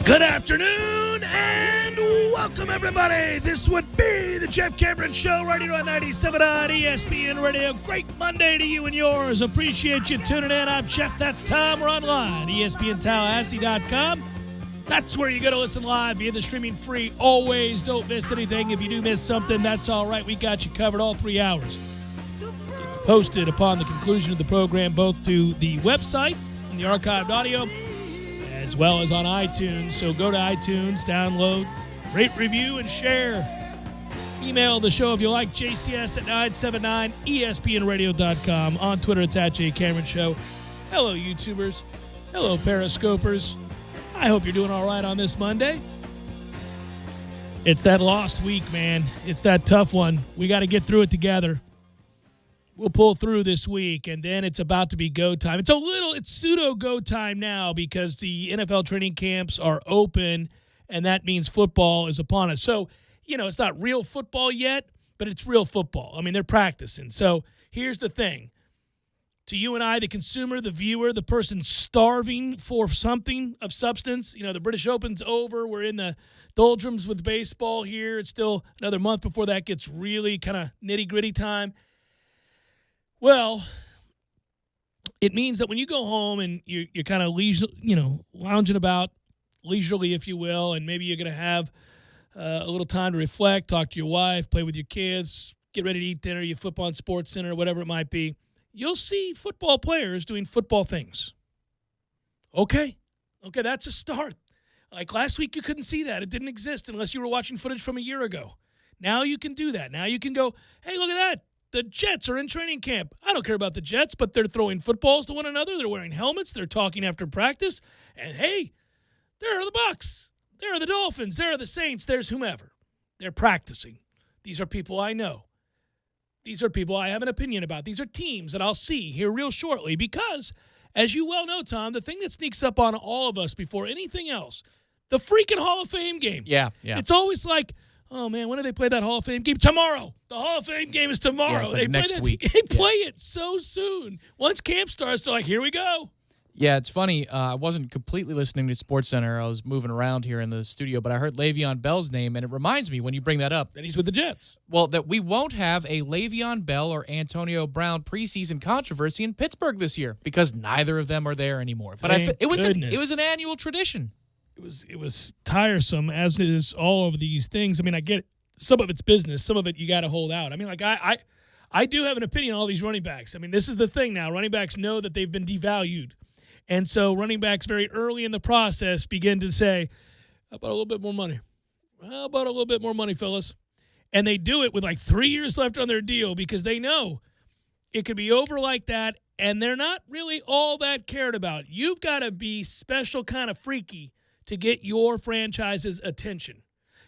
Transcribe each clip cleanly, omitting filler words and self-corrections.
Good afternoon and welcome, everybody. This would be the Jeff Cameron Show right here on 97 on ESPN Radio. Great Monday to you and yours. Appreciate you tuning in. I'm Jeff. That's Tom. We're online, ESPNTallahassee.com. That's where you go to listen live via the streaming free. Always don't miss anything. If you do miss something, that's all right. We got you covered all 3 hours. It's posted upon the conclusion of the program, both to the website and the archived audio, as well as on iTunes. So go to iTunes, download, rate, review, and share. Email the show if you like, JCS at 979ESPNradio.com. On Twitter, it's at JCameronShow. Hello, YouTubers. Hello, Periscopers. I hope you're doing all right on this Monday. It's that lost week, man. It's that tough one. We got to get through it together. We'll pull through this week, and then it's about to be go time. It's pseudo go time now because the NFL training camps are open, and that means football is upon us. So, it's not real football yet, but it's real football. I mean, they're practicing. So here's the thing. To you and I, the consumer, the viewer, the person starving for something of substance, the British Open's over. We're in the doldrums with baseball here. It's still another month before that gets really kind of nitty-gritty time. Well, it means that when you go home and you're kind of lounging about leisurely, if you will, and maybe you're going to have a little time to reflect, talk to your wife, play with your kids, get ready to eat dinner, you flip on SportsCenter, whatever it might be, you'll see football players doing football things. Okay, that's a start. Like last week, you couldn't see that. It didn't exist unless you were watching footage from a year ago. Now you can do that. Now you can go, hey, look at that. The Jets are in training camp. I don't care about the Jets, but they're throwing footballs to one another. They're wearing helmets. They're talking after practice. And, hey, there are the Bucs. There are the Dolphins. There are the Saints. There's whomever. They're practicing. These are people I know. These are people I have an opinion about. These are teams that I'll see here real shortly because, as you well know, Tom, the thing that sneaks up on all of us before anything else, the freaking Hall of Fame game. Yeah. It's always like, oh, man, when do they play that Hall of Fame game? Tomorrow. The Hall of Fame game is tomorrow. Yeah, it's like next week. They play it so soon. Once camp starts, they're like, here we go. Yeah, it's funny. I wasn't completely listening to SportsCenter. I was moving around here in the studio, but I heard Le'Veon Bell's name, and it reminds me when you bring that up. That he's with the Jets. Well, that we won't have a Le'Veon Bell or Antonio Brown preseason controversy in Pittsburgh this year because neither of them are there anymore. But it was an annual tradition. It was tiresome, as is all of these things. I mean, I get it. Some of it's business. Some of it you got to hold out. I mean, like I do have an opinion on all these running backs. I mean, this is the thing now. Running backs know that they've been devalued. And so running backs very early in the process begin to say, how about a little bit more money? How about a little bit more money, fellas? And they do it with like 3 years left on their deal because they know it could be over like that, and they're not really all that cared about. You've got to be special kind of freaky to get your franchise's attention.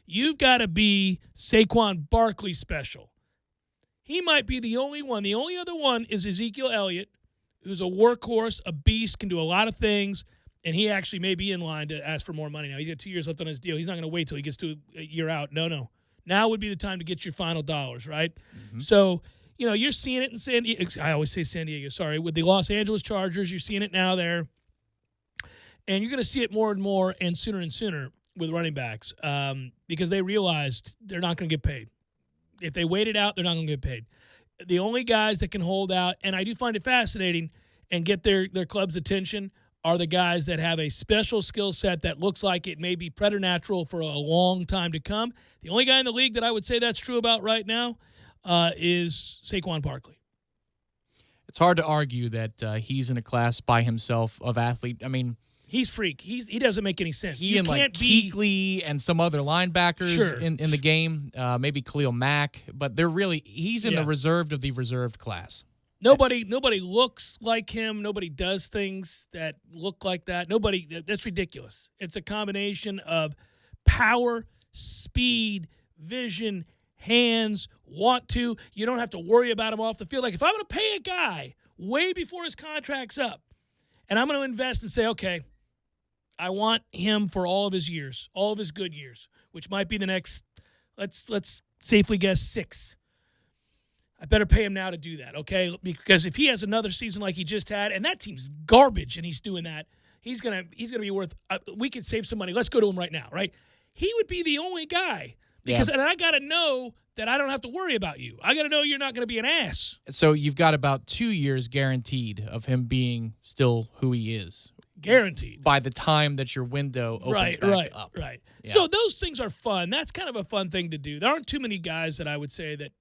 You've got to be Saquon Barkley special. He might be the only one. The only other one is Ezekiel Elliott, who's a workhorse, a beast, can do a lot of things, and he actually may be in line to ask for more money now. He's got 2 years left on his deal. He's not going to wait till he gets to a year out. No. Now would be the time to get your final dollars, right? Mm-hmm. So, you're seeing it in San Diego. I always say San Diego, sorry. With the Los Angeles Chargers, you're seeing it now there. And you're going to see it more and more and sooner with running backs because they realized they're not going to get paid. If they wait it out, they're not going to get paid. The only guys that can hold out, and I do find it fascinating and get their club's attention, are the guys that have a special skill set that looks like it may be preternatural for a long time to come. The only guy in the league that I would say that's true about right now is Saquon Barkley. It's hard to argue that he's in a class by himself of athlete. I mean, he's freak. He doesn't make any sense. He and like Kuechly and some other linebackers in the game, maybe Khalil Mack, but he's in the reserved of the reserved class. Nobody looks like him. Nobody does things that look like that. That's ridiculous. It's a combination of power, speed, vision, hands, you don't have to worry about him off the field. Like if I'm going to pay a guy way before his contract's up and I'm going to invest and say, okay, I want him for all of his years, all of his good years, which might be the next, let's safely guess 6. I better pay him now to do that, okay? Because if he has another season like he just had, and that team's garbage and he's doing that, he's gonna be worth. We could save some money. Let's go to him right now, right? He would be the only guy because, and I got to know that I don't have to worry about you. I got to know you're not going to be an ass. So you've got about 2 years guaranteed of him being still who he is. Guaranteed. By the time that your window opens back up. Right. Yeah. So those things are fun. That's kind of a fun thing to do. There aren't too many guys that I would say that,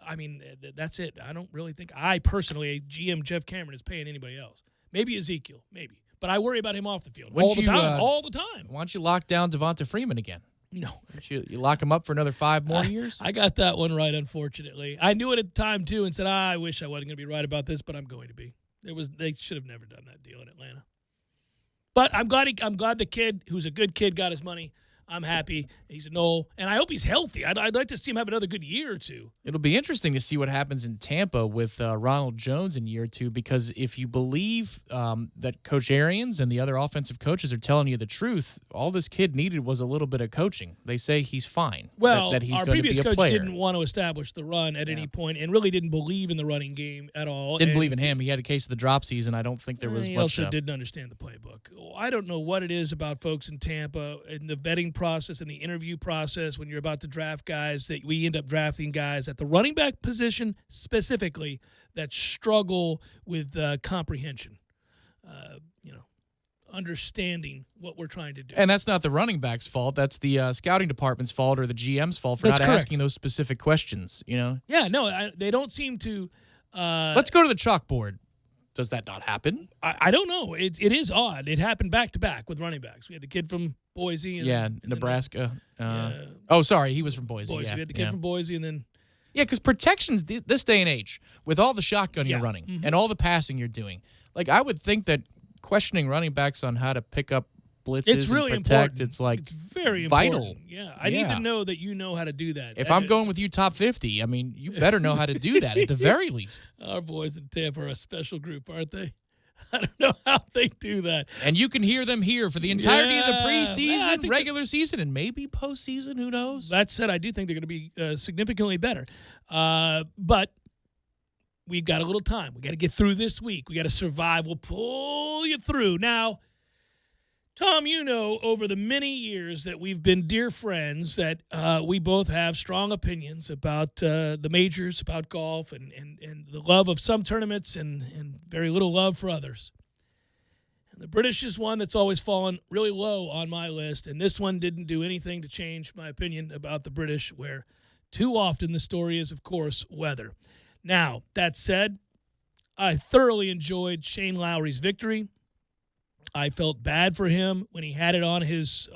I mean, that's it. I don't really think I personally, GM Jeff Cameron, is paying anybody else. Maybe Ezekiel, maybe. But I worry about him off the field all the time. Why don't you lock down Devonta Freeman again? No. You lock him up for another 5 more years? I got that one right, unfortunately. I knew it at the time, too, and said, I wish I wasn't going to be right about this, but I'm going to be. They should have never done that deal in Atlanta. But I'm glad the kid, who's a good kid, got his money. I'm happy. He's a Knoll, and I hope he's healthy. I'd like to see him have another good year or two. It'll be interesting to see what happens in Tampa with Ronald Jones in year 2, because if you believe that Coach Arians and the other offensive coaches are telling you the truth, all this kid needed was a little bit of coaching. They say he's fine. Well, that he's our going to previous be a coach player. didn't want to establish the run at any point and really didn't believe in the running game at all. Didn't believe in him. He had a case of the drop season. I don't think there was much. He also didn't understand the playbook. I don't know what it is about folks in Tampa and the vetting process and the interview process when you're about to draft guys that we end up drafting guys at the running back position specifically that struggle with comprehension, understanding what we're trying to do. And that's not the running back's fault. That's the scouting department's fault or the GM's fault for asking those specific questions, Yeah, no, they don't seem to. Let's go to the chalkboard. Does that not happen? I don't know. It is odd. It happened back-to-back with running backs. We had the kid from Boise. And Nebraska. Oh, sorry. He was from Boise. We had the kid from Boise, and then... Yeah, because protections this day and age, with all the shotgun you're running and all the passing you're doing, like I would think that questioning running backs on how to pick up blitzes it's really and protect, important. it's very vital. Important. Yeah, I need to know that you know how to do that. If I'm going with you top 50, I mean, you better know how to do that at the very least. Our boys in Tampa are a special group, aren't they? I don't know how they do that. And you can hear them here for the entirety of the preseason, regular season, and maybe postseason. Who knows? That said, I do think they're going to be significantly better. But we've got a little time. We got to get through this week. We got to survive. We'll pull you through. Now, Tom, over the many years that we've been dear friends, that we both have strong opinions about the majors, about golf, and the love of some tournaments and very little love for others. And the British is one that's always fallen really low on my list, and this one didn't do anything to change my opinion about the British, where too often the story is, of course, weather. Now, that said, I thoroughly enjoyed Shane Lowry's victory. I felt bad for him when he had it on his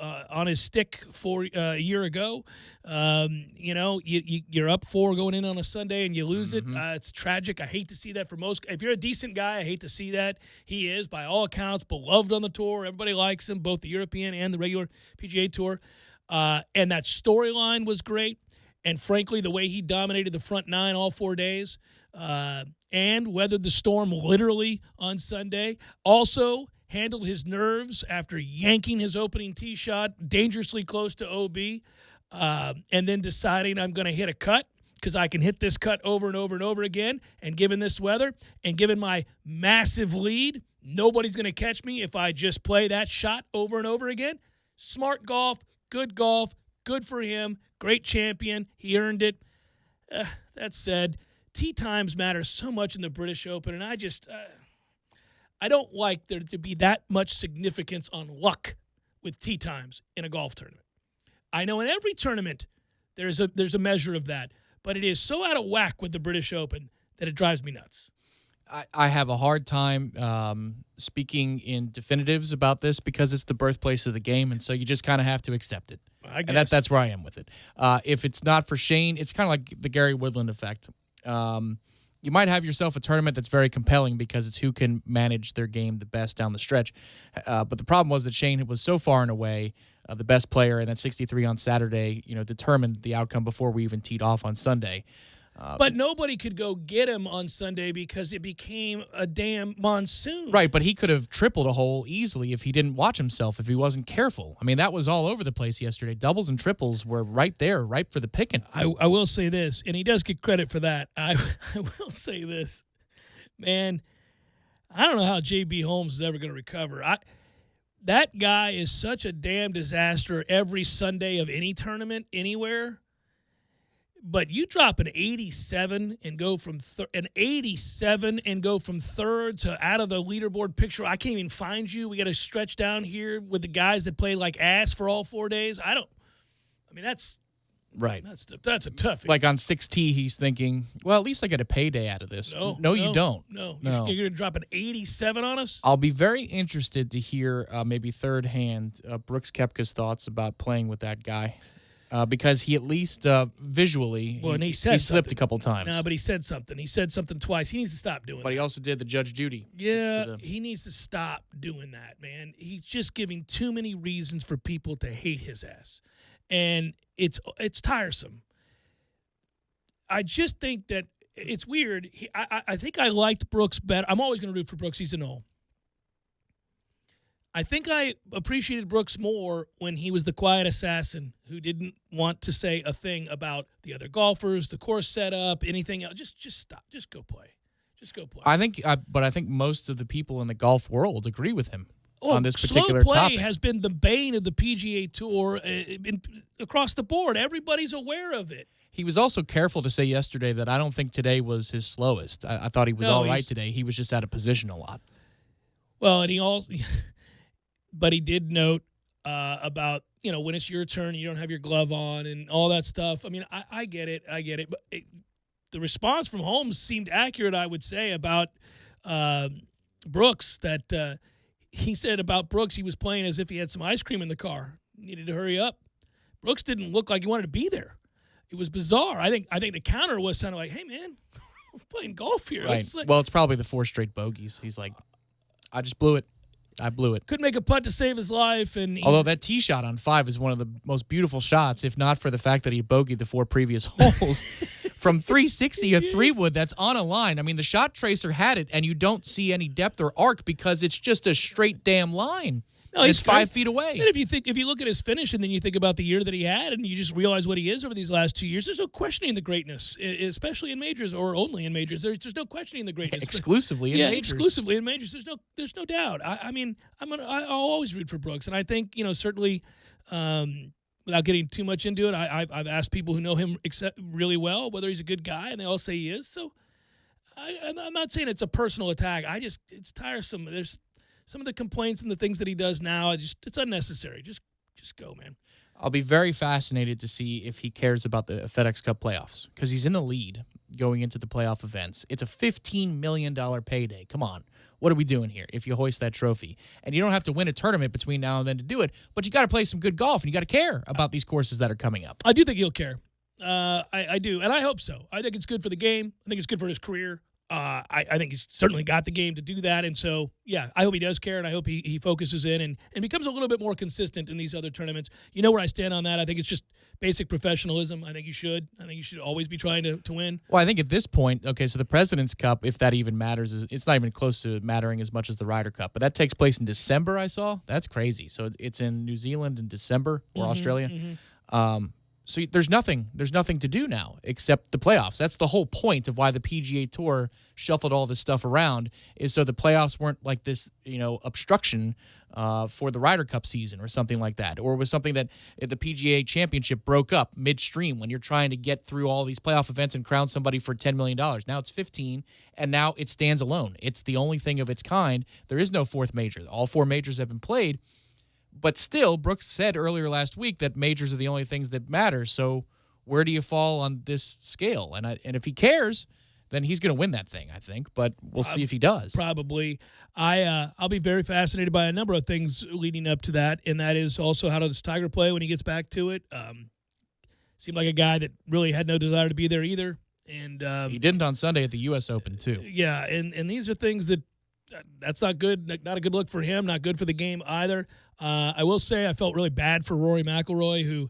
stick for a year ago. You're up 4 going in on a Sunday and you lose it. It's tragic. I hate to see that for most. If you're a decent guy, I hate to see that. He is, by all accounts, beloved on the tour. Everybody likes him, both the European and the regular PGA Tour. And that storyline was great. And frankly, the way he dominated the front 9 all 4 days and weathered the storm literally on Sunday. Also handled his nerves after yanking his opening tee shot dangerously close to OB and then deciding I'm going to hit a cut because I can hit this cut over and over and over again. And given this weather and given my massive lead, nobody's going to catch me if I just play that shot over and over again. Smart golf, good for him, great champion. He earned it. That said, tee times matter so much in the British Open, and I don't like there to be that much significance on luck with tee times in a golf tournament. I know in every tournament there's a measure of that, but it is so out of whack with the British Open that it drives me nuts. I have a hard time speaking in definitives about this because it's the birthplace of the game, and so you just kind of have to accept it. I guess. And that's where I am with it. If it's not for Shane, it's kind of like the Gary Woodland effect. You might have yourself a tournament that's very compelling because it's who can manage their game the best down the stretch. But the problem was that Shane was so far and away the best player, and that 63 on Saturday, determined the outcome before we even teed off on Sunday. But nobody could go get him on Sunday because it became a damn monsoon. Right, but he could have tripled a hole easily if he didn't watch himself, if he wasn't careful. I mean, that was all over the place yesterday. Doubles and triples were right there, ripe for the picking. I will say this, and he does get credit for that. I will say this. Man, I don't know how J.B. Holmes is ever going to recover. That guy is such a damn disaster every Sunday of any tournament anywhere. But you drop an 87 and go from third to out of the leaderboard picture. I can't even find you. We got to stretch down here with the guys that play like ass for all 4 days. That's right. That's a toughie. Like on 6T, he's thinking, well, at least I get a payday out of this. No, you don't. No. You're going to drop an 87 on us? I'll be very interested to hear maybe third hand Brooks Koepka's thoughts about playing with that guy. Because he at least visually, he slipped a couple times. No, but he said something. He said something twice. He needs to stop doing that. But he also did the Judge Judy. Yeah, he needs to stop doing that, man. He's just giving too many reasons for people to hate his ass. And it's tiresome. I just think that it's weird. I think I liked Brooks better. I'm always going to root for Brooks. He's a no. I think I appreciated Brooks more when he was the quiet assassin who didn't want to say a thing about the other golfers, the course setup, anything else. Just stop. Just go play. I think most of the people in the golf world agree with him on this particular slow play topic. Has been the bane of the PGA Tour across the board. Everybody's aware of it. He was also careful to say yesterday that I don't think today was his slowest. I thought he was all right today. He was just out of position a lot. Well, and he also... But he did note about, when it's your turn, you don't have your glove on and all that stuff. I mean, I get it. But the response from Holmes seemed accurate, I would say, about Brooks. That he said about Brooks, he was playing as if he had some ice cream in the car. Needed to hurry up. Brooks didn't look like he wanted to be there. It was bizarre. I think the counter was kind of like, hey, man, we're playing golf here. Right. It's probably the 4 straight bogeys. He's like, I just blew it. I blew it. Couldn't make a putt to save his life. Although that tee shot on 5 is one of the most beautiful shots, if not for the fact that he bogeyed the 4 previous holes. From 360, a 3-wood that's on a line. I mean, the shot tracer had it, and you don't see any depth or arc because it's just a straight damn line. No, he's 5 feet away. And if you look at his finish and then you think about the year that he had and you just realize what he is over these last 2 years, there's no questioning the greatness, especially in majors or only in majors. There's no questioning the greatness. Exclusively in majors. Exclusively in majors. There's no doubt. I'll always root for Brooks, and I think certainly without getting too much into it, I've asked people who know him really well whether he's a good guy, and they all say he is. So I'm not saying it's a personal attack. It's tiresome. There's some of the complaints and the things that he does now, it's unnecessary. Just go, man. I'll be very fascinated to see if he cares about the FedEx Cup playoffs because he's in the lead going into the playoff events. It's a $15 million payday. Come on. What are we doing here if you hoist that trophy? And you don't have to win a tournament between now and then to do it, but you got to play some good golf and you got to care about these courses that are coming up. I do think he'll care. I do, and I hope so. I think it's good for the game. I think it's good for his career. I think he's certainly got the game to do that. And so, yeah, I hope he does care, and I hope he focuses in and becomes a little bit more consistent in these other tournaments. You know where I stand on that. I think it's just basic professionalism. I think you should always be trying to win. Well, I think at this point, okay, so the President's Cup, if that even matters, it's not even close to mattering as much as the Ryder Cup. But that takes place in December, I saw. That's crazy. So it's in New Zealand in December or Australia. Mm-hmm. So there's nothing to do now except the playoffs. That's the whole point of why the PGA Tour shuffled all this stuff around, is so the playoffs weren't like this, obstruction for the Ryder Cup season or something like that, or was something that the PGA Championship broke up midstream when you're trying to get through all these playoff events and crown somebody for $10 million. Now it's 15, and now it stands alone. It's the only thing of its kind. There is no fourth major. All 4 majors have been played. But still, Brooks said earlier last week that majors are the only things that matter. So where do you fall on this scale? And if he cares, then he's going to win that thing, I think. But we'll see if he does. Probably. I'll be very fascinated by a number of things leading up to that, and that is also how does Tiger play when he gets back to it. Seemed like a guy that really had no desire to be there either. And he didn't on Sunday at the U.S. Open, too. Yeah, and these are things that's not good. Not a good look for him. Not good for the game either. I will say I felt really bad for Rory McIlroy, who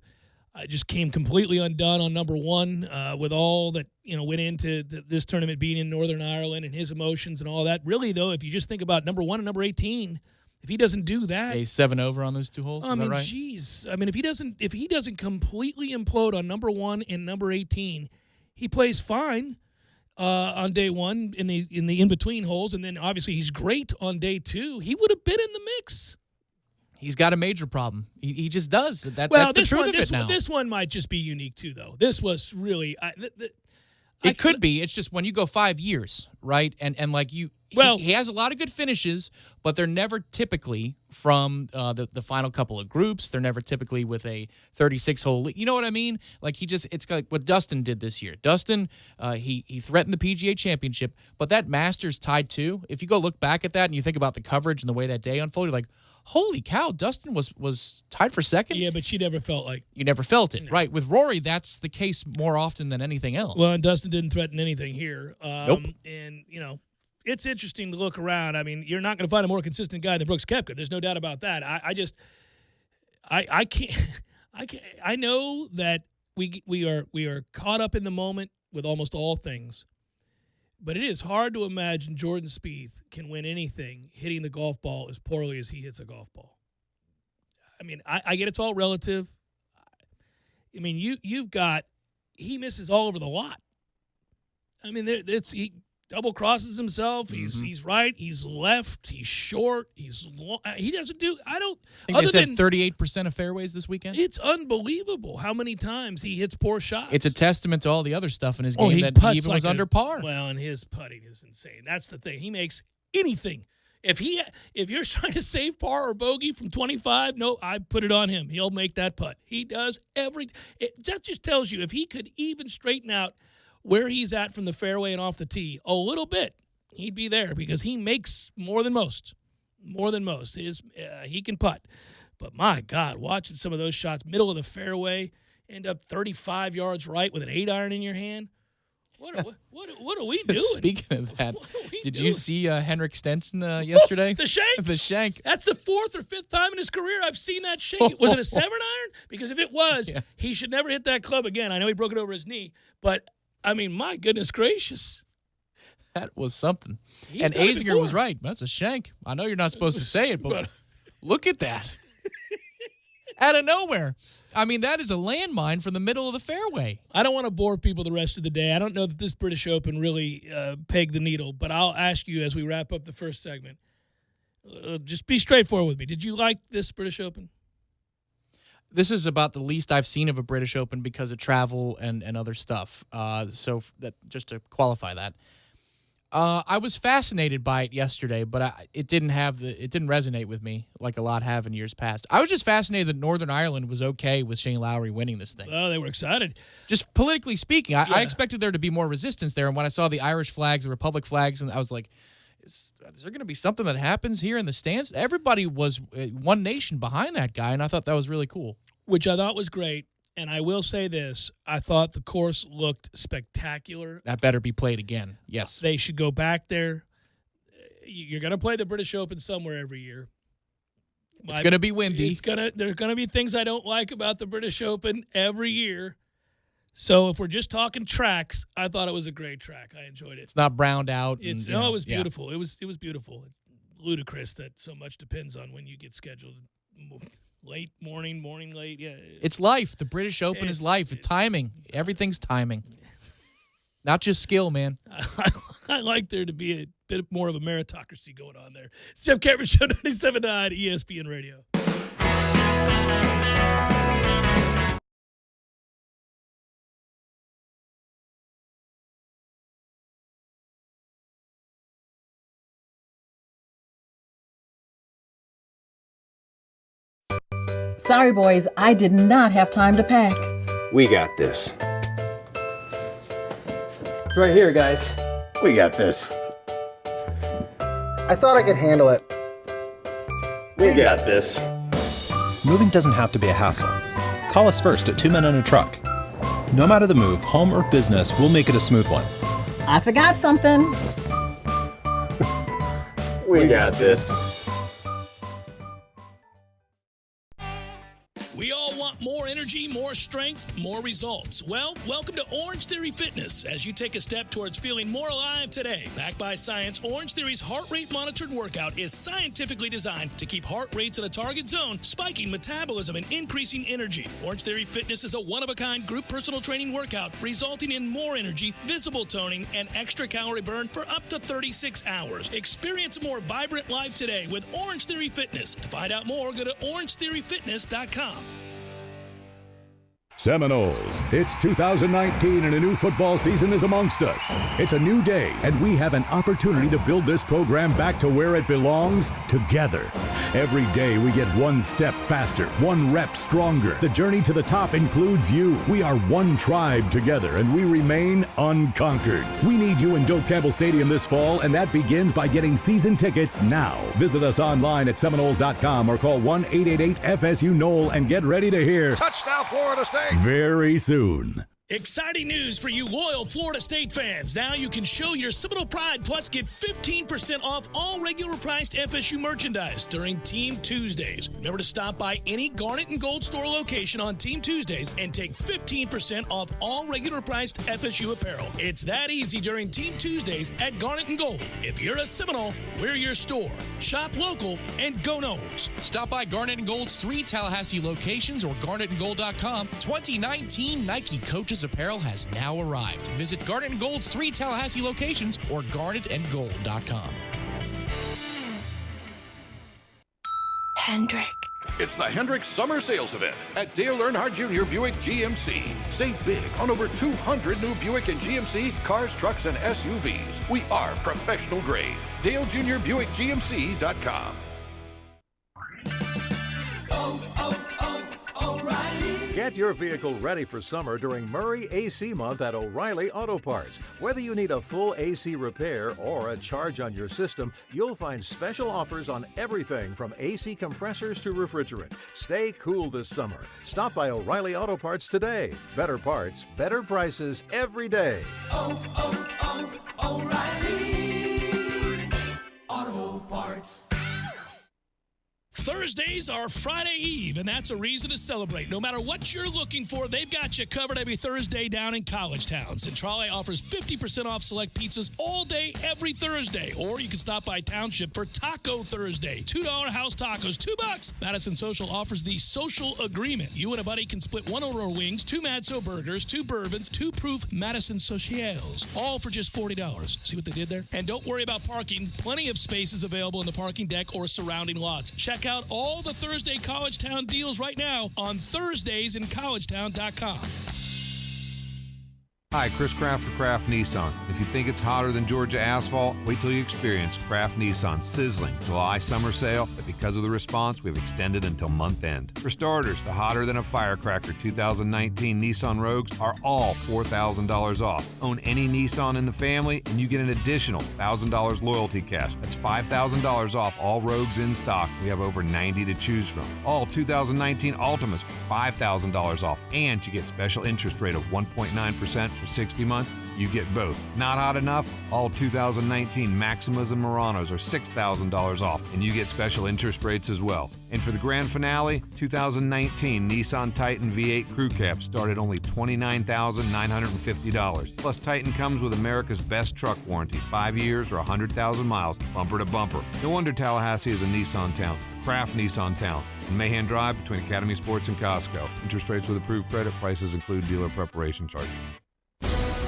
just came completely undone on number 1 with all that went into this tournament being in Northern Ireland and his emotions and all that. Really, though, if you just think about number 1 and number 18, if he doesn't do that, he's 7 over on those 2 holes. I mean, geez. I mean, if he doesn't completely implode on number 1 and number 18, he plays fine on day 1 in the in between holes, and then obviously he's great on day 2. He would have been in the mix. He's got a major problem. He just does. That's the truth of it now. This one might just be unique, too, though. This was really it could be. It's just when you go 5 years, right? And like you, he has a lot of good finishes, but they're never typically from the final couple of groups. They're never typically with a 36-hole. You know what I mean? Like it's like what Dustin did this year. Dustin, he threatened the PGA Championship, but that Masters tied too. If you go look back at that and you think about the coverage and the way that day unfolded, you're like, holy cow, Dustin was tied for second? Yeah, but you never felt like... You never felt it, right? With Rory, that's the case more often than anything else. Well, and Dustin didn't threaten anything here. Nope. And, it's interesting to look around. I mean, you're not going to find a more consistent guy than Brooks Koepka. There's no doubt about that. I can't... I know that we are caught up in the moment with almost all things. But it is hard to imagine Jordan Spieth can win anything hitting the golf ball as poorly as he hits a golf ball. I mean, I get it's all relative. I mean, he misses all over the lot. I mean, he double crosses himself. He's right. He's left. He's short. He's long. He doesn't do. I think they said 38% of fairways this weekend. It's unbelievable how many times he hits poor shots. It's a testament to all the other stuff in his game that he even was under par. Well, and his putting is insane. That's the thing. He makes anything. If you're trying to save par or bogey from 25, no, I put it on him. He'll make that putt. He does that just tells you if he could even straighten out where he's at from the fairway and off the tee a little bit, he'd be there because he makes more than most. More than most. He can putt. But my God, watching some of those shots, middle of the fairway, end up 35 yards right with an 8-iron in your hand. What are we doing? Speaking of that, did you see Henrik Stenson yesterday? The shank? The shank. That's the 4th or 5th time in his career I've seen that shank. Was it a 7-iron? Because if it was, he should never hit that club again. I know he broke it over his knee, but I mean, my goodness gracious. That was something. And Azinger was right. That's a shank. I know you're not supposed to say it, but look at that. Out of nowhere. I mean, that is a landmine from the middle of the fairway. I don't want to bore people the rest of the day. I don't know that this British Open really pegged the needle, but I'll ask you as we wrap up the first segment. Just be straightforward with me. Did you like this British Open? This is about the least I've seen of a British Open because of travel and other stuff. So that just to qualify that, I was fascinated by it yesterday, but it didn't resonate with me like a lot have in years past. I was just fascinated that Northern Ireland was okay with Shane Lowry winning this thing. Oh, they were excited. Just politically speaking, I expected there to be more resistance there. And when I saw the Irish flags, the Republic flags, and I was like, is there going to be something that happens here in the stands? Everybody was one nation behind that guy, and I thought that was really cool. Which I thought was great, and I will say this. I thought the course looked spectacular. That better be played again, yes. They should go back there. You're going to play the British Open somewhere every year. It's going to be windy. There's going to be things I don't like about the British Open every year. So if we're just talking tracks, I thought it was a great track. I enjoyed it. It's not browned out. It was beautiful. Yeah. It was beautiful. It's ludicrous that so much depends on when you get scheduled. Late morning, late. Yeah, it's life. The British Open is life. It's timing. Everything's timing. Not just skill, man. I like there to be a bit more of a meritocracy going on there. It's Jeff Cameron Show, 97.9 ESPN Radio. Sorry, boys, I did not have time to pack. We got this. It's right here, guys. We got this. I thought I could handle it. We got this. Moving doesn't have to be a hassle. Call us first at 2 Men and a Truck. No matter the move, home or business, we'll make it a smooth one. I forgot something. We got this. We all want more energy, more more strength, more results. Well, welcome to Orange Theory Fitness as you take a step towards feeling more alive today. Backed by science, Orange Theory's heart rate monitored workout is scientifically designed to keep heart rates in a target zone, spiking metabolism and increasing energy. Orange Theory Fitness is a one-of-a-kind group personal training workout resulting in more energy, visible toning, and extra calorie burn for up to 36 hours. Experience a more vibrant life today with Orange Theory Fitness. To find out more, go to orangetheoryfitness.com. Seminoles, it's 2019 and a new football season is amongst us. It's a new day, and we have an opportunity to build this program back to where it belongs, together. Every day we get one step faster, one rep stronger. The journey to the top includes you. We are one tribe together, and we remain unconquered. We need you in Doak Campbell Stadium this fall, and that begins by getting season tickets now. Visit us online at Seminoles.com or call 1-888-FSU-NOLE and get ready to hear Touchdown, Florida State! Very soon. Exciting news for you loyal Florida State fans. Now you can show your Seminole pride plus get 15% off all regular priced FSU merchandise during Team Tuesdays. Remember to stop by any Garnet and Gold store location on Team Tuesdays and take 15% off all regular priced FSU apparel. It's that easy during Team Tuesdays at Garnet and Gold. If you're a Seminole, we're your store. Shop local and go Noles. Stop by Garnet & Gold's 3 Tallahassee locations or garnetandgold.com. 2019 Nike Coaches Apparel has now arrived. Visit Garnet & Gold's 3 Tallahassee locations or garnetandgold.com. Hendrick. It's the Hendrick Summer Sales Event at Dale Earnhardt Jr. Buick GMC. Save big on over 200 new Buick and GMC cars, trucks, and SUVs. We are professional grade. Dale Jr. Buick GMC.com. Get your vehicle ready for summer during Murray AC Month at O'Reilly Auto Parts. Whether you need a full AC repair or a charge on your system, you'll find special offers on everything from AC compressors to refrigerant. Stay cool this summer. Stop by O'Reilly Auto Parts today. Better parts, better prices every day. O'Reilly Auto Parts. Thursdays are Friday Eve, and that's a reason to celebrate. No matter what you're looking for, they've got you covered every Thursday down in College Town. Centrale offers 50% off select pizzas all day, every Thursday. Or you can stop by Township for Taco Thursday. $2 house tacos, $2. Madison Social offers the Social Agreement. You and a buddy can split 1 Aurora wings, 2 Madso burgers, 2 bourbons, 2 proof Madison Socials, all for just $40. See what they did there? And don't worry about parking. Plenty of spaces available in the parking deck or surrounding lots. Check out all the Thursday College Town deals right now on ThursdaysInCollegetown.com. Hi, Chris Kraft for Kraft Nissan. If you think it's hotter than Georgia asphalt, wait till you experience Kraft Nissan's sizzling July summer sale, but because of the response, we've extended until month end. For starters, the hotter than a firecracker 2019 Nissan Rogues are all $4,000 off. Own any Nissan in the family, and you get an additional $1,000 loyalty cash. That's $5,000 off all Rogues in stock. We have over 90 to choose from. All 2019 Altimas are $5,000 off, and you get special interest rate of 1.9%. For 60 months, you get both. Not hot enough? All 2019 Maximas and Muranos are $6,000 off, and you get special interest rates as well. And for the grand finale, 2019 Nissan Titan V8 Crew Cab start at only $29,950. Plus, Titan comes with America's best truck warranty, 5 years or 100,000 miles, bumper to bumper. No wonder Tallahassee is a Nissan town. Kraft Nissan Town. On Mahan Drive between Academy Sports and Costco. Interest rates with approved credit. Prices include dealer preparation charges.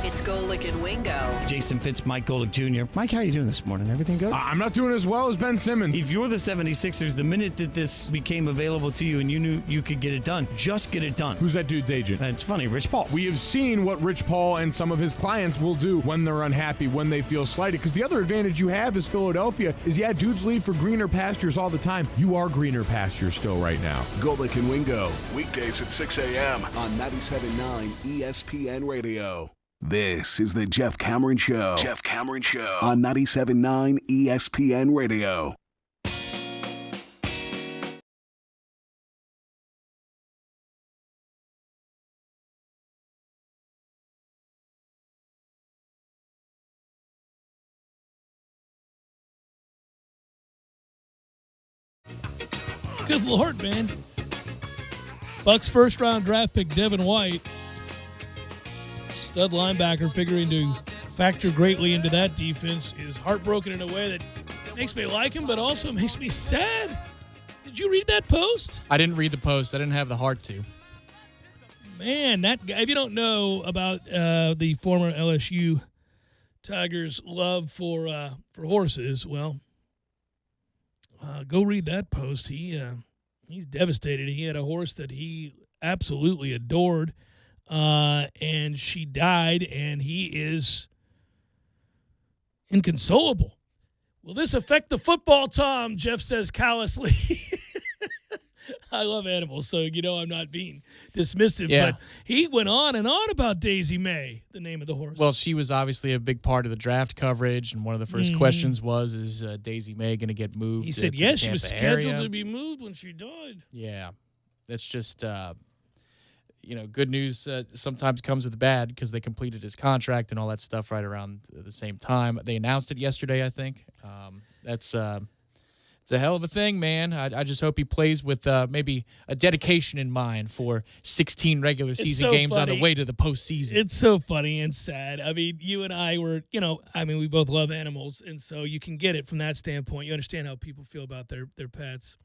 It's Golick and Wingo. Jason Fitz, Mike Golick Jr. Mike, how you doing this morning? Everything good? I'm not doing as well as Ben Simmons. If you're the 76ers, the minute that this became available to you and you knew you could get it done, just get it done. Who's that dude's agent? It's funny, Rich Paul. We have seen what Rich Paul and some of his clients will do when they're unhappy, when they feel slighted. Because the other advantage you have as Philadelphia is, dudes leave for greener pastures all the time. You are greener pastures still right now. Golick and Wingo, weekdays at 6 a.m. on 97.9 ESPN Radio. This is the Jeff Cameron Show. Jeff Cameron Show on 97.9 ESPN Radio. Good Lord, man. Bucks first-round draft pick Devon White, stud linebacker, figuring to factor greatly into that defense, is heartbroken in a way that makes me like him, but also makes me sad. Did you read that post? I didn't read the post. I didn't have the heart to. Man, that guy, if you don't know about the former LSU Tigers' love for horses, well, go read that post. He's devastated. He had a horse that he absolutely adored, and she died, and he is inconsolable. Will this affect the football, Tom? Jeff says callously. I love animals, so I'm not being dismissive. Yeah. But he went on and on about Daisy May, the name of the horse. Well, she was obviously a big part of the draft coverage, and one of the first questions was, is Daisy May going to get moved? He said, to yes, the she was Tampa scheduled area? to be moved when she died. Yeah. That's just, good news sometimes comes with bad because they completed his contract and all that stuff right around the same time. They announced it yesterday, I think. It's a hell of a thing, man. I just hope he plays with maybe a dedication in mind for 16 regular season games on the way to the postseason. It's so funny and sad. I mean, you and I were, we both love animals, and so you can get it from that standpoint. You understand how people feel about their pets.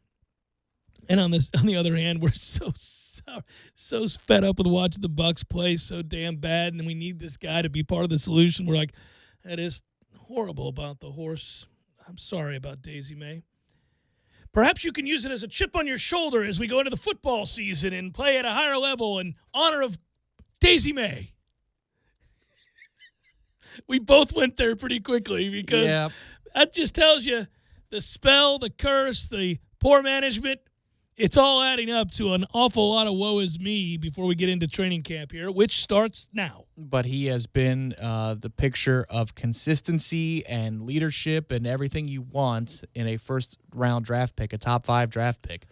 And on the other hand, we're so fed up with watching the Bucks play so damn bad, and we need this guy to be part of the solution. We're like, that is horrible about the horse. I'm sorry about Daisy May. Perhaps you can use it as a chip on your shoulder as we go into the football season and play at a higher level in honor of Daisy May. We both went there pretty quickly because that just tells you the spell, the curse, the poor management. It's all adding up to an awful lot of woe is me before we get into training camp here, which starts now. But he has been the picture of consistency and leadership and everything you want in a first-round draft pick, a top-5 draft pick,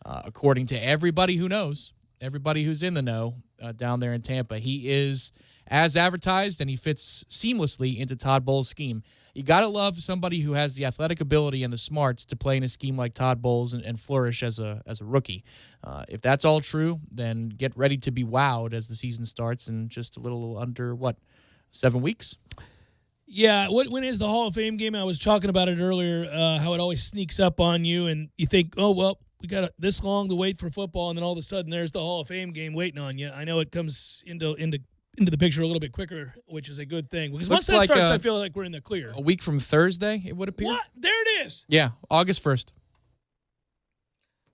according to everybody who knows, everybody who's in the know down there in Tampa. He is as advertised, and he fits seamlessly into Todd Bowles' scheme. You got to love somebody who has the athletic ability and the smarts to play in a scheme like Todd Bowles and flourish as a rookie. If that's all true, then get ready to be wowed as the season starts in just a little under, 7 weeks? Yeah, when is the Hall of Fame game? I was talking about it earlier, how it always sneaks up on you, and you think, oh, well, we got this long to wait for football, and then all of a sudden there's the Hall of Fame game waiting on you. I know it comes into the picture a little bit quicker, which is a good thing. Because once that starts, I feel like we're in the clear. A week from Thursday, it would appear? What? There it is. Yeah, August 1st.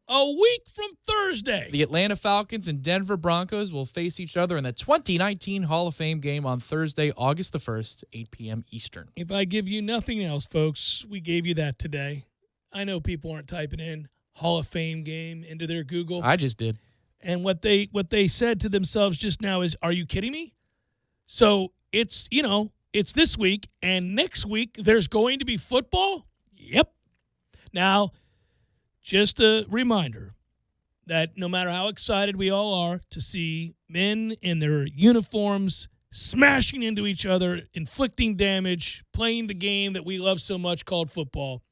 A week from Thursday. The Atlanta Falcons and Denver Broncos will face each other in the 2019 Hall of Fame game on Thursday, August the 1st, 8 p.m. Eastern. If I give you nothing else, folks, we gave you that today. I know people aren't typing in Hall of Fame game into their Google. I just did. And what they said to themselves just now is, are you kidding me? So it's this week, and next week there's going to be football? Yep. Now, just a reminder that no matter how excited we all are to see men in their uniforms smashing into each other, inflicting damage, playing the game that we love so much called football,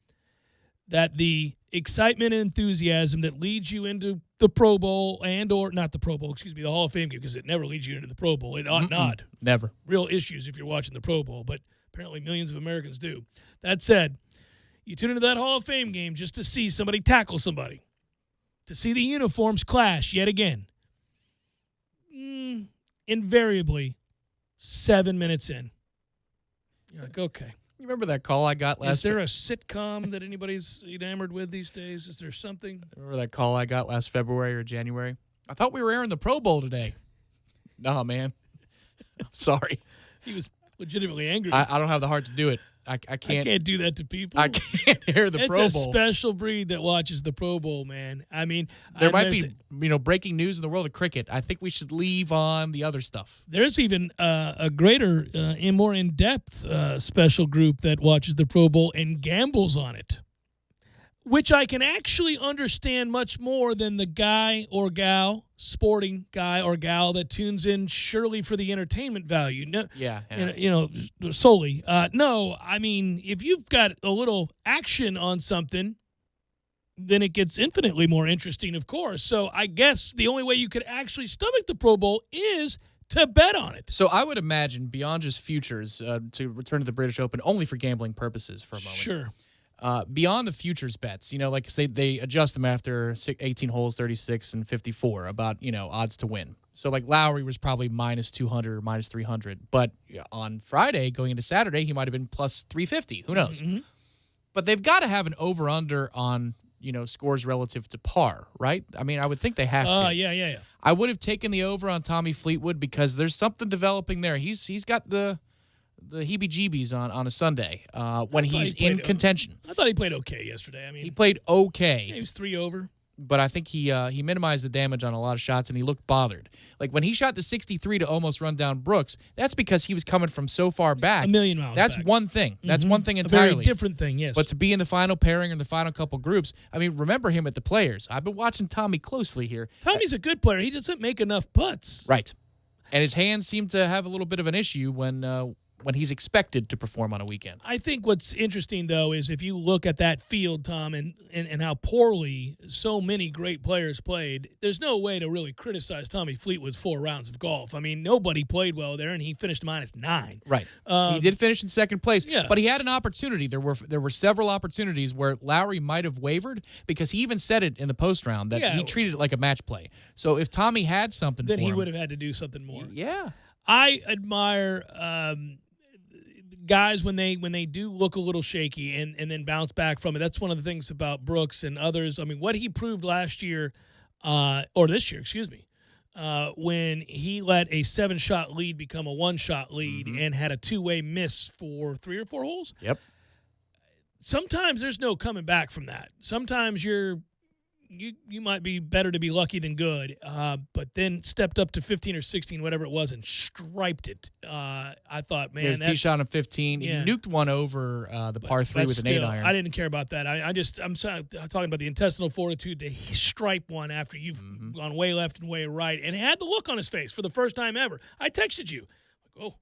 that the excitement and enthusiasm that leads you into the Pro Bowl the Hall of Fame game, because it never leads you into the Pro Bowl. It ought not. Never. Real issues if you're watching the Pro Bowl, but apparently millions of Americans do. That said, you tune into that Hall of Fame game just to see somebody tackle somebody, to see the uniforms clash yet again. Invariably, 7 minutes in, you're like, okay. You remember that call I got last? Is there a sitcom that anybody's enamored with these days? Is there something? Remember that call I got last February or January? I thought we were airing the Pro Bowl today. Nah, man. I'm sorry. He was legitimately angry. I don't have the heart to do it. I can't. I can't do that to people. I can't air the Pro Bowl. It's a special breed that watches the Pro Bowl, man. I mean, there might be breaking news in the world of cricket. I think we should leave on the other stuff. There's even a greater and more in-depth special group that watches the Pro Bowl and gambles on it, which I can actually understand much more than the guy or gal, sporting guy or gal that tunes in surely for the entertainment value. No, solely. No, I mean, if you've got a little action on something, then it gets infinitely more interesting, of course. So I guess the only way you could actually stomach the Pro Bowl is to bet on it. So I would imagine beyond just futures, to return to the British Open only for gambling purposes for a moment. Sure. Beyond the futures bets, like say they adjust them after 18 holes, 36 and 54 about, odds to win. So like Lowry was probably minus 200 or minus 300. But on Friday going into Saturday, he might have been plus 350. Who knows? Mm-hmm. But they've got to have an over-under on, scores relative to par, right? I mean, I would think they have to. Yeah. I would have taken the over on Tommy Fleetwood because there's something developing there. He's got the heebie-jeebies on a Sunday when he's in contention. I thought he played okay yesterday. I mean, he played okay. Yeah, he was 3 over. But I think he minimized the damage on a lot of shots, and he looked bothered. Like when he shot the 63 to almost run down Brooks, that's because he was coming from so far back. A million miles That's back. one thing. Mm-hmm. That's one thing entirely. A very different thing, yes. But to be in the final pairing or the final couple groups, I mean, remember him at the Players. I've been watching Tommy closely here. Tommy's a good player. He doesn't make enough putts. Right. And his hands seem to have a little bit of an issue when he's expected to perform on a weekend. I think what's interesting, though, is if you look at that field, Tom, and how poorly so many great players played, there's no way to really criticize Tommy Fleetwood's 4 rounds of golf. I mean, nobody played well there, and he finished -9. Right. He did finish in second place, yeah. But he had an opportunity. There were several opportunities where Lowry might have wavered because he even said it in the post round that he treated it like a match play. So if Tommy had something then for him, he would have had to do something more. Yeah. I admire guys when they do look a little shaky and then bounce back from it. That's one of the things about Brooks and others. I mean, what he proved last year, or this year, excuse me, when he let a 7-shot lead become a 1-shot lead and had a 2-way miss for 3 or 4 holes. Yep. Sometimes there's no coming back from that. Sometimes you might be better to be lucky than good, but then stepped up to 15 or 16, whatever it was, and striped it. I thought, man, there's tee shot on 15. Yeah. He nuked one over the par 3 with an 8-iron. I didn't care about that. I'm talking about the intestinal fortitude to stripe one after you've gone way left and way right, and had the look on his face for the first time ever. I texted you, like, oh,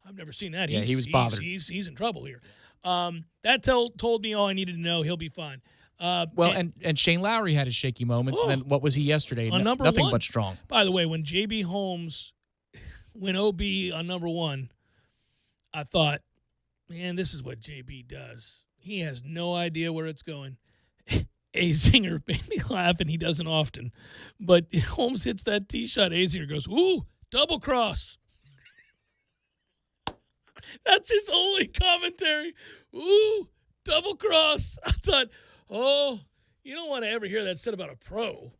I've never seen that. Yeah, he was bothered. He's in trouble here. That told me all I needed to know. He'll be fine. And Shane Lowry had his shaky moments, and then what was he yesterday? On number Nothing 1. but strong. By the way, when J.B. Holmes went OB on number 1, I thought, man, this is what J.B. does. He has no idea where it's going. Azinger made me laugh, and he doesn't often. But Holmes hits that tee shot. Azinger goes, ooh, double cross. That's his only commentary. Ooh, double cross. I thought, oh, you don't want to ever hear that said about a pro.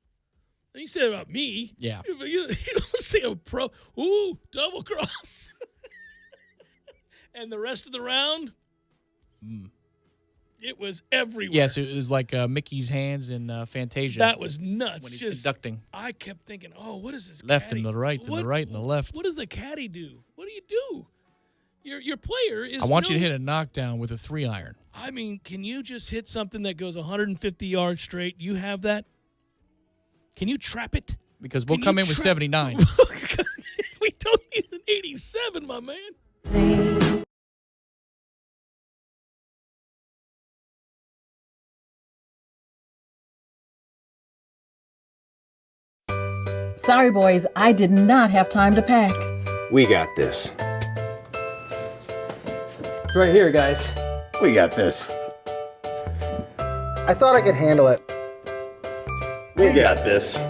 You say it about me. Yeah. But you don't say a pro. Ooh, double cross. And the rest of the round, it was everywhere. Yes, it was like Mickey's hands in Fantasia. That was nuts. When he's conducting. I kept thinking, oh, what is this Left caddy? and the right and the right and the left. What does the caddy do? What do you do? Your player is. I want you to hit a knockdown with a 3-iron. I mean, can you just hit something that goes 150 yards straight? You have that? Can you trap it? Because we'll come in with 79. We don't need an 87, my man. Sorry, boys, I did not have time to pack. We got this. It's right here, guys. We got this. I thought I could handle it. We got this.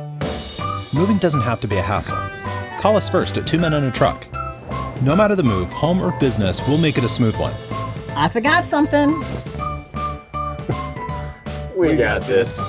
Moving doesn't have to be a hassle. Call us first at 2 Men and a Truck. No matter the move, home or business, we'll make it a smooth one. I forgot something. We got this.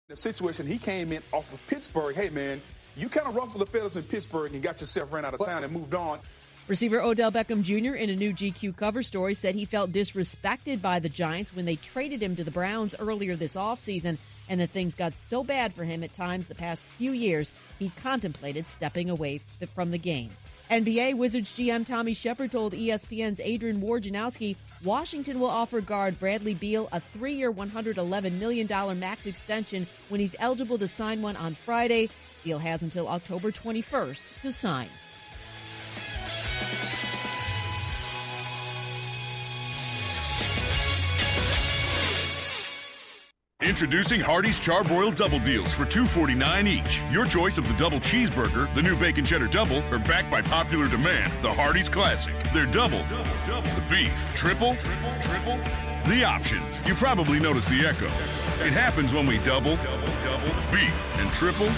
The situation, he came in off of Pittsburgh. Hey, man, you kind of ruffled the feathers in Pittsburgh and got yourself ran out of town and moved on. Receiver Odell Beckham Jr. in a new GQ cover story said he felt disrespected by the Giants when they traded him to the Browns earlier this offseason, and that things got so bad for him at times the past few years, he contemplated stepping away from the game. NBA Wizards GM Tommy Shepard told ESPN's Adrian Wojnarowski Washington will offer guard Bradley Beal a 3-year, $111 million max extension when he's eligible to sign one on Friday. Beal has until October 21st to sign. Introducing Hardee's Charbroiled Double Deals for $2.49 each. Your choice of the double cheeseburger, the new bacon cheddar double, or backed by popular demand, the Hardee's Classic. They're double, the beef, triple, the options. You probably noticed the echo. It happens when we double, beef, and triple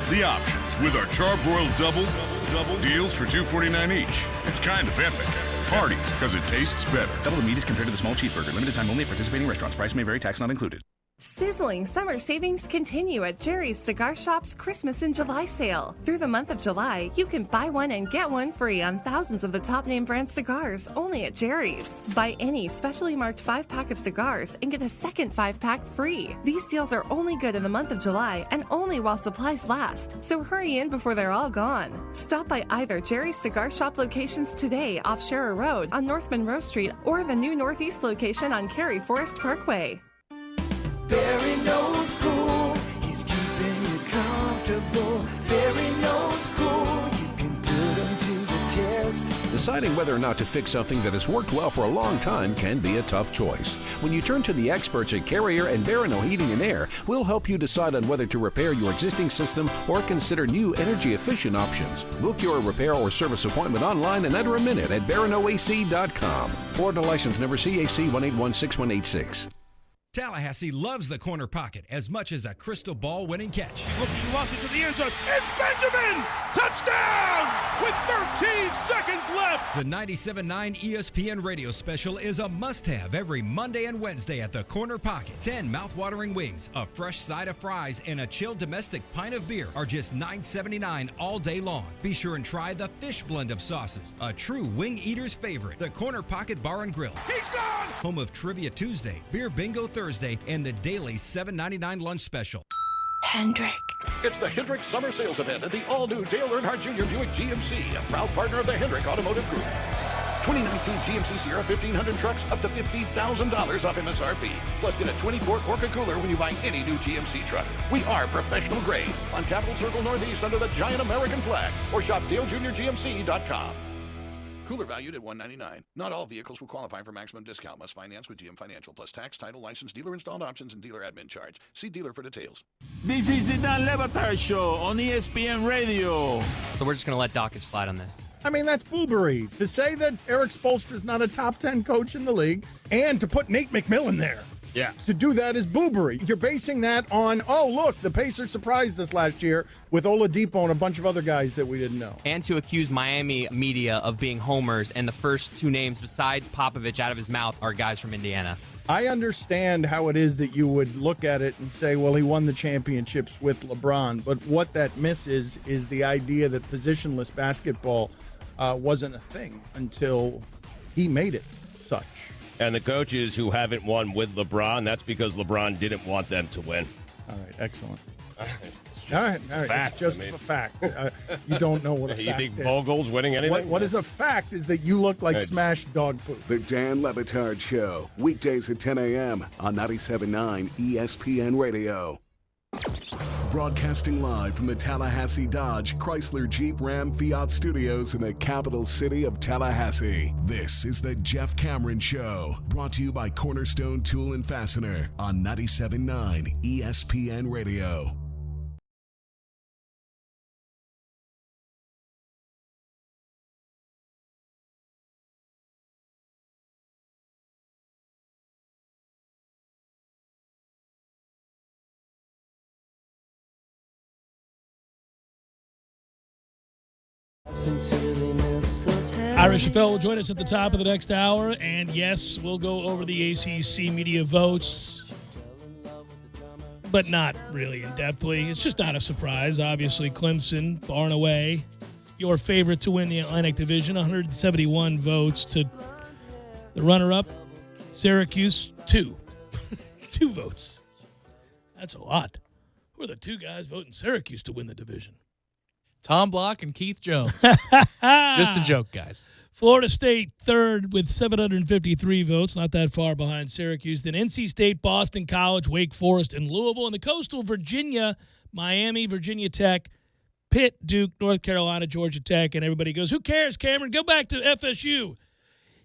the options with our Charbroiled double deals for $2.49 each. It's kind of epic. Hardee's, because it tastes better. Double the meat is compared to the small cheeseburger. Limited time only at participating restaurants. Price may vary. Tax not included. Sizzling summer savings continue at Jerry's Cigar Shop's Christmas in July sale. Through the month of July, you can buy one and get one free on thousands of the top name brand cigars only at Jerry's. Buy any specially marked 5-pack of cigars and get a second 5-pack free. These deals are only good in the month of July and only while supplies last. So hurry in before they're all gone. Stop by either Jerry's Cigar Shop locations today off Scherer Road on North Monroe Street or the new Northeast location on Cary Forest Parkway. Barry knows cool, he's keeping you comfortable. Barry knows cool, you can put him to the test. Deciding whether or not to fix something that has worked well for a long time can be a tough choice. When you turn to the experts at Carrier and Barano Heating and Air, we'll help you decide on whether to repair your existing system or consider new energy-efficient options. Book your repair or service appointment online in under a minute at baranoac.com. Florida license number CAC 1816186. Tallahassee loves the corner pocket as much as a crystal ball winning catch. He's looking, he lost it to the end zone. It's Benjamin! Touchdown! With 13 seconds left. The 97.9 ESPN radio special is a must-have every Monday and Wednesday at the corner pocket. 10 mouth-watering wings, a fresh side of fries, and a chilled domestic pint of beer are just $9.79 all day long. Be sure and try the fish blend of sauces, a true wing eater's favorite. The Corner Pocket Bar and Grill. He's gone! Home of Trivia Tuesday, Beer Bingo Thursday, and the daily $7.99 lunch special. Hendrick. It's the Hendrick Summer Sales Event at the all-new Dale Earnhardt Jr. Buick GMC, a proud partner of the Hendrick Automotive Group. 2019 GMC Sierra 1500 trucks up to $50,000 off MSRP. Plus, get a 20-quart Orca cooler when you buy any new GMC truck. We are professional grade on Capitol Circle Northeast under the giant American flag, or shop DaleJuniorGMC.com. Cooler valued at $199. Not all vehicles will qualify for maximum discount. Must finance with GM Financial plus tax, title, license, dealer installed options, and dealer admin charge. See dealer for details. This is the Dan Levitard Show on ESPN Radio. So we're just going to let Dockage slide on this. I mean, that's boobery. To say that Eric Spoelstra's not a top 10 coach in the league and to put Nate McMillan there. Yeah. To do that is boobery. You're basing that on, oh, look, the Pacers surprised us last year with Oladipo and a bunch of other guys that we didn't know. And to accuse Miami media of being homers, and the first two names besides Popovich out of his mouth are guys from Indiana. I understand how it is that you would look at it and say, well, he won the championships with LeBron. But what that misses is the idea that positionless basketball wasn't a thing until he made it such. And the coaches who haven't won with LeBron, that's because LeBron didn't want them to win. All right, excellent. All right. Fact, it's just a fact. You don't know what a fact is. You think Vogel's winning anything? What is a fact is that you look like smashed dog poop. The Dan Levitard Show, weekdays at 10 a.m. on 97.9 ESPN Radio. Broadcasting live from the Tallahassee Dodge Chrysler Jeep Ram Fiat Studios in the capital city of Tallahassee. This is the Jeff Cameron Show, brought to you by Cornerstone Tool and Fastener on 97.9 ESPN Radio. Ira Schoffel will join us at the top of the next hour, and yes, we'll go over the ACC media votes. but not really in-depthly. It's just not a surprise. Obviously, Clemson, far and away, your favorite to win the Atlantic Division, 171 votes to the runner-up, Syracuse, 2. 2 votes. That's a lot. Who are the 2 guys voting Syracuse to win the division? Tom Block and Keith Jones. Just a joke, guys. Florida State, 3rd with 753 votes, not that far behind Syracuse. Then NC State, Boston College, Wake Forest, and Louisville. And the Coastal, Virginia, Miami, Virginia Tech, Pitt, Duke, North Carolina, Georgia Tech. And everybody goes, who cares, Cameron? Go back to FSU.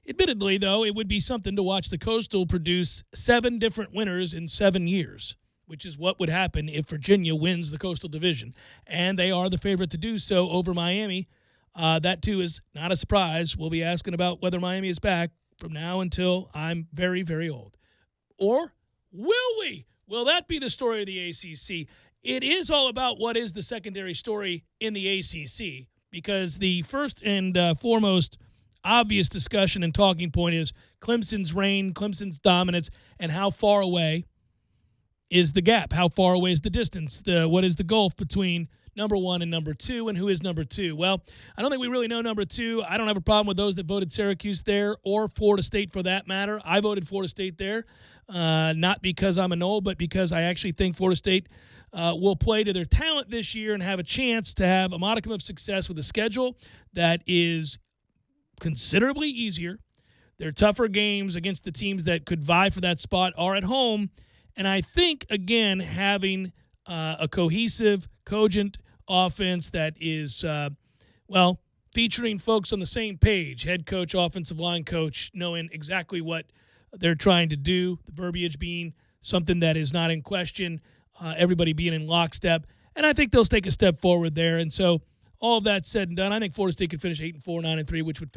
Admittedly, though, it would be something to watch the Coastal produce 7 different winners in 7 years, which is what would happen if Virginia wins the Coastal Division. And they are the favorite to do so over Miami. That, too, is not a surprise. We'll be asking about whether Miami is back from now until I'm very, very old. Or will we? Will that be the story of the ACC? It is all about what is the secondary story in the ACC, because the first and foremost obvious discussion and talking point is Clemson's reign, Clemson's dominance, and how far away is the gap? How far away is the distance? What is the gulf between number 1 and number 2, and who is number 2? Well, I don't think we really know number 2. I don't have a problem with those that voted Syracuse there or Florida State for that matter. I voted Florida State there, not because I'm a Knoll, but because I actually think Florida State will play to their talent this year and have a chance to have a modicum of success with a schedule that is considerably easier. Their tougher games against the teams that could vie for that spot are at home. And I think, again, having a cohesive, cogent offense that is, featuring folks on the same page, head coach, offensive line coach, knowing exactly what they're trying to do, the verbiage being something that is not in question, everybody being in lockstep. And I think they'll take a step forward there. And so all of that said and done, I think Florida State could finish 8-4, 9-3, which would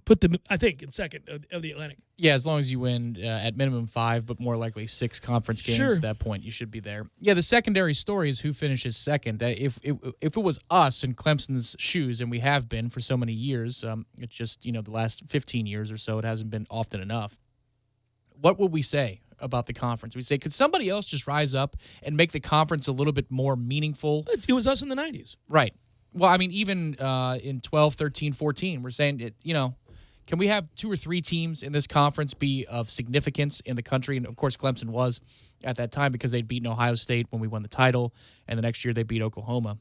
put them, I think, in second of the Atlantic. Yeah, as long as you win at minimum 5, but more likely 6 conference games Sure. at that point, you should be there. Yeah, the secondary story is who finishes second. If it was us in Clemson's shoes, and we have been for so many years, it's just, the last 15 years or so, it hasn't been often enough. What would we say about the conference? We say, could somebody else just rise up and make the conference a little bit more meaningful? It was us in the 90s. Right. Well, I mean, even in 12, 13, 14, we're saying, can we have 2 or 3 teams in this conference be of significance in the country? And, of course, Clemson was at that time because they'd beaten Ohio State when we won the title, and the next year they beat Oklahoma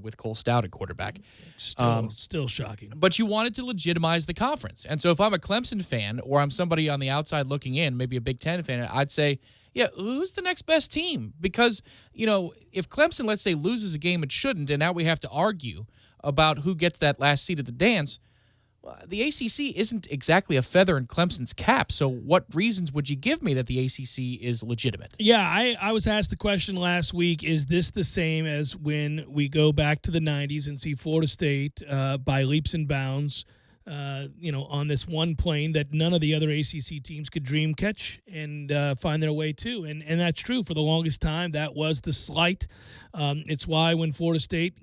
with Cole Stout at quarterback. Still shocking. But you wanted to legitimize the conference. And so if I'm a Clemson fan or I'm somebody on the outside looking in, maybe a Big Ten fan, I'd say, yeah, who's the next best team? Because, if Clemson, let's say, loses a game it shouldn't, and now we have to argue about who gets that last seat at the dance, well, the ACC isn't exactly a feather in Clemson's cap. So what reasons would you give me that the ACC is legitimate? Yeah, I was asked the question last week, is this the same as when we go back to the 90s and see Florida State by leaps and bounds, on this one plane that none of the other ACC teams could dream catch and find their way to. And that's true. For the longest time, that was the slight. It's why when Florida State,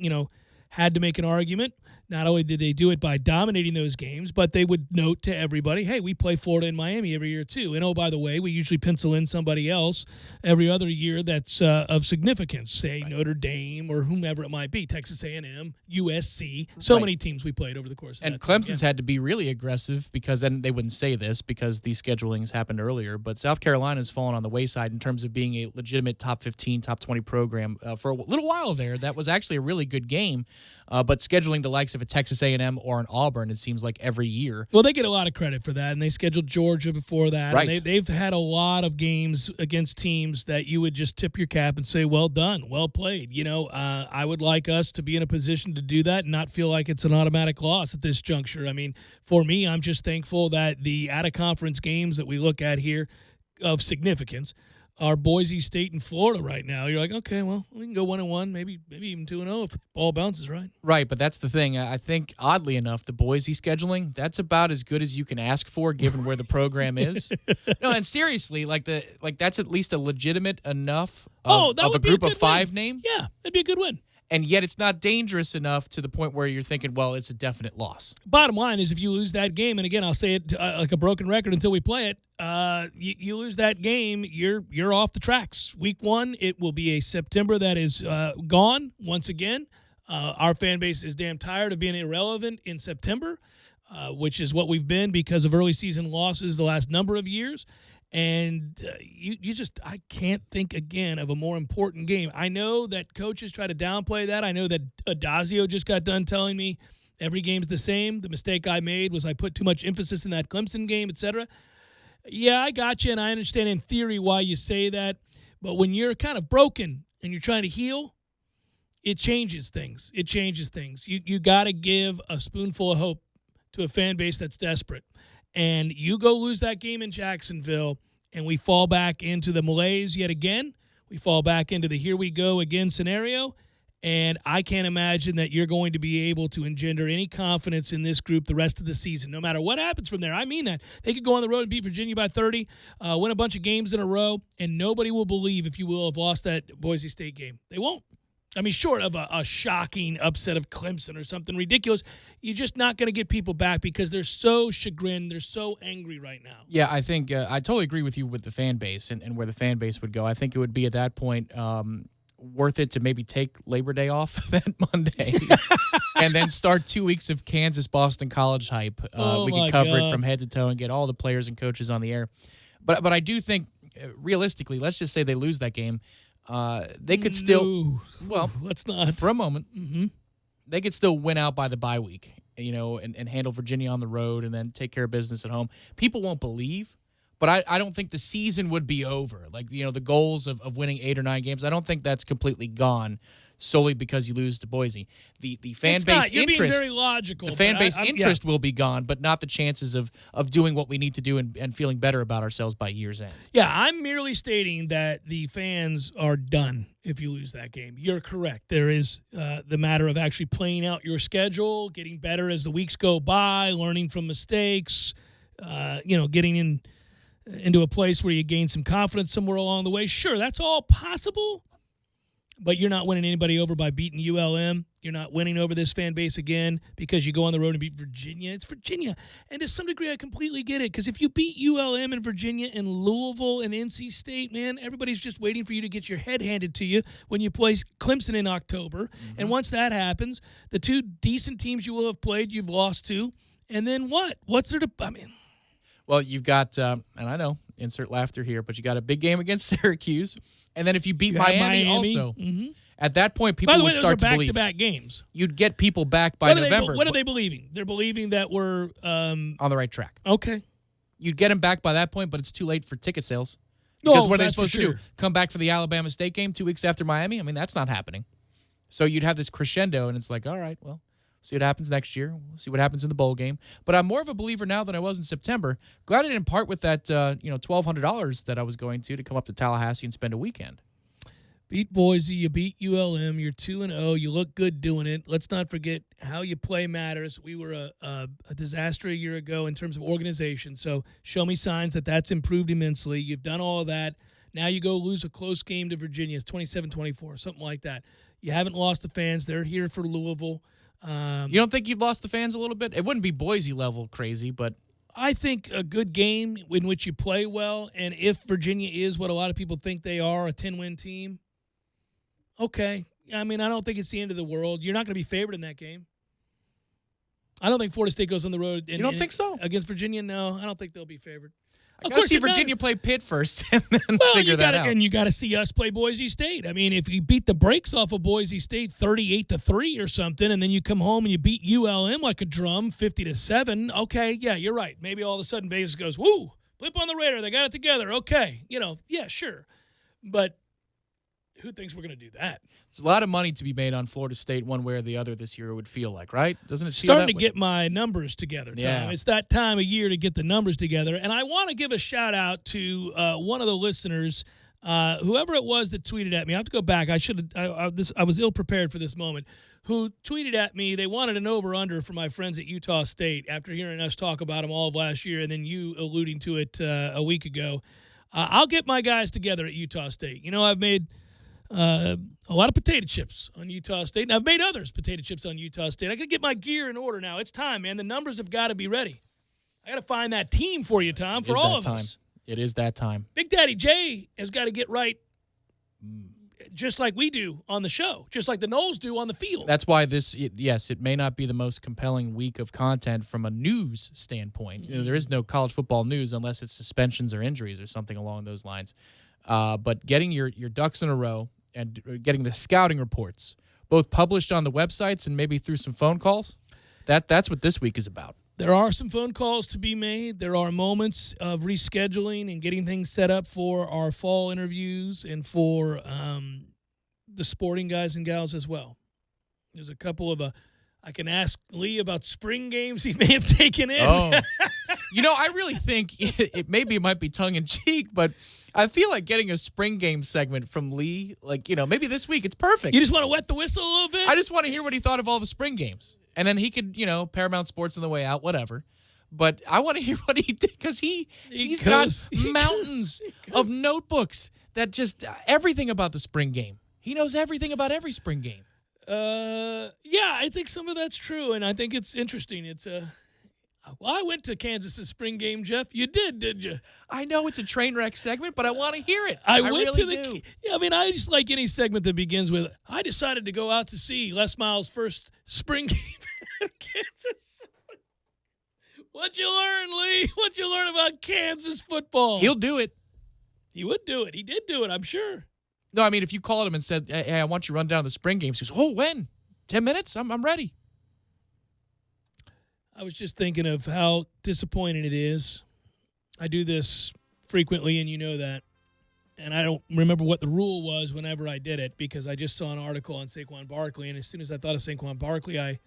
had to make an argument, not only did they do it by dominating those games, but they would note to everybody, hey, we play Florida and Miami every year too. And, oh, by the way, we usually pencil in somebody else every other year that's of significance, say Notre Dame or whomever it might be, Texas A&M, USC. So many teams we played over the course of that. And Clemson's had to be really aggressive because, and they wouldn't say this because these schedulings happened earlier, but South Carolina's fallen on the wayside in terms of being a legitimate top 15, top 20 program for a little while there. That was actually a really good game, but scheduling the likes of a Texas A&M or an Auburn, it seems like every year. Well, they get a lot of credit for that, and they scheduled Georgia before that. Right. And they've had a lot of games against teams that you would just tip your cap and say, well done, well played. I would like us to be in a position to do that and not feel like it's an automatic loss at this juncture. I mean, for me, I'm just thankful that the out-of-conference games that we look at here of significance are Boise State and Florida right now. You're like, okay, well, we can go 1-1, maybe even 2-0 if the ball bounces right. Right, but that's the thing. I think, oddly enough, the Boise scheduling, that's about as good as you can ask for given where the program is. No, and seriously, that's at least a legitimate enough of a group of 5 name. Yeah, that'd be a good win. and yet it's not dangerous enough to the point where you're thinking, well, it's a definite loss. Bottom line is if you lose that game, and again, I'll say it like a broken record until we play it, you lose that game, you're off the tracks. Week 1, it will be a September that is gone once again. Our fan base is damn tired of being irrelevant in September, which is what we've been because of early season losses the last number of years. And I can't think again of a more important game. I know that coaches try to downplay that. I know that Adazio just got done telling me every game's the same. The mistake I made was I put too much emphasis in that Clemson game, etc. Yeah, I got you, and I understand in theory why you say that. But when you're kind of broken and you're trying to heal, it changes things. It changes things. You got to give a spoonful of hope to a fan base that's desperate. And you go lose that game in Jacksonville, and we fall back into the malaise yet again. We fall back into the here we go again scenario, and I can't imagine that you're going to be able to engender any confidence in this group the rest of the season, no matter what happens from there. I mean that. They could go on the road and beat Virginia by 30, win a bunch of games in a row, and nobody will believe, if you will, have lost that Boise State game. They won't. I mean, short of a shocking upset of Clemson or something ridiculous, you're just not going to get people back because they're so chagrined. They're so angry right now. Yeah, I think I totally agree with you with the fan base and where the fan base would go. I think it would be at that point worth it to maybe take Labor Day off that Monday and then start 2 weeks of Kansas-Boston College hype. We can cover it from head to toe and get all the players and coaches on the air. But I do think, realistically, let's just say they lose that game. They could still, well, let's not for a moment. Mm-hmm. They could still win out by the bye week, and handle Virginia on the road and then take care of business at home. People won't believe, but I don't think the season would be over. Like, the goals of winning 8 or 9 games, I don't think that's completely gone solely because you lose to Boise. The fan base You're interest, being very logical. the fan base interest will be gone, but not the chances of doing what we need to do and feeling better about ourselves by year's end. Yeah, I'm merely stating that the fans are done if you lose that game. You're correct. There is the matter of actually playing out your schedule, getting better as the weeks go by, learning from mistakes, getting into a place where you gain some confidence somewhere along the way. Sure, that's all possible. But you're not winning anybody over by beating ULM. You're not winning over this fan base again because you go on the road and beat Virginia. It's Virginia. And to some degree, I completely get it. Because if you beat ULM and Virginia and Louisville and NC State, man, everybody's just waiting for you to get your head handed to you when you play Clemson in October. Mm-hmm. And once that happens, the 2 decent teams you will have played, you've lost to. And then what? What's there to – I mean – well, you've got, and I know, insert laughter here, but you got a big game against Syracuse. And then if you beat Miami also, mm-hmm. At that point, people would start to believe. By the way, those are back-to-back games. You'd get people back by November. What are they believing? They're believing that we're on the right track. Okay. You'd get them back by that point, but it's too late for ticket sales. Because what are they supposed to do? Come back for the Alabama State game 2 weeks after Miami? I mean, that's not happening. So you'd have this crescendo, and it's like, all right, well, see what happens next year. We'll see what happens in the bowl game. But I'm more of a believer now than I was in September. Glad I didn't part with that, $1,200 that I was going to come up to Tallahassee and spend a weekend. Beat Boise, you beat ULM, you're 2-0, you look good doing it. Let's not forget how you play matters. We were a disaster a year ago in terms of organization, so show me signs that that's improved immensely. You've done all of that. Now you go lose a close game to Virginia. It's 27-24, something like that. You haven't lost the fans. They're here for Louisville. You don't think you've lost the fans a little bit? It wouldn't be Boise level crazy, but I think a good game in which you play well, and if Virginia is what a lot of people think they are, a 10-win team, okay. I mean, I don't think it's the end of the world. You're not going to be favored in that game. I don't think Florida State goes on the road. You don't think so? Against Virginia, no. I don't think they'll be favored. I got to see Virginia play Pitt first and then figure that out. And you got to see us play Boise State. I mean, if you beat the brakes off of Boise State 38-3 or something, and then you come home and you beat ULM like a drum 50-7, okay, yeah, you're right. Maybe all of a sudden Vegas goes, woo, blip on the radar. They got it together. Okay, yeah, sure. But who thinks we're going to do that? There's a lot of money to be made on Florida State one way or the other this year, it would feel like, right? Doesn't it feel Starting that to way? get my numbers together, Tom. Yeah. It's that time of year to get the numbers together. And I want to give a shout-out to one of the listeners, whoever it was that tweeted at me. I have to go back. I was ill-prepared for this moment. Who tweeted at me, they wanted an over-under for my friends at Utah State after hearing us talk about them all of last year and then you alluding to it a week ago. I'll get my guys together at Utah State. I've made a lot of potato chips on Utah State. And I've made others potato chips on Utah State. I got to get my gear in order now. It's time, man. The numbers have got to be ready. I got to find that team for you, Tom, for all of us. It is that time. Big Daddy Jay has got to get right just like we do on the show, just like the Knowles do on the field. That's why it may not be the most compelling week of content from a news standpoint. You know, there is no college football news unless it's suspensions or injuries or something along those lines. But getting your ducks in a row and getting the scouting reports, both published on the websites and maybe through some phone calls, that's what this week is about. There are some phone calls to be made. There are moments of rescheduling and getting things set up for our fall interviews and for the sporting guys and gals as well. There's a couple of I can ask Lee about spring games he may have taken in. Oh. I really think it might be tongue-in-cheek, but I feel like getting a spring game segment from Lee, maybe this week, it's perfect. You just want to wet the whistle a little bit? I just want to hear what he thought of all the spring games. And then he could, Paramount Sports on the way out, whatever. But I want to hear what he did because he's got mountains of notebooks that just everything about the spring game. He knows everything about every spring game. Yeah, I think some of that's true, and I think it's interesting. I went to Kansas's spring game, Jeff. You did you? I know it's a train wreck segment, but I want to hear it. I just like any segment that begins with, I decided to go out to see Les Miles' first spring game at Kansas. What'd you learn, Lee? What'd you learn about Kansas football? He'll do it. He would do it. He did do it, I'm sure. No, I mean, if you called him and said, hey, I want you to run down the spring games, he goes, oh, when? 10 minutes? I'm ready. I was just thinking of how disappointing it is. I do this frequently, and you know that. And I don't remember what the rule was whenever I did it because I just saw an article on Saquon Barkley, and as soon as I thought of Saquon Barkley, I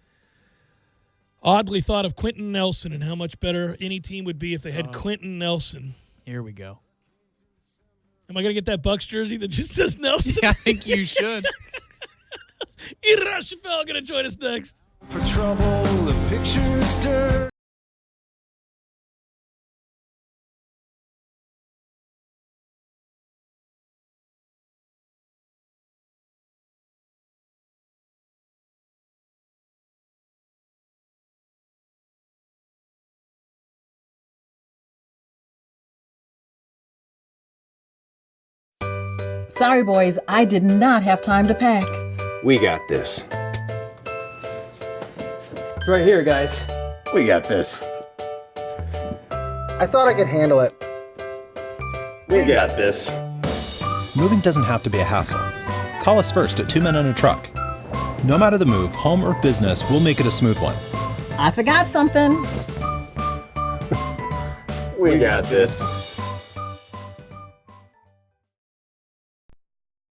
oddly thought of Quentin Nelson and how much better any team would be if they had Quentin Nelson. Here we go. Am I going to get that Bucs jersey that just says Nelson? Yeah, I think you should. Ira Schoffel going to join us next. For trouble, the picture's dirt. Sorry, boys, I did not have time to pack. We got this. It's right here, guys. We got this. I thought I could handle it. We got this. Moving doesn't have to be a hassle. Call us first at 2 Men in a Truck. No matter the move, home or business, we'll make it a smooth one. I forgot something. We got this.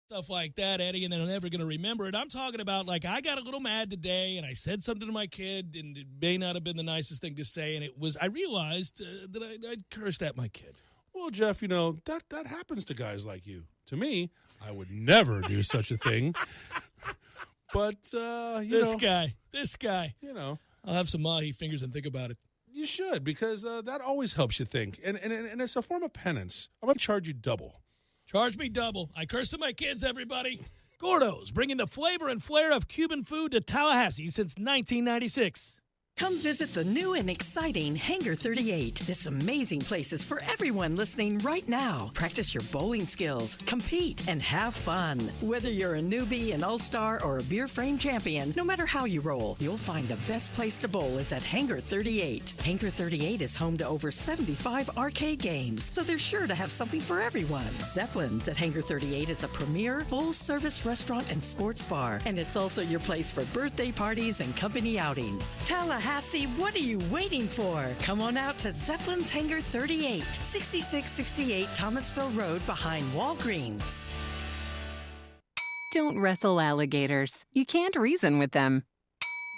Stuff like that, Eddie, and then I'm never going to remember it. I'm talking about, I got a little mad today, and I said something to my kid, and it may not have been the nicest thing to say, and I realized that I cursed at my kid. Well, Jeff, that happens to guys like you. To me, I would never do such a thing. But, This guy. I'll have some mahi fingers and think about it. You should, because that always helps you think. And it's a form of penance. I'm going to charge you double. Charge me double. I curse at my kids, everybody. Gordo's, bringing the flavor and flair of Cuban food to Tallahassee since 1996. Come visit the new and exciting Hangar 38. This amazing place is for everyone listening right now. Practice your bowling skills, compete, and have fun. Whether you're a newbie, an all-star, or a beer frame champion, no matter how you roll, you'll find the best place to bowl is at Hangar 38. Hangar 38 is home to over 75 arcade games, so they're sure to have something for everyone. Zeppelin's at Hangar 38 is a premier, full-service restaurant and sports bar, and it's also your place for birthday parties and company outings. Tallahassee, what are you waiting for? Come on out to Zeppelin's Hangar 38, 6668 Thomasville Road behind Walgreens. Don't wrestle alligators. You can't reason with them.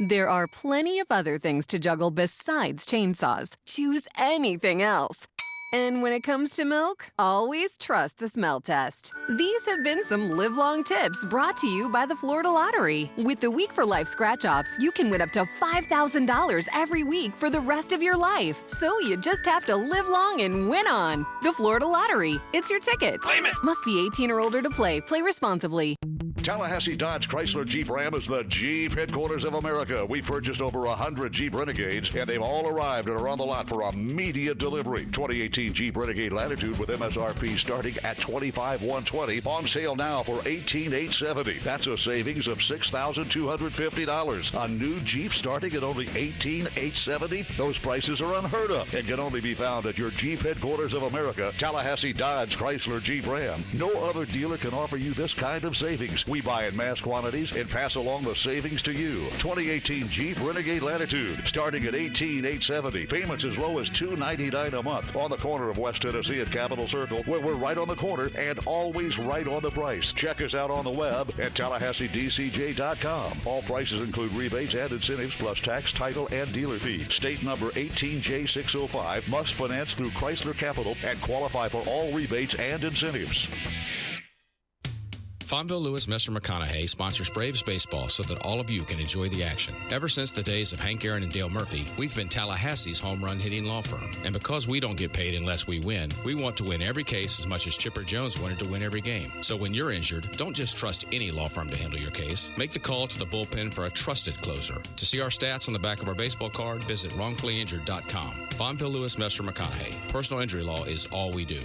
There are plenty of other things to juggle besides chainsaws. Choose anything else. And when it comes to milk, always trust the smell test. These have been some live-long tips brought to you by the Florida Lottery. With the Week for Life scratch-offs, you can win up to $5,000 every week for the rest of your life. So you just have to live long and win on. The Florida Lottery. It's your ticket. Claim it! Must be 18 or older to play. Play responsibly. Tallahassee Dodge Chrysler Jeep Ram is the Jeep headquarters of America. We've purchased over 100 Jeep Renegades, and they've all arrived and are on the lot for immediate delivery. 2018 Jeep Renegade Latitude with MSRP starting at $25,120. On sale now for $18,870. That's a savings of $6,250. A new Jeep starting at only $18,870. Those prices are unheard of and can only be found at your Jeep headquarters of America, Tallahassee Dodge Chrysler Jeep Ram. No other dealer can offer you this kind of savings. We buy in mass quantities and pass along the savings to you. 2018 Jeep Renegade Latitude starting at $18,870. Payments as low as $299 a month. On the corner of West Tennessee at Capitol Circle, where we're right on the corner and always right on the price. Check us out on the web at TallahasseeDCJ.com. All prices include rebates and incentives plus tax, title, and dealer fees. State number 18J605. Must finance through Chrysler Capital and qualify for all rebates and incentives. Fonville Lewis Mr. McConaughey sponsors Braves baseball so that all of you can enjoy the action. Ever since the days of Hank Aaron and Dale Murphy, we've been Tallahassee's home run hitting law firm. And because we don't get paid unless we win, we want to win every case as much as Chipper Jones wanted to win every game. So when you're injured, don't just trust any law firm to handle your case. Make the call to the bullpen for a trusted closer. To see our stats on the back of our baseball card, visit wrongfullyinjured.com. Fonville Lewis Mr. McConaughey. Personal injury law is all we do.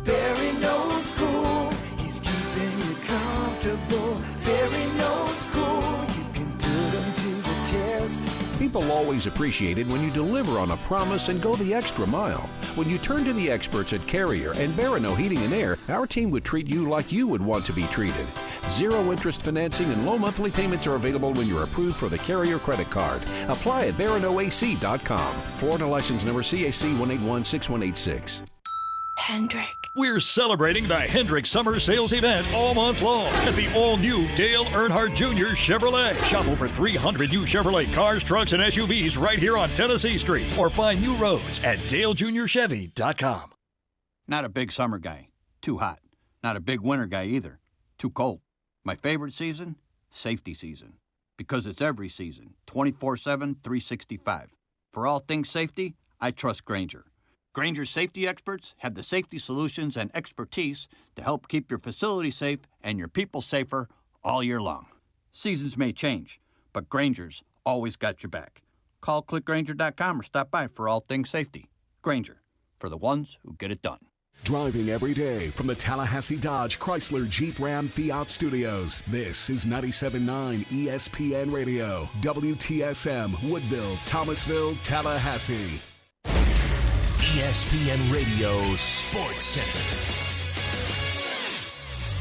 Barry knows cool. He's keeping you comfortable. Barry knows cool. You can put him to the test. People always appreciate it when you deliver on a promise and go the extra mile. When you turn to the experts at Carrier and Barano Heating and Air, our team would treat you like you would want to be treated. Zero interest financing and low monthly payments are available when you're approved for the Carrier credit card. Apply at baranoac.com. Florida license number CAC 1816186. Hendrick. We're celebrating the Hendrick Summer Sales Event all month long at the all-new Dale Earnhardt Jr. Chevrolet. Shop over 300 new Chevrolet cars, trucks, and SUVs right here on Tennessee Street, or find new roads at DaleJuniorChevy.com. Not a big summer guy. Too hot. Not a big winter guy either. Too cold. My favorite season? Safety season. Because it's every season, 24/7, 365. For all things safety, I trust Grainger. Grainger's safety experts have the safety solutions and expertise to help keep your facility safe and your people safer all year long. Seasons may change, but Grainger's always got your back. Call clickgrainger.com or stop by for all things safety. Grainger, for the ones who get it done. Driving every day from the Tallahassee Dodge Chrysler Jeep Ram Fiat Studios. This is 97.9 ESPN Radio, WTSM, Woodville, Thomasville, Tallahassee. ESPN Radio Sports Center.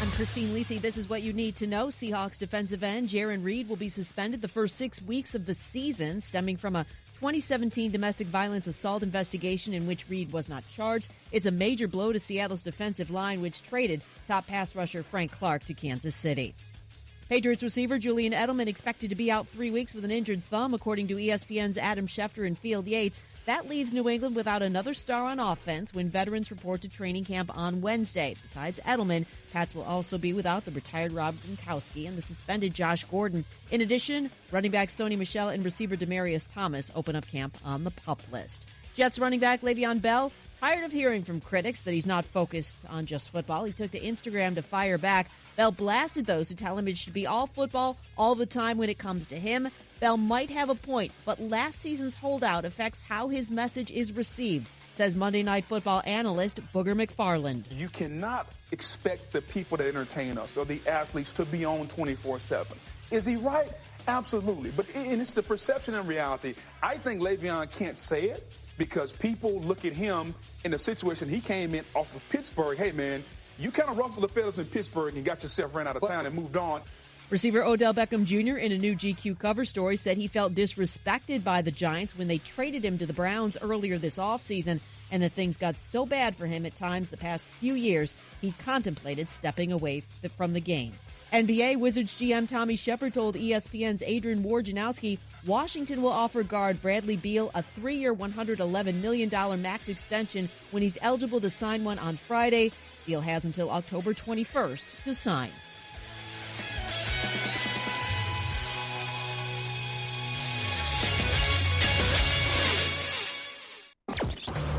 I'm Christine Lisi. This is what you need to know. Seahawks defensive end Jaron Reed will be suspended the first 6 weeks of the season, stemming from a 2017 domestic violence assault investigation in which Reed was not charged. It's a major blow to Seattle's defensive line, which traded top pass rusher Frank Clark to Kansas City. Patriots receiver Julian Edelman expected to be out 3 weeks with an injured thumb, according to ESPN's Adam Schefter and Field Yates. That leaves New England without another star on offense when veterans report to training camp on Wednesday. Besides Edelman, Pats will also be without the retired Rob Gronkowski and the suspended Josh Gordon. In addition, running back Sony Michel and receiver Demaryius Thomas open up camp on the PUP list. Jets running back Le'Veon Bell, tired of hearing from critics that he's not focused on just football. He took to Instagram to fire back. Bell blasted those who tell him it should be all football all the time when it comes to him. Bell might have a point, but last season's holdout affects how his message is received, says Monday Night Football analyst Booger McFarland. You cannot expect the people that entertain us or the athletes to be on 24/7. Is he right? Absolutely. But it's the perception and reality. I think Le'Veon can't say it because people look at him in the situation he came in off of Pittsburgh. Hey, man, you kind of ruffled the feathers in Pittsburgh and got yourself ran out of town and moved on. Receiver Odell Beckham Jr. in a new GQ cover story said he felt disrespected by the Giants when they traded him to the Browns earlier this offseason, and that things got so bad for him at times the past few years he contemplated stepping away from the game. NBA Wizards GM Tommy Shepard told ESPN's Adrian Wojnarowski Washington will offer guard Bradley Beal a 3-year, $111 million max extension when he's eligible to sign one on Friday. Beal has until October 21st to sign.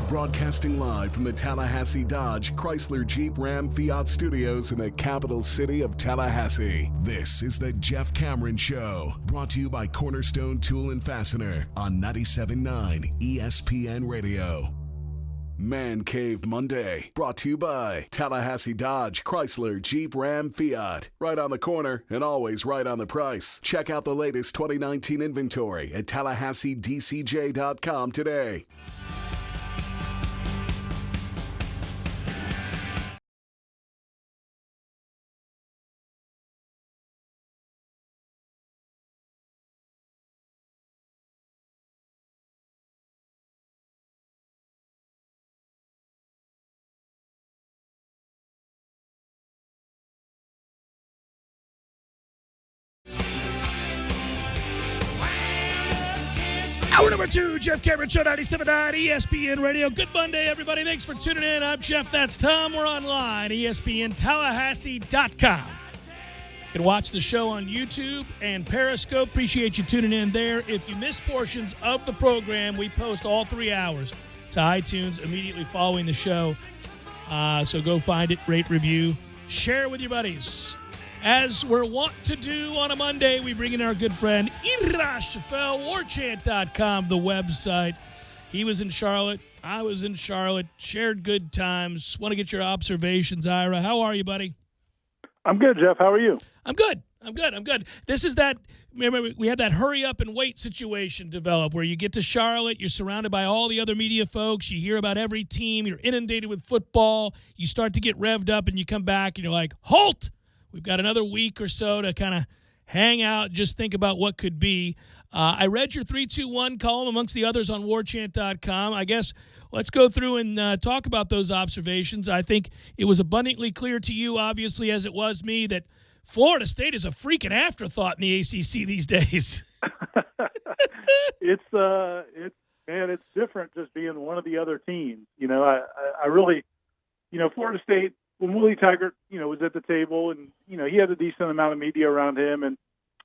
Broadcasting live from the Tallahassee Dodge Chrysler Jeep Ram Fiat Studios in the capital city of Tallahassee. This is the Jeff Cameron Show, brought to you by Cornerstone Tool and Fastener on 97.9 ESPN Radio. Man Cave Monday, brought to you by Tallahassee Dodge Chrysler Jeep Ram Fiat. Right on the corner and always right on the price. Check out the latest 2019 inventory at TallahasseeDCJ.com today. Hour number 2, Jeff Cameron Show, 97.9 ESPN Radio. Good Monday, everybody. Thanks for tuning in. I'm Jeff. That's Tom. We're online, ESPNTallahassee.com. You can watch the show on YouTube and Periscope. Appreciate you tuning in there. If you miss portions of the program, we post all 3 hours to iTunes immediately following the show. So go find it, rate, review, share with your buddies. As we're wont to do on a Monday, we bring in our good friend Ira Schoffel, warchant.com, the website. He was in Charlotte. I was in Charlotte. Shared good times. Want to get your observations, Ira. How are you, buddy? I'm good, Jeff. How are you? I'm good. This is that, remember, we had that hurry up and wait situation develop where you get to Charlotte, you're surrounded by all the other media folks, you hear about every team, you're inundated with football, you start to get revved up, and you come back and you're like, halt! We've got another week or so to kind of hang out, just think about what could be. I read your 3-2-1 column amongst the others on warchant.com. I guess let's go through and talk about those observations. I think it was abundantly clear to you, obviously, as it was me, that Florida State is a freaking afterthought in the ACC these days. It's different just being one of the other teams. You know, I really, Florida State, when Willie Taggart, was at the table, and, he had a decent amount of media around him, and,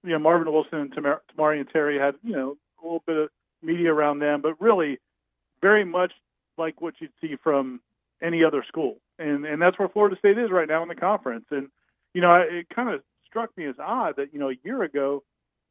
Marvin Wilson and Tamari and Terry had, a little bit of media around them, but really very much like what you'd see from any other school. And that's where Florida State is right now in the conference. And, it kind of struck me as odd that, a year ago,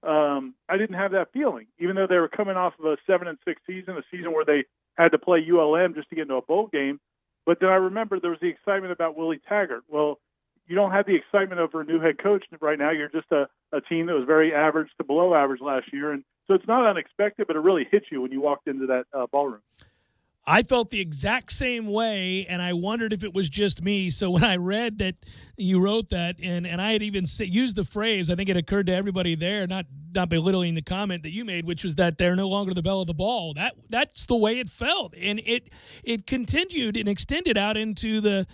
I didn't have that feeling, even though they were coming off of a 7-6 season, a season where they had to play ULM just to get into a bowl game. But then I remember there was the excitement about Willie Taggart. Well, you don't have the excitement over a new head coach right now. You're just a team that was very average to below average last year. And so it's not unexpected, but it really hit you when you walked into that ballroom. I felt the exact same way, and I wondered if it was just me. So when I read that you wrote that, and I had even used the phrase, I think it occurred to everybody there, not belittling the comment that you made, which was that they're no longer the belle of the ball. That's the way it felt, and it continued and extended out into the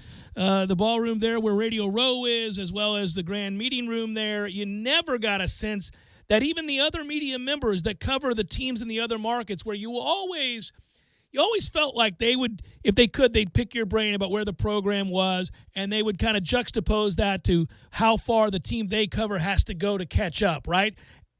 ballroom there where Radio Row is, as well as the grand meeting room there. You never got a sense that even the other media members that cover the teams in the other markets, where you always felt like they would, if they could, they'd pick your brain about where the program was, and they would kind of juxtapose that to how far the team they cover has to go to catch up, right?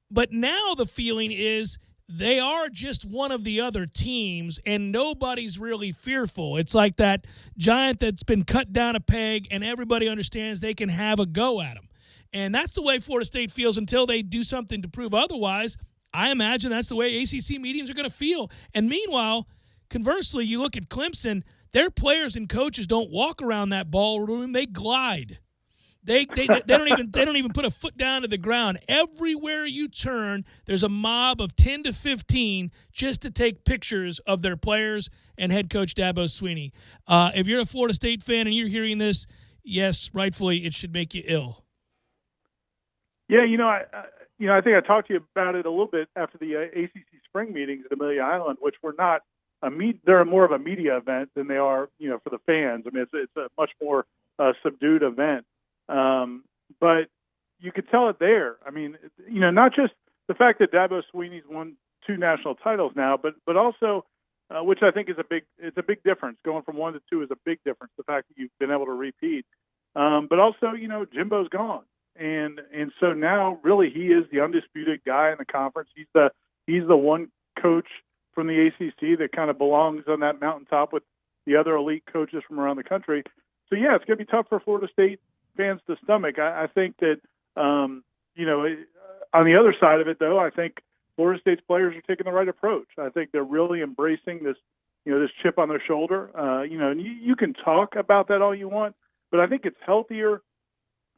But now the feeling is they are just one of the other teams, and nobody's really fearful. It's like that giant that's been cut down a peg, and everybody understands they can have a go at them. And that's the way Florida State feels until they do something to prove otherwise. I imagine that's the way ACC meetings are going to feel. And meanwhile, conversely, you look at Clemson, their players and coaches don't walk around that ballroom, they glide. They don't even put a foot down to the ground. Everywhere you turn, there's a mob of 10 to 15 just to take pictures of their players and head coach Dabo Swinney. If you're a Florida State fan and you're hearing this, yes, rightfully, it should make you ill. Yeah, I think I talked to you about it a little bit after the ACC spring meetings at Amelia Island, which were not they're more of a media event than they are, for the fans. I mean, it's a much more subdued event. But, you could tell it there. I mean, not just the fact that Dabo Swinney's won 2 national titles now, but also, which I think is it's a big difference. Going from 1 to 2 is a big difference. The fact that you've been able to repeat, but also, Jimbo's gone, and so now really he is the undisputed guy in the conference. He's the one coach from the ACC that kind of belongs on that mountaintop with the other elite coaches from around the country. So yeah, it's going to be tough for Florida State fans to stomach. I think that, on the other side of it, though, I think Florida State's players are taking the right approach. I think they're really embracing this, this chip on their shoulder. And you can talk about that all you want, but I think it's healthier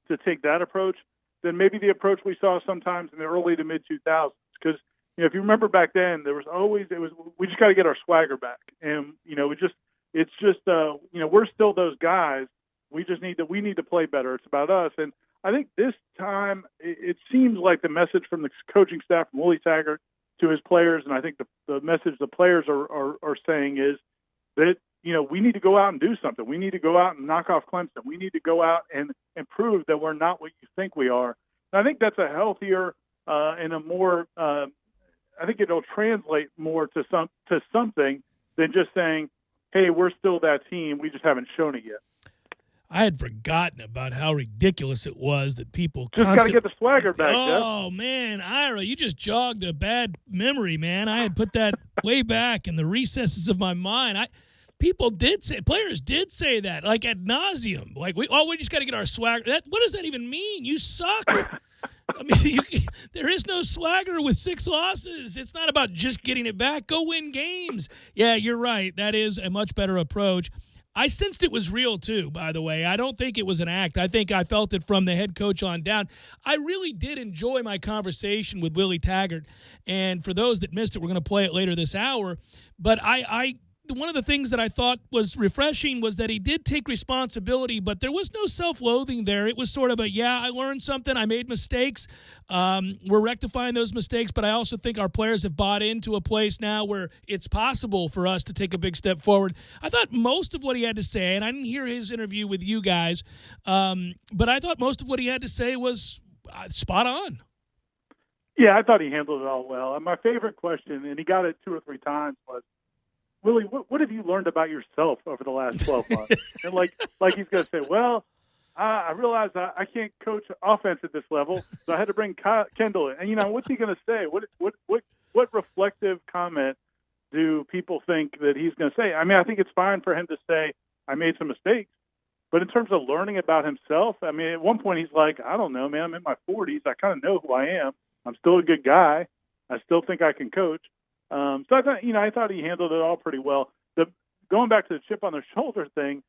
to take that approach than maybe the approach we saw sometimes in the early to mid 2000s. Because if you remember back then, we just got to get our swagger back, and we're still those guys. We need to play better. It's about us. And I think this time it seems like the message from the coaching staff, from Willie Taggart to his players, and I think the message the players are saying is that, we need to go out and do something. We need to go out and knock off Clemson. We need to go out and prove that we're not what you think we are. And I think that's a healthier and a more I think it'll translate more to something than just saying, hey, we're still that team. We just haven't shown it yet. I had forgotten about how ridiculous it was that people just got to get the swagger back. Oh, Jeff. Man, Ira, you just jogged a bad memory, man. I had put that way back in the recesses of my mind. Players did say that, like ad nauseum. Like, we just got to get our swagger. What does that even mean? You suck. I mean, there is no swagger with 6 losses. It's not about just getting it back. Go win games. Yeah, you're right. That is a much better approach. I sensed it was real, too, by the way. I don't think it was an act. I think I felt it from the head coach on down. I really did enjoy my conversation with Willie Taggart. And for those that missed it, we're going to play it later this hour. But one of the things that I thought was refreshing was that he did take responsibility, but there was no self-loathing there. It was sort of I learned something. I made mistakes. We're rectifying those mistakes, but I also think our players have bought into a place now where it's possible for us to take a big step forward. I thought most of what he had to say, and I didn't hear his interview with you guys, but I thought most of what he had to say was spot on. Yeah, I thought he handled it all well. And my favorite question, and he got it 2 or 3 times, was, Willie, what have you learned about yourself over the last 12 months? And like he's going to say, well, I realized I can't coach offense at this level, so I had to bring Kendall in. And, what's he going to say? What reflective comment do people think that he's going to say? I mean, I think it's fine for him to say, I made some mistakes. But in terms of learning about himself, I mean, at one point he's like, I don't know, man, I'm in my 40s. I kind of know who I am. I'm still a good guy. I still think I can coach. So I thought he handled it all pretty well. Going back to the chip on the shoulder thing,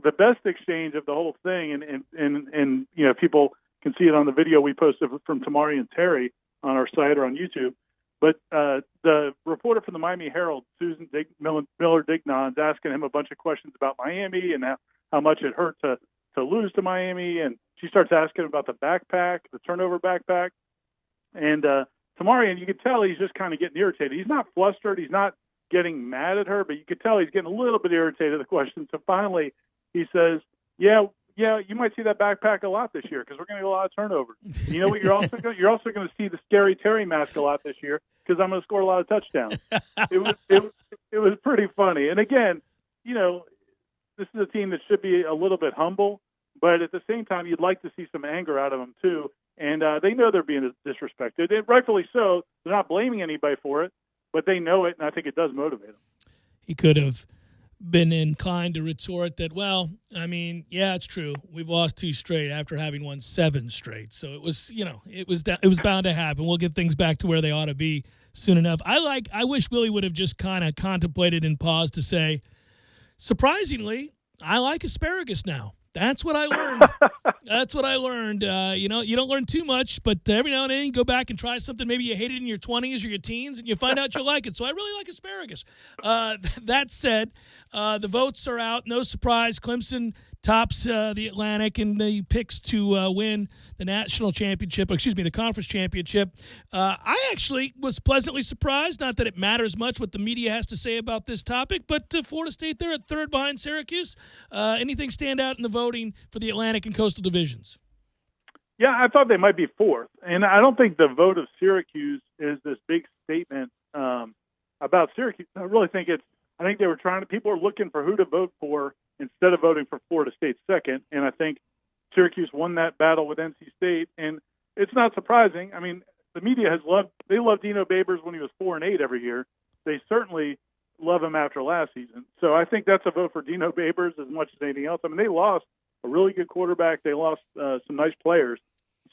the best exchange of the whole thing, and people can see it on the video we posted from Tamari and Terry on our site or on YouTube. But the reporter from the Miami Herald, Susan Miller-Dignon's, asking him a bunch of questions about Miami and how much it hurt to lose to Miami, and she starts asking about the backpack, the turnover backpack, and Tamari, and you could tell he's just kind of getting irritated. He's not flustered. He's not getting mad at her, but you could tell he's getting a little bit irritated at the question. So finally he says, yeah, you might see that backpack a lot this year because we're going to get a lot of turnovers. You know what? You're also going to see the scary Terry mask a lot this year because I'm going to score a lot of touchdowns. It was pretty funny. And again, this is a team that should be a little bit humble, but at the same time, you'd like to see some anger out of them too. And they know they're being disrespected, and rightfully so. They're not blaming anybody for it, but they know it, and I think it does motivate them. He could have been inclined to retort that, well, I mean, yeah, it's true. We've lost 2 straight after having won 7 straight. So it was, it was bound to happen. We'll get things back to where they ought to be soon enough. I wish Willie would have just kind of contemplated and paused to say, surprisingly, I like asparagus now. That's what I learned. That's what I learned. You don't learn too much, but every now and then you go back and try something. Maybe you hate it in your 20s or your teens, and you find out you like it. So I really like asparagus. That said, the votes are out. No surprise. Clemson tops the Atlantic in the picks to win the national championship, the conference championship. I actually was pleasantly surprised, not that it matters much what the media has to say about this topic, but Florida State there at 3rd behind Syracuse. Anything stand out in the voting for the Atlantic and Coastal divisions? Yeah, I thought they might be fourth, and I don't think the vote of Syracuse is this big statement about Syracuse. I really think I think they were people are looking for who to vote for instead of voting for Florida State second, and I think Syracuse won that battle with NC State, and it's not surprising. I mean, the media loved Dino Babers when he was 4-8 every year. They certainly love him after last season. So I think that's a vote for Dino Babers as much as anything else. I mean, they lost a really good quarterback. They lost some nice players.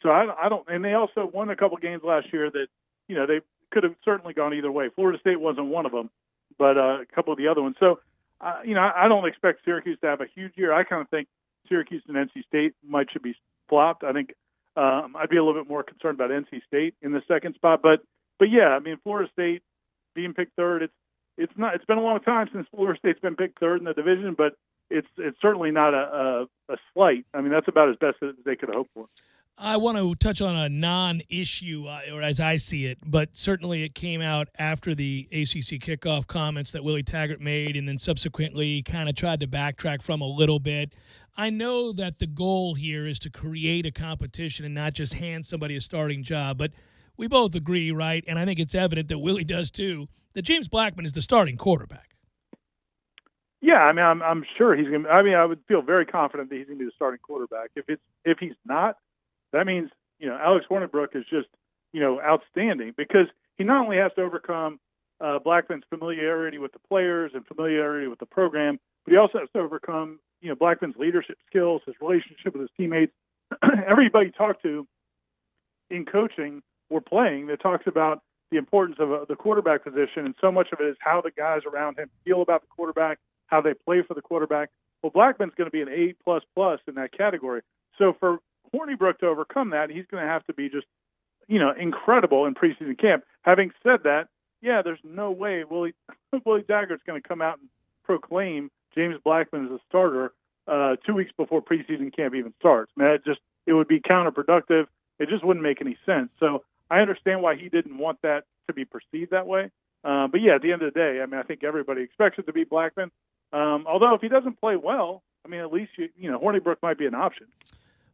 So I don't, and they also won a couple games last year that, they could have certainly gone either way. Florida State wasn't one of them, but a couple of the other ones. So, I don't expect Syracuse to have a huge year. I kind of think Syracuse and NC State should be flopped. I think I'd be a little bit more concerned about NC State in the second spot. But yeah, I mean, Florida State being picked third, it's been a long time since Florida State's been picked third in the division, but it's certainly not a slight. I mean, that's about as best as they could hope for. I want to touch on a non-issue, or as I see it, but certainly it came out after the ACC kickoff comments that Willie Taggart made and then subsequently kind of tried to backtrack from a little bit. I know that the goal here is to create a competition and not just hand somebody a starting job, but we both agree, right, and I think it's evident that Willie does too, that James Blackman is the starting quarterback. Yeah, I mean, I'm sure he's going to – I mean, I would feel very confident that he's going to be the starting quarterback. If he's not, that means, Alex Hornibrook is just, outstanding because he not only has to overcome Blackman's familiarity with the players and familiarity with the program, but he also has to overcome, Blackman's leadership skills, his relationship with his teammates. Everybody talked to in coaching or playing that talks about the importance of the quarterback position, and so much of it is how the guys around him feel about the quarterback, how they play for the quarterback. Well, Blackman's going to be an A++ in that category. So for Hornibrook to overcome that, he's going to have to be just, incredible in preseason camp. Having said that, yeah, there's no way Willie Taggart's going to come out and proclaim James Blackman as a starter 2 weeks before preseason camp even starts. I mean, it would be counterproductive. It just wouldn't make any sense. So I understand why he didn't want that to be perceived that way. But yeah, at the end of the day, I mean, I think everybody expects it to be Blackman. Although if he doesn't play well, I mean, at least Hornibrook might be an option.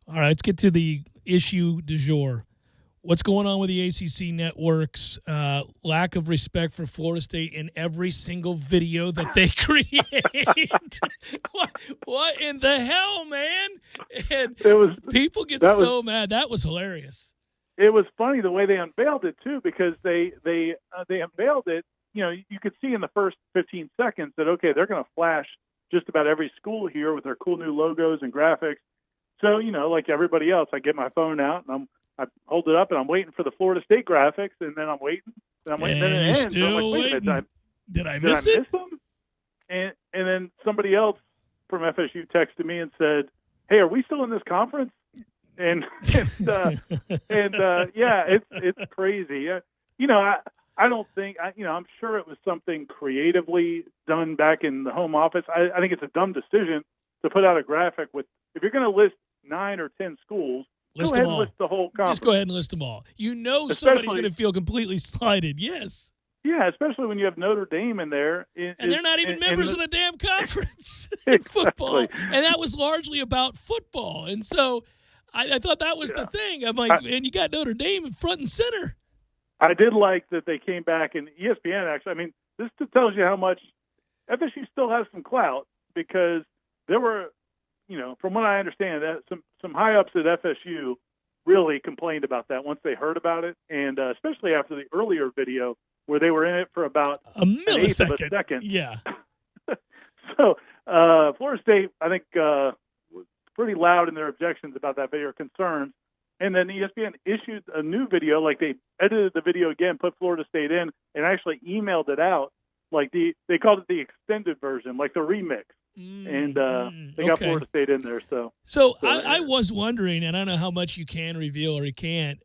All right, let's get to the issue du jour. What's going on with the ACC networks? Lack of respect for Florida State in every single video that they create. What in the hell, man? And people get so mad. That was hilarious. It was funny the way they unveiled it too, because they unveiled it. You could see in the first 15 seconds that okay, they're going to flash just about every school here with their cool new logos and graphics. So like everybody else, I get my phone out and I hold it up and I'm waiting for the Florida State graphics, and then I'm waiting, and then it ends. Still waiting. Did I miss them? And then somebody else from FSU texted me and said, "Hey, are we still in this conference?" And yeah, it's crazy. I don't think I'm sure it was something creatively done back in the home office. I think it's a dumb decision to put out a graphic with, if you're going to list 9 or 10 schools, list go ahead them and all. list the whole conference. Just go ahead and list them all. Somebody's going to feel completely slighted. Yes. Yeah, especially when you have Notre Dame in there. And they're not even members of the damn conference in football. And that was largely about football. And so I thought that was the thing. I'm like, and you got Notre Dame in front and center. I did like that they came back, and ESPN actually, I mean, this tells you how much FSU still has some clout, because there were, from what I understand, that some high-ups at FSU really complained about that once they heard about it, and especially after the earlier video where they were in it for about a millisecond. An eighth of a second. Yeah. So Florida State, I think, was pretty loud in their objections about that video, or concerns. And then ESPN issued a new video, like they edited the video again, put Florida State in, and actually emailed it out. Like they called it the extended version, like the remix. And they got Florida State in there. So I was wondering, and I don't know how much you can reveal or you can't.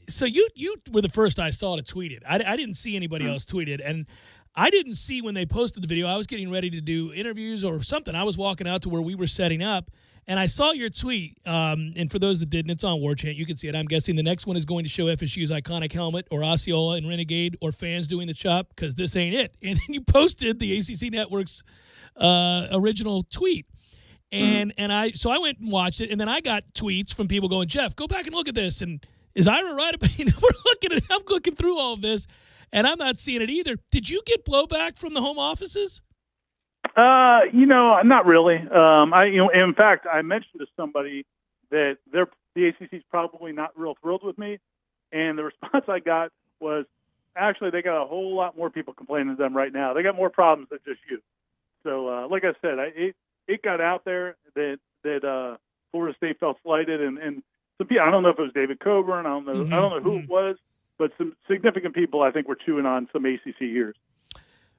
So you were the first I saw to tweet it. I didn't see anybody else tweet it. And I didn't see when they posted the video. I was getting ready to do interviews or something. I was walking out to where we were setting up, and I saw your tweet. And for those that didn't, it's on War Chant. You can see it. I'm guessing the next one is going to show FSU's iconic helmet, or Osceola and Renegade, or fans doing the chop, because this ain't it. And then you posted the ACC Network's original tweet. And I went and watched it, and then I got tweets from people going, Jeff, go back and look at this. And is Ira right? I'm looking through all of this, and I'm not seeing it either. Did you get blowback from the home offices? Not really. In fact, I mentioned to somebody that the ACC is probably not real thrilled with me, and the response I got was, actually, they got a whole lot more people complaining to them right now. They got more problems than just you. So, like I said, it got out there that Florida State felt slighted, and some people, I don't know if it was David Coburn, I don't know who it was, but some significant people I think were chewing on some ACC ears.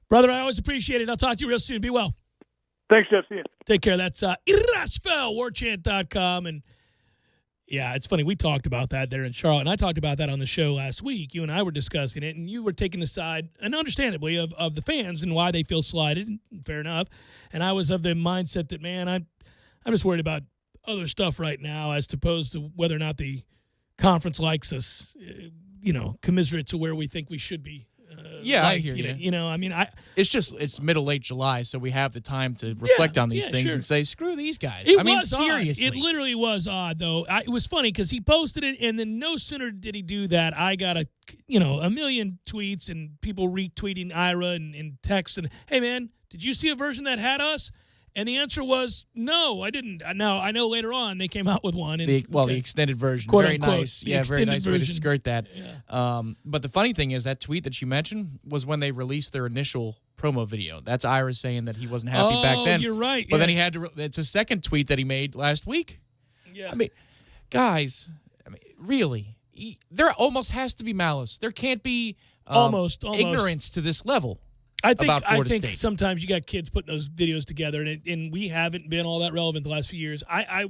Brother, I always appreciate it. I'll talk to you real soon. Be well. Thanks, Jeff. See you. Take care. That's Ira Schoffel, warchant.com. And yeah, it's funny. We talked about that there in Charlotte, and I talked about that on the show last week. You and I were discussing it, and you were taking the side, and understandably, of the fans and why they feel slighted. Fair enough. And I was of the mindset that, man, I'm just worried about other stuff right now as opposed to whether or not the conference likes us, commiserate to where we think we should be. I hear you. It's middle late July, so we have the time to reflect on these things and say, screw these guys. Seriously. It literally was odd, though. It was funny because he posted it, and then no sooner did he do that, I got a million tweets and people retweeting Ira and texts and, hey, man, did you see a version that had us? And the answer was, no, I didn't. Now, I know later on they came out with one. And, the extended version. Quote, very unquote, nice. Yeah, very nice way to skirt that. Yeah. But the funny thing is that tweet that you mentioned was when they released their initial promo video. That's Ira saying that he wasn't happy back then. You're right. But then he had to it's a second tweet that he made last week. Yeah. Guys, really, there almost has to be malice. There can't be almost ignorance to this level. I think State. Sometimes you got kids putting those videos together, and we haven't been all that relevant the last few years.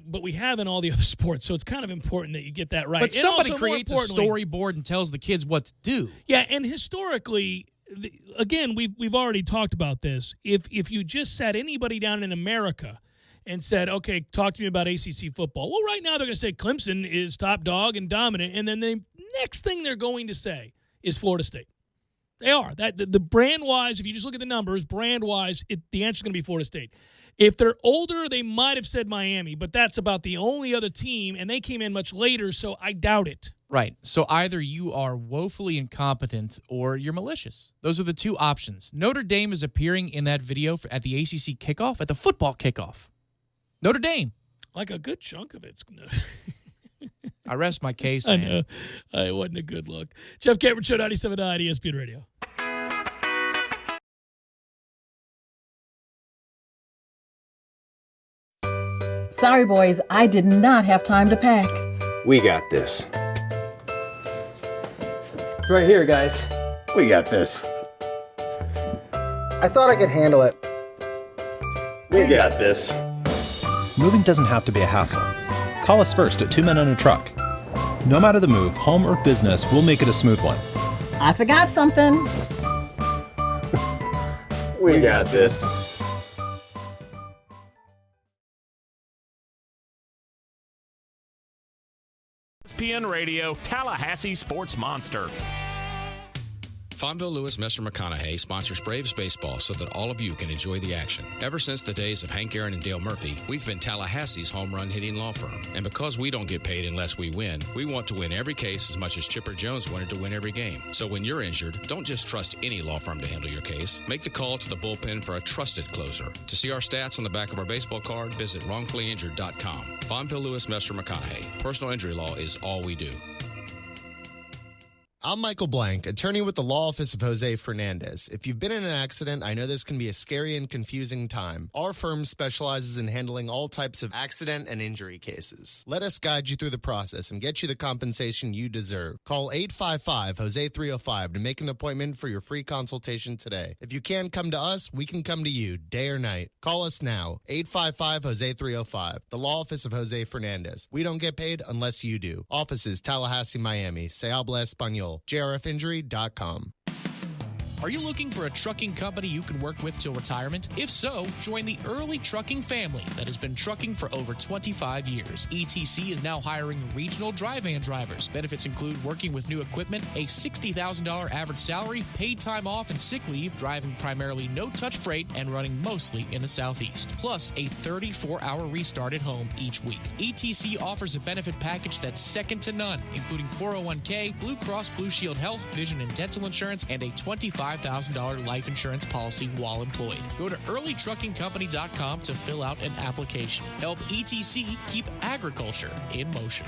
But we have in all the other sports, so it's kind of important that you get that right. But somebody creates a storyboard and tells the kids what to do. Yeah, and historically, again, we've already talked about this. If you just sat anybody down in America and said, okay, talk to me about ACC football. Well, right now they're going to say Clemson is top dog and dominant, and then the next thing they're going to say is Florida State. They are. The brand-wise, if you just look at the numbers, brand-wise, the answer is going to be Florida State. If they're older, they might have said Miami, but that's about the only other team, and they came in much later, so I doubt it. Right. So either you are woefully incompetent or you're malicious. Those are the two options. Notre Dame is appearing in that video at the ACC kickoff, at the football kickoff. Notre Dame. Like a good chunk of it's I rest my case, I man. know. It wasn't a good look. Jeff Cameron Show, 97.9 ESPN Radio. Sorry, boys, I did not have time to pack. We got this. It's right here, guys. We got this. I thought I could handle it. We got this. Moving doesn't have to be a hassle. Call us first at 2 Men and a Truck. No matter the move, home or business, we'll make it a smooth one. I forgot something. We got this. ESPN Radio, Tallahassee Sports Monster. Fonville Lewis Messer McConaughey sponsors Braves baseball so that all of you can enjoy the action. Ever since the days of Hank Aaron and Dale Murphy, we've been Tallahassee's home run hitting law firm. And because we don't get paid unless we win, we want to win every case as much as Chipper Jones wanted to win every game. So when you're injured, don't just trust any law firm to handle your case. Make the call to the bullpen for a trusted closer. To see our stats on the back of our baseball card, visit wrongfullyinjured.com. Fonville Lewis Messer McConaughey. Personal injury law is all we do. I'm Michael Blank, attorney with the Law Office of Jose Fernandez. If you've been in an accident, I know this can be a scary and confusing time. Our firm specializes in handling all types of accident and injury cases. Let us guide you through the process and get you the compensation you deserve. Call 855-HOSE-305 to make an appointment for your free consultation today. If you can't come to us, we can come to you, day or night. Call us now, 855-HOSE-305, the Law Office of Jose Fernandez. We don't get paid unless you do. Offices, Tallahassee, Miami. Se habla español. JRFinjury.com. Are you looking for a trucking company you can work with till retirement? If so, join the early trucking family that has been trucking for over 25 years. ETC is now hiring regional dry van drivers. Benefits include working with new equipment, a $60,000 average salary, paid time off and sick leave, driving primarily no-touch freight, and running mostly in the Southeast. Plus, a 34-hour restart at home each week. ETC offers a benefit package that's second to none, including 401k, Blue Cross Blue Shield Health, vision and dental insurance, and a $25,000 life insurance policy while employed. Go to earlytruckingcompany.com to fill out an application. Help ETC keep agriculture in motion.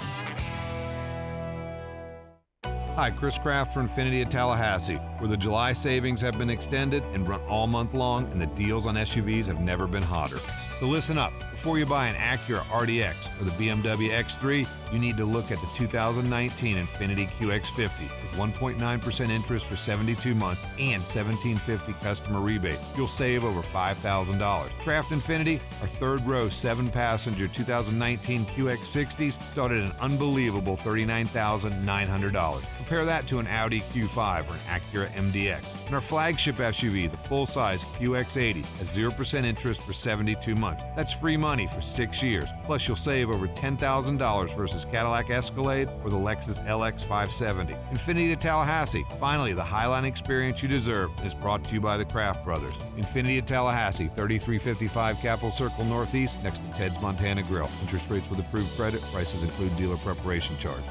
Hi, Chris Kraft from Infinity at Tallahassee, where the July savings have been extended and run all month long, and the deals on SUVs have never been hotter. So listen up. Before you buy an Acura RDX or the BMW X3, you need to look at the 2019 Infiniti QX50 with 1.9% interest for 72 months and $1,750 customer rebate. You'll save over $5,000. Kraft Infiniti, our third-row 7-passenger 2019 QX60s start at an unbelievable $39,900. Compare that to an Audi Q5 or an Acura MDX. And our flagship SUV, the full-size QX80, has 0% interest for 72 months. That's free money for 6 years. Plus, you'll save over $10,000 versus Cadillac Escalade or the Lexus LX 570. Infiniti to Tallahassee. Finally, the Highline experience you deserve is brought to you by the Kraft Brothers. Infiniti at Tallahassee, 3355 Capitol Circle Northeast, next to Ted's Montana Grill. Interest rates with approved credit. Prices include dealer preparation charge.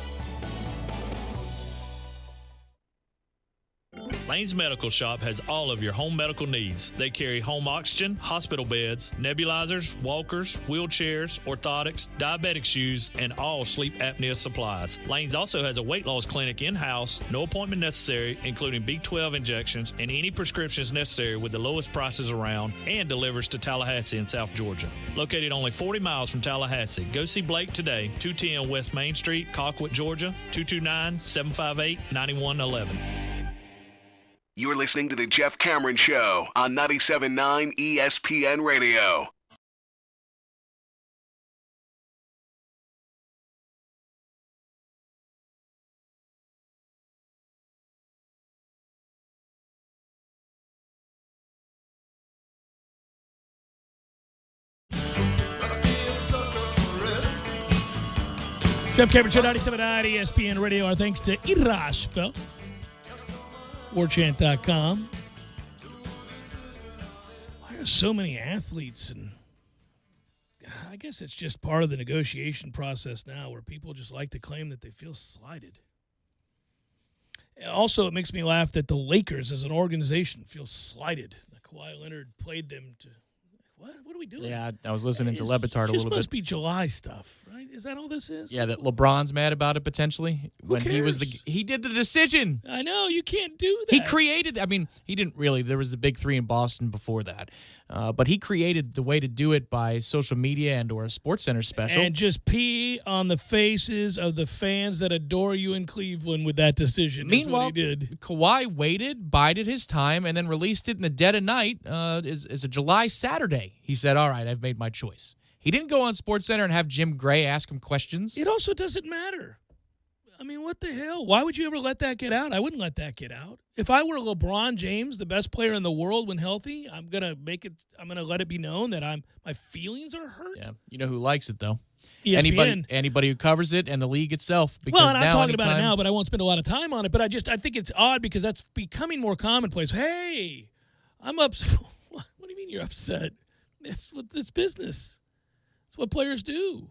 Lane's Medical Shop has all of your home medical needs. They carry home oxygen, hospital beds, nebulizers, walkers, wheelchairs, orthotics, diabetic shoes, and all sleep apnea supplies. Lane's also has a weight loss clinic in-house, no appointment necessary, including B12 injections and any prescriptions necessary with the lowest prices around, and delivers to Tallahassee in South Georgia. Located only 40 miles from Tallahassee, go see Blake today, 210 West Main Street, Colquitt, Georgia, 229-758-9111. You're listening to The Jeff Cameron Show on 97.9 ESPN Radio. Jeff Cameron Show, 97.9 ESPN Radio. Our thanks to Ira Schoffel. Warchant.com. Why are so many athletes? And I guess it's just part of the negotiation process now where people just like to claim that they feel slighted. Also, it makes me laugh that the Lakers as an organization feel slighted. Like Kawhi Leonard played them to... What are we doing? Yeah, I was listening to Lebitard a little bit. This must be July stuff, right? Is that all this is? Yeah, that LeBron's mad about it potentially. Who cares? He did the decision. I know, you can't do that. He created, he didn't really. There was the big three in Boston before that. But he created the way to do it by social media and or a SportsCenter special. And just pee on the faces of the fans that adore you in Cleveland with that decision. Meanwhile, he did. Kawhi waited, bided his time, and then released it in the dead of night as a July Saturday. He said, all right, I've made my choice. He didn't go on SportsCenter and have Jim Gray ask him questions. It also doesn't matter. I mean, what the hell? Why would you ever let that get out? I wouldn't let that get out. If I were LeBron James, the best player in the world when healthy, I'm gonna let it be known that my feelings are hurt. Yeah, you know who likes it though? ESPN. Anybody who covers it and the league itself. Because well, and I'm talking about it now, but I won't spend a lot of time on it. But I think it's odd because that's becoming more commonplace. Hey, I'm upset. What do you mean you're upset? It's business. It's what players do.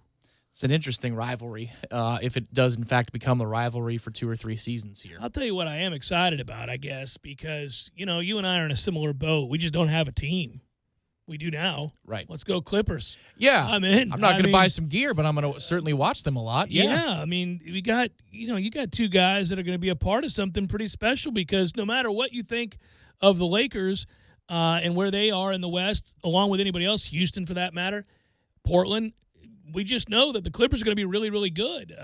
It's an interesting rivalry, if it does, in fact, become a rivalry for 2 or 3 seasons here. I'll tell you what I am excited about, I guess, because, you and I are in a similar boat. We just don't have a team. We do now. Right. Let's go Clippers. Yeah. I'm in. I'm not going to buy some gear, but I'm going to certainly watch them a lot. Yeah. We got, you got 2 guys that are going to be a part of something pretty special because no matter what you think of the Lakers and where they are in the West, along with anybody else, Houston for that matter, Portland, we just know that the Clippers are going to be really, really good.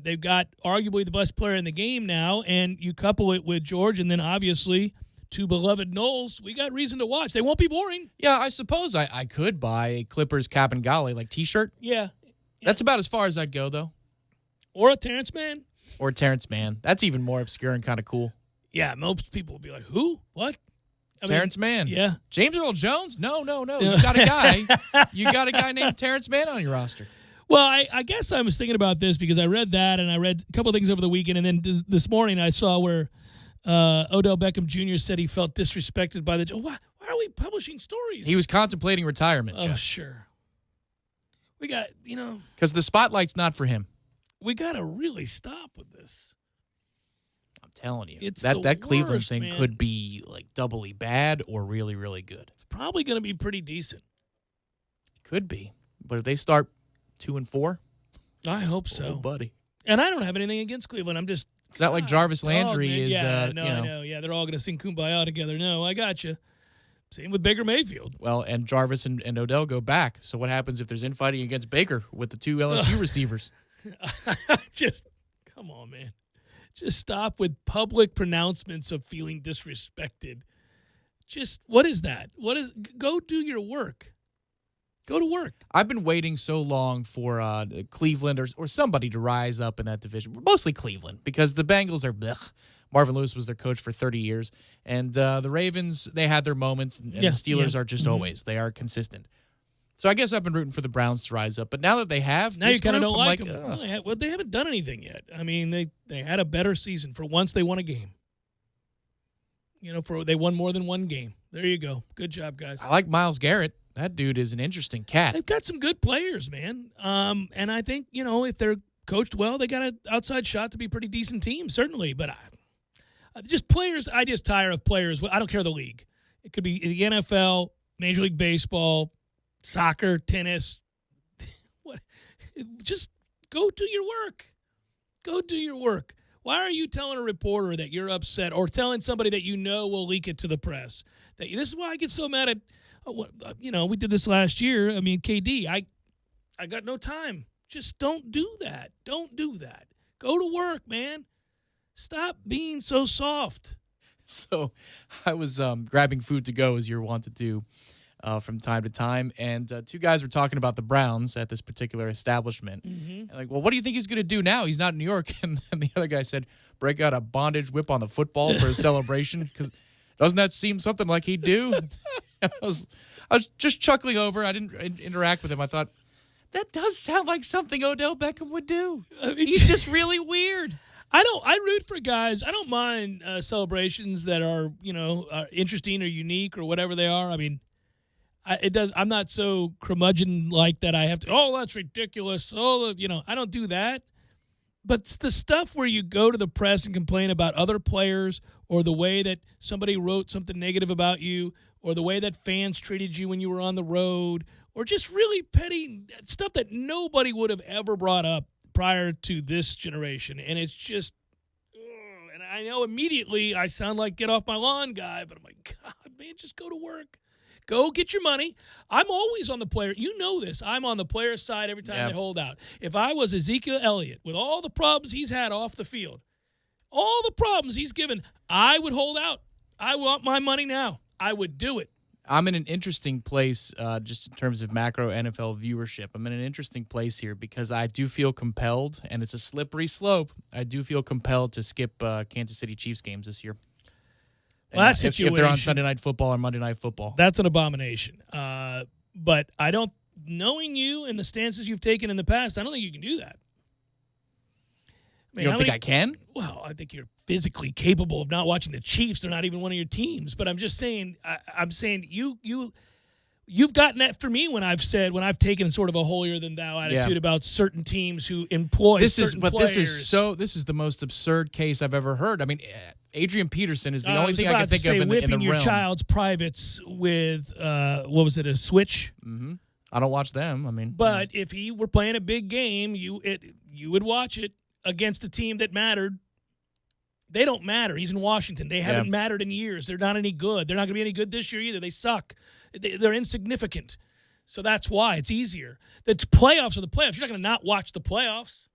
They've got arguably the best player in the game now, and you couple it with George and then obviously 2 beloved Knowles. We got reason to watch. They won't be boring. Yeah, I suppose I could buy a Clippers cap and golly T-shirt. Yeah. That's about as far as I'd go, though. Or a Terrence Mann. Or Terrence Mann. That's even more obscure and kind of cool. Yeah, most people will be like, who? What? Terrence Mann. Yeah. James Earl Jones? No. You got a guy. You got a guy named Terrence Mann on your roster. Well, I guess I was thinking about this because I read that and I read a couple of things over the weekend, and then this morning I saw where Odell Beckham Jr. said he felt disrespected by the. Why are we publishing stories? He was contemplating retirement. Oh, Jeff. sure. We got because the spotlight's not for him. We got to really stop with this. I'm telling you, It's that the Cleveland worst, thing man. could be like doubly bad or really, really good. It's probably going to be pretty decent. It could be, but if they start 2-4, I hope so, buddy. And I don't have anything against Cleveland. I'm just. It's not like Jarvis Landry is. Yeah, I know. Yeah, they're all going to sing Kumbaya together. No, I got you. Same with Baker Mayfield. Well, and Jarvis and Odell go back. So what happens if there's infighting against Baker with the two LSU receivers? Just come on, man. Just stop with public pronouncements of feeling disrespected. Just what is that? Go do your work. Go to work. I've been waiting so long for Cleveland or somebody to rise up in that division. Mostly Cleveland because the Bengals are blech. Marvin Lewis was their coach for 30 years. And the Ravens, they had their moments. And the Steelers are just always. They are consistent. So I guess I've been rooting for the Browns to rise up. But now that they have, now you kind of don't like them. them. Well, they haven't done anything yet. I mean, they had a better season. For once, they won a game. They won more than one game. There you go. Good job, guys. I like Myles Garrett. That dude is an interesting cat. They've got some good players, man. And I think, if they're coached well, they got an outside shot to be a pretty decent team, certainly. But just players, I just tire of players. I don't care the league. It could be the NFL, Major League Baseball, soccer, tennis. What? Just go do your work. Go do your work. Why are you telling a reporter that you're upset or telling somebody that will leak it to the press? This is why I get so mad at, we did this last year. I mean, KD, I got no time. Just don't do that. Don't do that. Go to work, man. Stop being so soft. So I was grabbing food to go as you're wont to do from time to time, and two guys were talking about the Browns at this particular establishment. Mm-hmm. And like, well, what do you think he's going to do now? He's not in New York. And the other guy said, break out a bondage whip on the football for a celebration, because doesn't that seem something like he'd do? I was just chuckling over. I didn't interact with him. I thought, that does sound like something Odell Beckham would do. He's just really weird. I root for guys. I don't mind celebrations that are, interesting or unique or whatever they are. I mean, I'm not so curmudgeon like that. I have to. Oh, that's ridiculous. Oh, I don't do that. But it's the stuff where you go to the press and complain about other players, or the way that somebody wrote something negative about you, or the way that fans treated you when you were on the road, or just really petty stuff that nobody would have ever brought up prior to this generation. And it's just, and I know immediately I sound like get off my lawn guy, but I'm like, God, man, just go to work. Go get your money. I'm always on the player. You know this. I'm on the player's side every time they hold out. If I was Ezekiel Elliott, with all the problems he's had off the field, all the problems he's given, I would hold out. I want my money now. I would do it. I'm in an interesting place just in terms of macro NFL viewership. I'm in an interesting place here because I do feel compelled, and it's a slippery slope. I do feel compelled to skip Kansas City Chiefs games this year. Well, that situation, if they're on Sunday Night Football or Monday Night Football. That's an abomination. But I don't, knowing you and the stances you've taken in the past, I don't think you can do that. You don't think I can? Well, I think you're physically capable of not watching the Chiefs. They're not even one of your teams. But I'm just saying, I'm saying you've gotten after me when I've taken sort of a holier than thou attitude about certain teams who employ certain players. This is the most absurd case I've ever heard. I mean, Adrian Peterson is the only thing I can think of in the whipping your realm. child's privates with what was it, a switch? Mm-hmm. I don't watch them. I mean, but if he were playing a big game, you would watch it against a team that mattered. They don't matter. He's in Washington. They haven't mattered in years. They're not any good. They're not going to be any good this year either. They suck. They're insignificant. So that's why it's easier. The playoffs are the playoffs. You're not going to not watch the playoffs.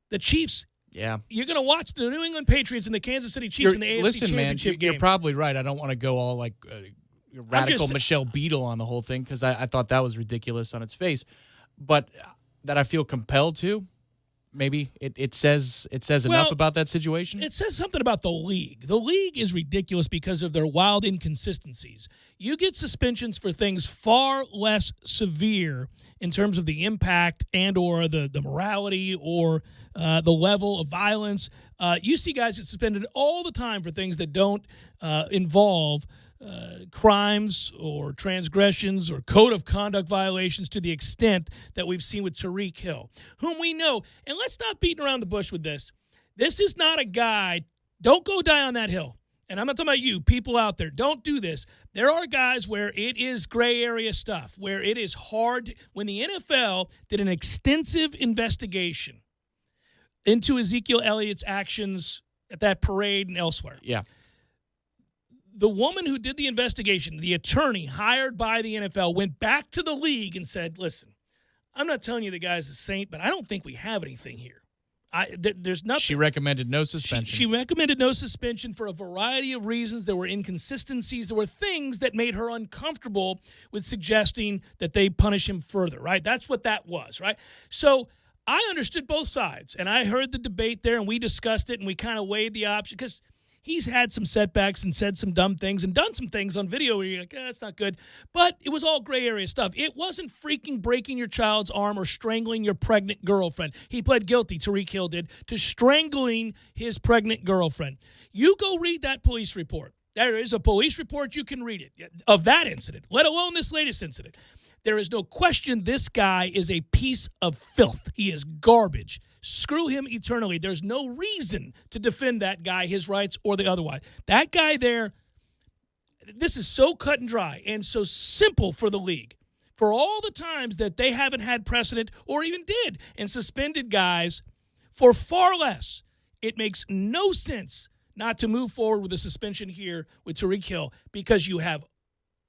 The Chiefs. Yeah. You're going to watch the New England Patriots and the Kansas City Chiefs in the AFC Championship game. You're probably right. I don't want to go all like radical Michelle Beadle on the whole thing, because I thought that was ridiculous on its face. But that I feel compelled to, maybe it says enough about that situation? It says something about the league. The league is ridiculous because of their wild inconsistencies. You get suspensions for things far less severe in terms of the impact and or the morality or the level of violence. You see guys get suspended all the time for things that don't involve crimes or transgressions or code of conduct violations to the extent that we've seen with Tyreek Hill, whom we know. And let's stop beating around the bush with this. This is not a guy. Don't go die on that hill. And I'm not talking about you, people out there. Don't do this. There are guys where it is gray area stuff, where it is hard. When the NFL did an extensive investigation into Ezekiel Elliott's actions at that parade and elsewhere. Yeah. The woman who did the investigation, the attorney hired by the NFL, went back to the league and said, listen, I'm not telling you the guy's a saint, but I don't think we have anything here. There's nothing. She recommended no suspension. She recommended no suspension for a variety of reasons. There were inconsistencies. There were things that made her uncomfortable with suggesting that they punish him further, right? That's what that was, right? So I understood both sides, and I heard the debate there, and we discussed it, and we kind of weighed the option because he's had some setbacks and said some dumb things and done some things on video where you're like, that's not good. But it was all gray area stuff. It wasn't freaking breaking your child's arm or strangling your pregnant girlfriend. He pled guilty, Tyreek Hill did, to strangling his pregnant girlfriend. You go read that police report. There is a police report. You can read it of that incident, let alone this latest incident. There is no question this guy is a piece of filth. He is garbage. Screw him eternally. There's no reason to defend that guy, his rights, or the otherwise. That guy there, this is so cut and dry and so simple for the league. For all the times that they haven't had precedent or even did and suspended guys for far less, it makes no sense not to move forward with a suspension here with Tyreek Hill because you have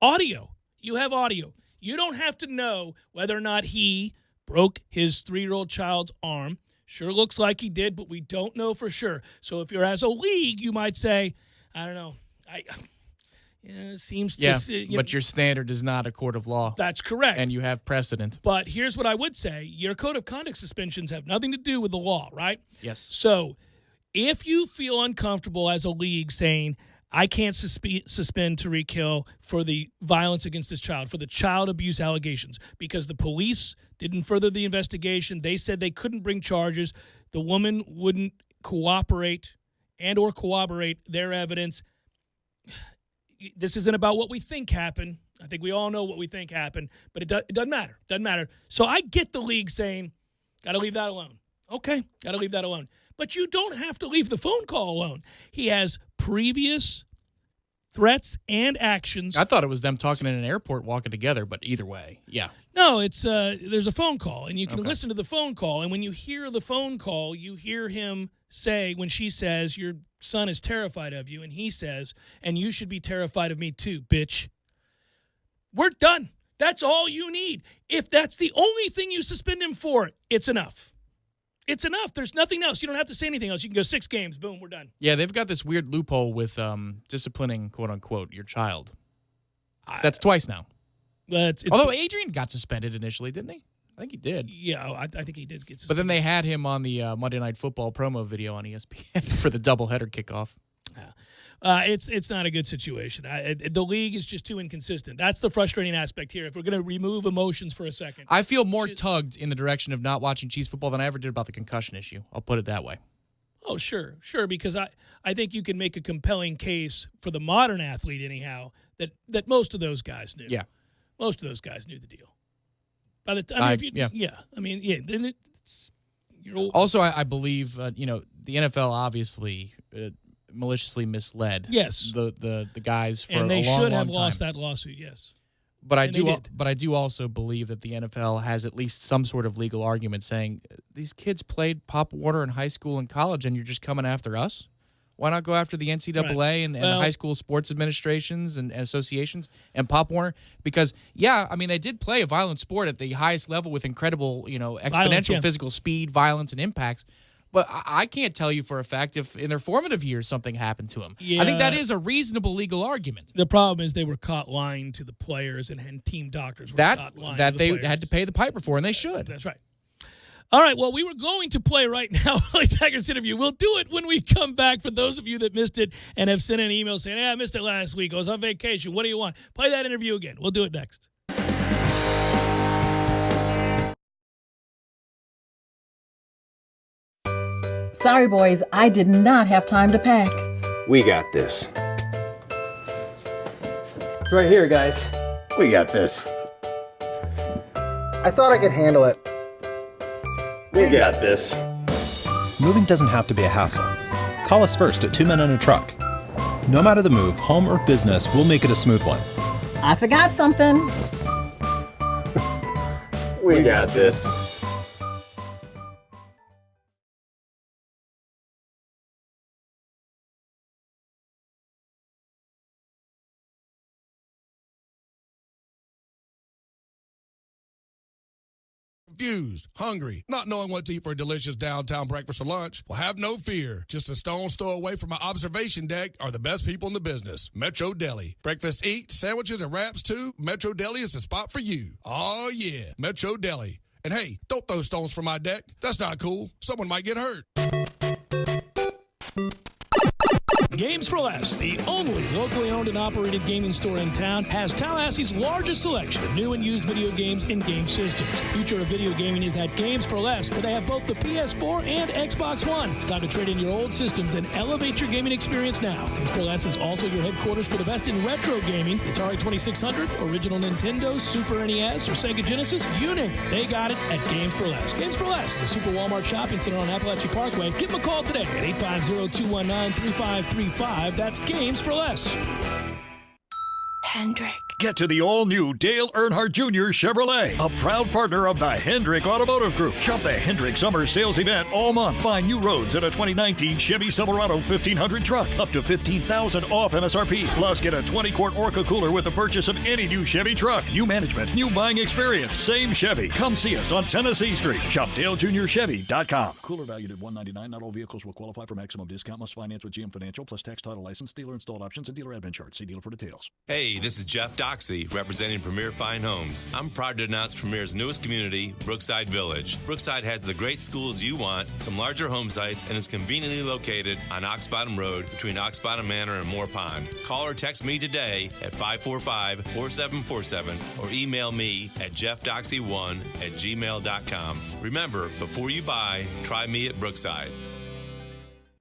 audio. You have audio. You don't have to know whether or not he broke his 3-year-old child's arm. Sure looks like he did, but we don't know for sure. So if you're as a league, you might say, I don't know. It seems to... but your standard is not a court of law. That's correct. And you have precedent. But here's what I would say. Your code of conduct suspensions have nothing to do with the law, right? Yes. So if you feel uncomfortable as a league saying, I can't suspend Tyreek Hill for the violence against his child, for the child abuse allegations, because the police didn't further the investigation. They said they couldn't bring charges. The woman wouldn't cooperate and or corroborate their evidence. This isn't about what we think happened. I think we all know what we think happened, but it doesn't matter. Doesn't matter. So I get the league saying, got to leave that alone. Okay, got to leave that alone. But you don't have to leave the phone call alone. He has previous threats and actions. I thought it was them talking in an airport walking together, but either way, yeah. No, it's there's a phone call, and you can listen to the phone call. And when you hear the phone call, you hear him say, when she says, your son is terrified of you, and he says, and you should be terrified of me too, bitch. We're done. That's all you need. If that's the only thing you suspend him for, it's enough. It's enough. There's nothing else. You don't have to say anything else. You can go 6 games. Boom, we're done. Yeah, they've got this weird loophole with disciplining, quote-unquote, your child. That's twice now. Although Adrian got suspended initially, didn't he? I think he did. Yeah, I think he did get suspended. But then they had him on the Monday Night Football promo video on ESPN for the doubleheader kickoff. It's not a good situation. The league is just too inconsistent. That's the frustrating aspect here. If we're going to remove emotions for a second. I feel more tugged in the direction of not watching Chiefs football than I ever did about the concussion issue. I'll put it that way. Oh, sure, because I think you can make a compelling case for the modern athlete anyhow that most of those guys knew. Yeah. Most of those guys knew the deal. By the time, then it's... Also, I believe, the NFL obviously... maliciously misled the guys for a long, long time. And they should have lost that lawsuit, yes. But I do also believe that the NFL has at least some sort of legal argument saying these kids played Pop Warner in high school and college and you're just coming after us? Why not go after the NCAA and the high school sports administrations and associations and Pop Warner? Because, they did play a violent sport at the highest level with incredible, exponential physical speed, violence, and impacts. But I can't tell you for a fact if in their formative years something happened to him. Yeah. I think that is a reasonable legal argument. The problem is they were caught lying to the players and team doctors were caught lying to the players. They had to pay the piper for, and they should. That's right. All right, well, we were going to play right now Willie Taggart's interview. We'll do it when we come back. For those of you that missed it and have sent an email saying, I missed it last week. I was on vacation. What do you want? Play that interview again. We'll do it next. Sorry, boys, I did not have time to pack. We got this. It's right here, guys. We got this. I thought I could handle it. We got this. Moving doesn't have to be a hassle. Call us first at 2 Men and a Truck. No matter the move, home or business, we'll make it a smooth one. I forgot something. We got this. Confused, hungry, not knowing what to eat for a delicious downtown breakfast or lunch? Well, have no fear. Just a stone's throw away from my observation deck are the best people in the business, Metro Deli. Breakfast eat, sandwiches, and wraps too. Metro Deli is the spot for you. Oh, yeah, Metro Deli. And hey, don't throw stones from my deck. That's not cool. Someone might get hurt. Games for Less, the only locally owned and operated gaming store in town, has Tallahassee's largest selection of new and used video games and game systems. The future of video gaming is at Games for Less, where they have both the PS4 and Xbox One. It's time to trade in your old systems and elevate your gaming experience now. Games for Less is also your headquarters for the best in retro gaming. Atari 2600, original Nintendo, Super NES, or Sega Genesis, you name it. They got it at Games for Less. Games for Less, the Super Walmart Shopping Center on Appalachia Parkway. Give them a call today at 850-219-3535. That's Games for Less. Hendrick. Get to the all-new Dale Earnhardt Jr. Chevrolet, a proud partner of the Hendrick Automotive Group. Shop the Hendrick Summer Sales Event all month. Find new roads in a 2019 Chevy Silverado 1500 truck, up to $15,000 off MSRP. Plus, get a 20-quart Orca cooler with the purchase of any new Chevy truck. New management, new buying experience, same Chevy. Come see us on Tennessee Street. Shop DaleJuniorChevy.com. Cooler valued at $199. Not all vehicles will qualify for maximum discount. Must finance with GM Financial plus tax, title, license, dealer installed options, and dealer admin charge. See dealer for details. Hey, this is Jeff Doxey, representing Premier Fine Homes. I'm proud to announce Premier's newest community, Brookside Village. Brookside has the great schools you want, some larger home sites, and is conveniently located on Ox Bottom Road between Ox Bottom Manor and Moore Pond. Call or text me today at 545-4747 or email me at jeffdoxey1@gmail.com. Remember, before you buy, try me at Brookside.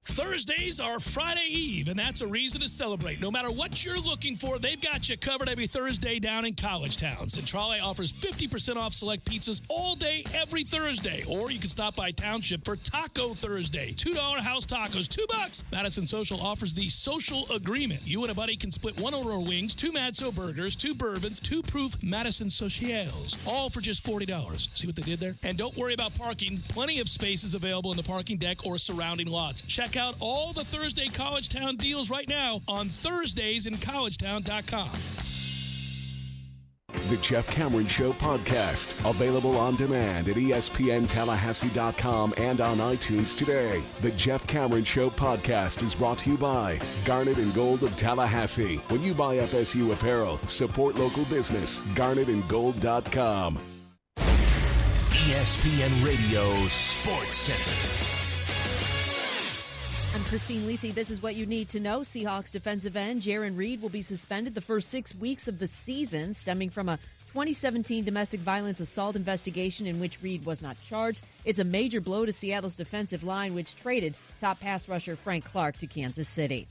Thursdays are Friday Eve, and that's a reason to celebrate. No matter what you're looking for, they've got you covered every Thursday down in College Town. Centrale offers 50% off select pizzas all day, every Thursday. Or you can stop by Township for Taco Thursday. $2 house tacos, $2. Madison Social offers the Social Agreement. You and a buddy can split one Aurora wings, 2 Madso burgers, 2 bourbons, 2 proof Madison Socials, all for just $40. See what they did there? And don't worry about parking. Plenty of spaces available in the parking deck or surrounding lots. Check out all the Thursday College Town deals right now on ThursdaysInCollegetown.com. The Jeff Cameron Show podcast, available on demand at ESPNTallahassee.com and on iTunes today. The Jeff Cameron Show podcast is brought to you by Garnet and Gold of Tallahassee. When you buy FSU apparel, support local business. GarnetandGold.com. ESPN Radio Sports Center. I'm Christine Lisi. This is what you need to know. Seahawks defensive end Jaron Reed will be suspended the first 6 weeks of the season, stemming from a 2017 domestic violence assault investigation in which Reed was not charged. It's a major blow to Seattle's defensive line, which traded top pass rusher Frank Clark to Kansas City.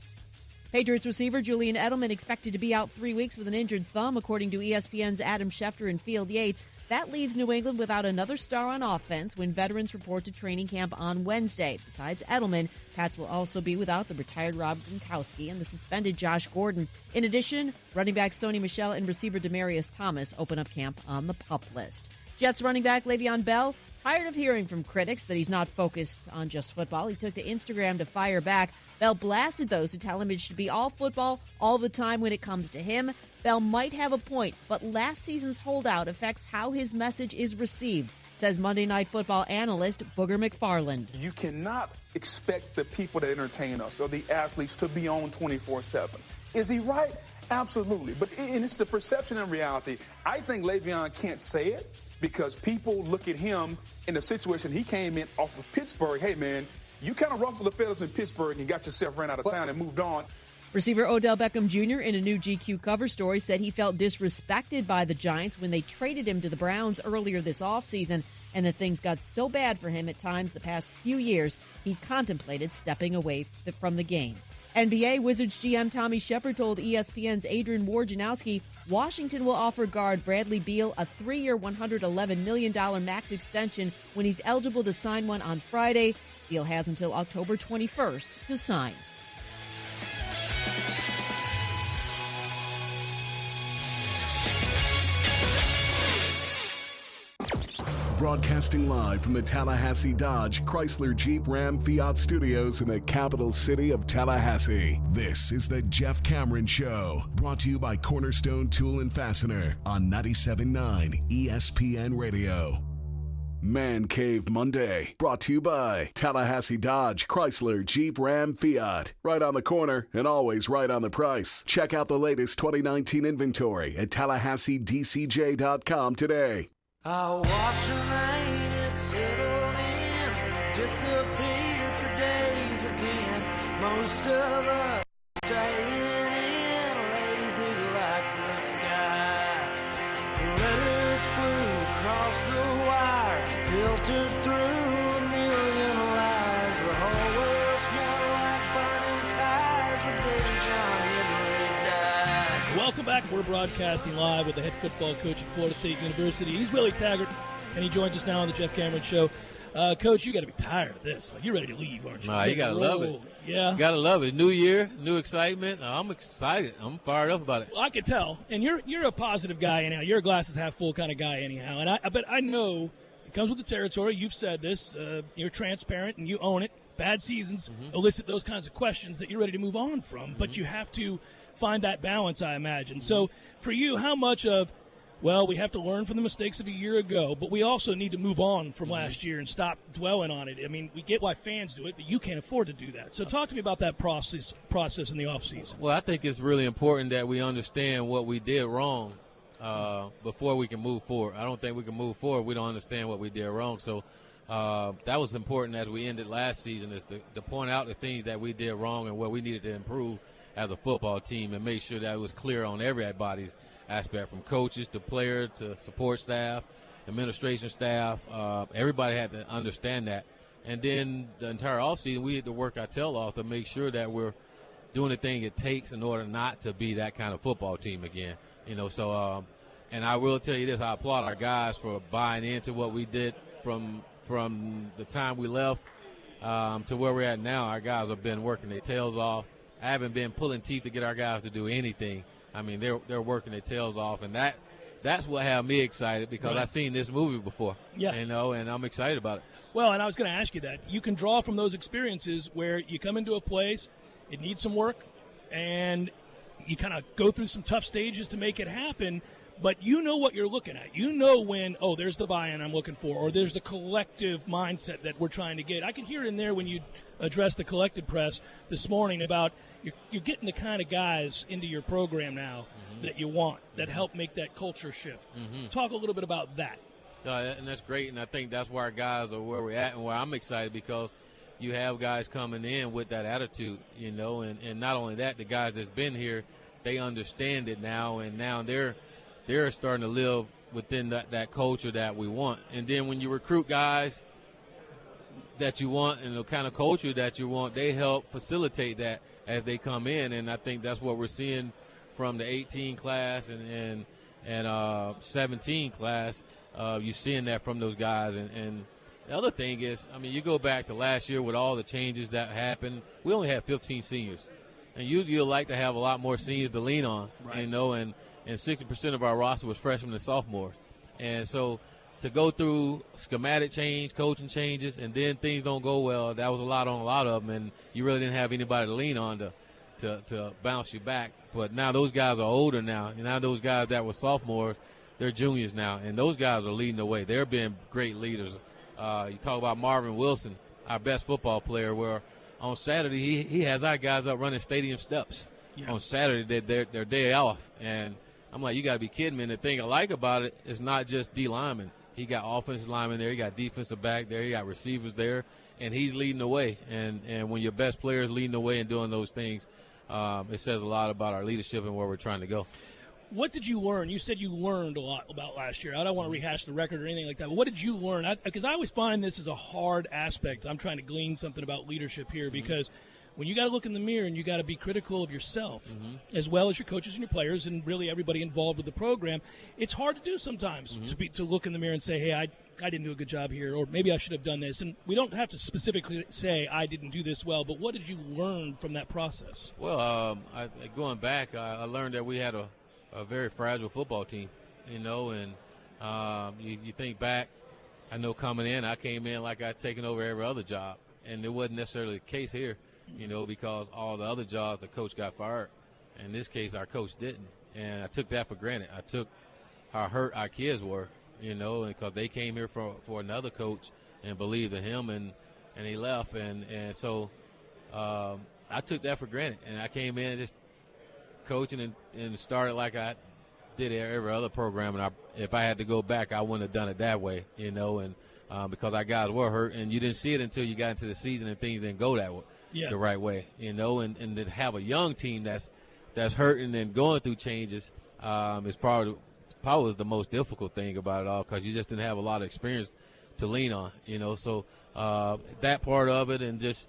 Patriots receiver Julian Edelman expected to be out 3 weeks with an injured thumb, according to ESPN's Adam Schefter and Field Yates. That leaves New England without another star on offense when veterans report to training camp on Wednesday. Besides Edelman, Pats will also be without the retired Rob Gronkowski and the suspended Josh Gordon. In addition, running back Sony Michel and receiver Demaryius Thomas open up camp on the PUP list. Jets running back Le'Veon Bell, tired of hearing from critics that he's not focused on just football. He took to Instagram to fire back. Bell blasted those who tell him it should be all football all the time when it comes to him. Bell might have a point, but last season's holdout affects how his message is received, says Monday Night Football analyst Booger McFarland. You cannot expect the people that entertain us or the athletes to be on 24/7. Is he right? Absolutely. But and it's the perception and reality. I think Le'Veon can't say it because people look at him in the situation he came in off of Pittsburgh. Hey, man, you kind of ruffled the feathers in Pittsburgh and got yourself ran out of town and moved on. Receiver Odell Beckham Jr. in a new GQ cover story said he felt disrespected by the Giants when they traded him to the Browns earlier this offseason, and that things got so bad for him at times the past few years, he contemplated stepping away from the game. NBA Wizards GM Tommy Shepard told ESPN's Adrian Wojnarowski Washington will offer guard Bradley Beal a 3-year, $111 million max extension when he's eligible to sign one on Friday. Beal has until October 21st to sign. Broadcasting live from the Tallahassee Dodge Chrysler Jeep Ram Fiat Studios in the capital city of Tallahassee. This is the Jeff Cameron Show, brought to you by Cornerstone Tool and Fastener on 97.9 ESPN Radio. Man Cave Monday, brought to you by Tallahassee Dodge Chrysler Jeep Ram Fiat. Right on the corner and always right on the price. Check out the latest 2019 inventory at TallahasseeDCJ.com today. I watch the rain, it settled in, disappear for days again. Most of us staying in, lazy like the sky. Letters flew across the wire, filtered through a million lies. The whole world smelled like burning ties the day John Henry died. Welcome back. We're broadcasting live with the head football coach at Florida State University. He's Willie Taggart, and he joins us now on the Jeff Cameron Show. Coach, you got to be tired of this. Like, you're ready to leave, aren't you? Nah, you got to love it. Yeah. You got to love it. New year, new excitement. I'm excited. I'm fired up about it. Well, I can tell. And you're a positive guy anyhow. You're a glasses half full kind of guy anyhow. But I know it comes with the territory. You've said this. You're transparent and you own it. Bad seasons elicit those kinds of questions that you're ready to move on from. But you have to find that balance, I imagine. So for you, how much of, well, we have to learn from the mistakes of a year ago, but we also need to move on from last year and stop dwelling on it. I mean, we get why fans do it, but you can't afford to do that. So talk to me about that process in the offseason. Well, I think it's really important that we understand what we did wrong before we can move forward. I don't think we can move forward if we don't understand what we did wrong. So that was important as we ended last season, is to point out the things that we did wrong and what we needed to improve as a football team, and make sure that it was clear on everybody's aspect, from coaches to players to support staff, administration staff. Everybody had to understand that. And then the entire offseason, we had to work our tail off to make sure that we're doing the thing it takes in order not to be that kind of football team again. So and I will tell you this, I applaud our guys for buying into what we did from the time we left to where we're at now. Our guys have been working their tails off. I haven't been pulling teeth to get our guys to do anything. I mean, they're working their tails off, and that's what had me excited, because I've seen this movie before. Yeah. And I'm excited about it. Well, and I was going to ask you that. You can draw from those experiences where you come into a place, it needs some work, and you kind of go through some tough stages to make it happen, but you know what you're looking at. You know when, there's the buy-in I'm looking for, or there's a collective mindset that we're trying to get. I can hear it in there when you addressed the collected press this morning about you're getting the kind of guys into your program now that you want, that help make that culture shift. Talk a little bit about that. And that's great, and I think that's why our guys are where we're at, and where I'm excited, because you have guys coming in with that attitude, and not only that, the guys that's been here, they understand it now, and now they're starting to live within that culture that we want. And then when you recruit guys that you want and the kind of culture that you want, they help facilitate that as they come in. And I think that's what we're seeing from the 18 class and 17 class. You're seeing that from those guys. And the other thing is, I mean, you go back to last year with all the changes that happened, we only had 15 seniors. And usually you'd like to have a lot more seniors to lean on, and 60% of our roster was freshmen and sophomores. And so to go through schematic change, coaching changes, and then things don't go well, that was a lot on a lot of them, and you really didn't have anybody to lean on to bounce you back. But now those guys are older now, and now those guys that were sophomores, they're juniors now, and those guys are leading the way. They're being great leaders. You talk about Marvin Wilson, our best football player, where on Saturday he has our guys up running stadium steps. on Saturday, their day off. And I'm like, you got to be kidding me. And the thing I like about it is not just D linemen. He got offensive linemen there. He got defensive back there. He got receivers there. And he's leading the way. And when your best player is leading the way and doing those things, it says a lot about our leadership and where we're trying to go. What did you learn? You said you learned a lot about last year. I don't want to rehash the record or anything like that, but what did you learn? Because I always find this is a hard aspect. I'm trying to glean something about leadership here because when you got to look in the mirror and you got to be critical of yourself as well as your coaches and your players and really everybody involved with the program, it's hard to do sometimes to look in the mirror and say, hey, I didn't do a good job here, or maybe I should have done this. And we don't have to specifically say I didn't do this well, but what did you learn from that process? Well, going back, I learned that we had a very fragile football team, and you think back, I know coming in, I came in like I'd taken over every other job, and it wasn't necessarily the case here, because all the other jobs, the coach got fired. In this case, our coach didn't, and I took that for granted. I took how hurt our kids were, because they came here for another coach and believed in him, and he left, and so I took that for granted, and I came in and just coaching and started like I did every other program, and if I had to go back, I wouldn't have done it that way, and because our guys were hurt, and you didn't see it until you got into the season and things didn't go the right way, and to have a young team that's hurting and going through changes is probably was the most difficult thing about it all, because you just didn't have a lot of experience to lean on, so that part of it, and just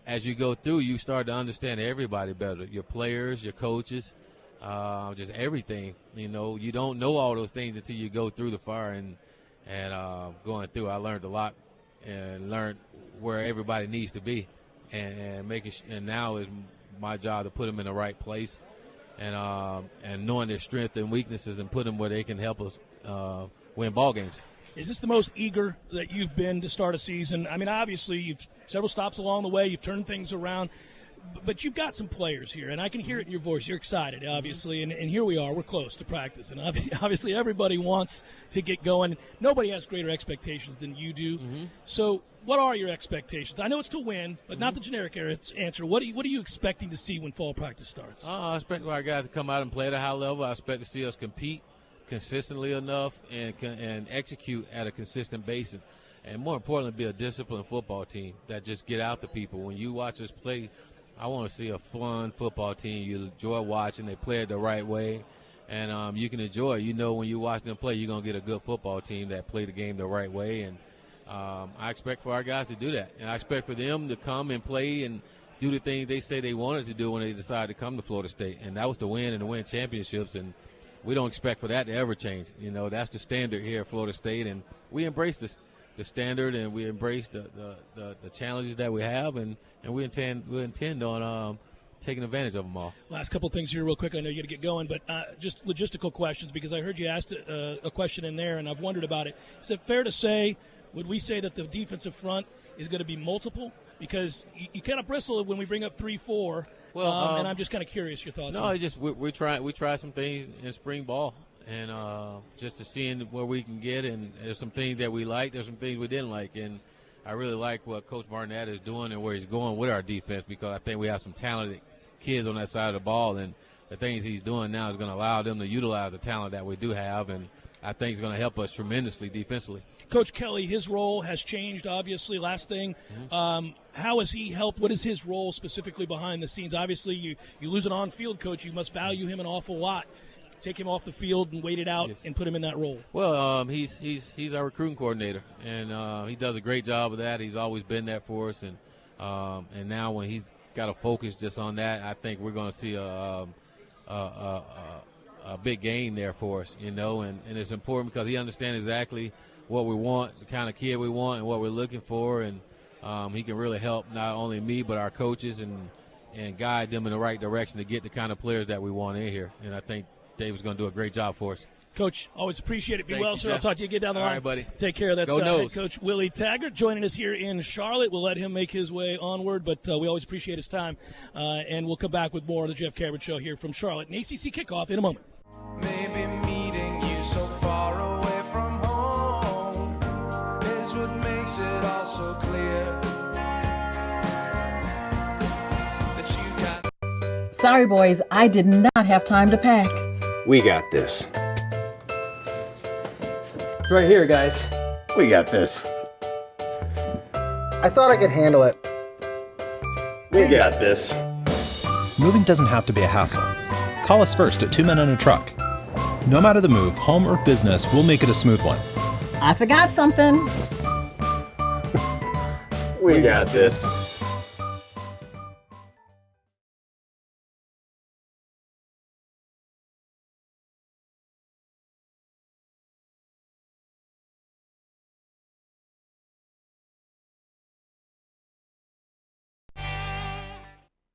as you go through, you start to understand everybody better, your players, your coaches, just everything. You don't know all those things until you go through the fire, and going through, I learned a lot and learned where everybody needs to be, and and now is my job to put them in the right place, and knowing their strengths and weaknesses and put them where they can help us win ball games. Is this the most eager that you've been to start a season? I mean, obviously, you've several stops along the way. You've turned things around. But you've got some players here, and I can hear it in your voice. You're excited, obviously, and here we are. We're close to practice, and obviously everybody wants to get going. Nobody has greater expectations than you do. So what are your expectations? I know it's to win, but not the generic answer. What are you expecting to see when fall practice starts? I expect our guys to come out and play at a high level. I expect to see us compete consistently enough and execute at a consistent basis, and more importantly, be a disciplined football team that just get out to people. When you watch us play, I want to see a fun football team you enjoy watching. They play it the right way, and you can enjoy. When you watch them play, you're going to get a good football team that play the game the right way, and I expect for our guys to do that, and I expect for them to come and play and do the things they say they wanted to do when they decided to come to Florida State, and that was to win and to win championships, and we don't expect for that to ever change. That's the standard here at Florida State, and we embrace the standard, and we embrace the challenges that we have, and we intend on taking advantage of them all. Last couple of things here real quick. I know you got to get going, but just logistical questions, because I heard you asked a question in there, and I've wondered about it. Is it fair to say, would we say that the defensive front is going to be multiple? Because you kind of bristle when we bring up 3-4, and I'm just kind of curious your thoughts. No, we try some things in spring ball, and just to seeing where we can get, and there's some things that we like, there's some things we didn't like, and I really like what Coach Barnett is doing and where he's going with our defense, because I think we have some talented kids on that side of the ball, and the things he's doing now is going to allow them to utilize the talent that we do have, and I think it's going to help us tremendously defensively. Coach Kelly, his role has changed, obviously. Last thing, how has he helped? What is his role specifically behind the scenes? Obviously, you lose an on-field coach. You must value him an awful lot. Take him off the field and wait it out and put him in that role. Well, he's our recruiting coordinator, and he does a great job of that. He's always been that for us, and now when he's got to focus just on that, I think we're going to see a big gain there for us, and it's important because he understands exactly what we want, the kind of kid we want, and what we're looking for, and he can really help not only me but our coaches and guide them in the right direction to get the kind of players that we want in here. And I think David's going to do a great job for us. Coach, always appreciate it. Be Thank well, you, sir. Jeff. I'll talk to you. Get down the line. All right, buddy. Take care. That's Go head coach Willie Taggart joining us here in Charlotte. We'll let him make his way onward, but we always appreciate his time. And we'll come back with more of the Jeff Cameron Show here from Charlotte. An ACC kickoff in a moment. Maybe meeting you so far away from home is what makes it all so clear that you got. Sorry, boys, I did not have time to pack. We got this. It's right here, guys. We got this. I thought I could handle it. We got this. Moving doesn't have to be a hassle. Call us first at 2 Men in a Truck. No matter the move, home or business, we'll make it a smooth one. I forgot something. We got this.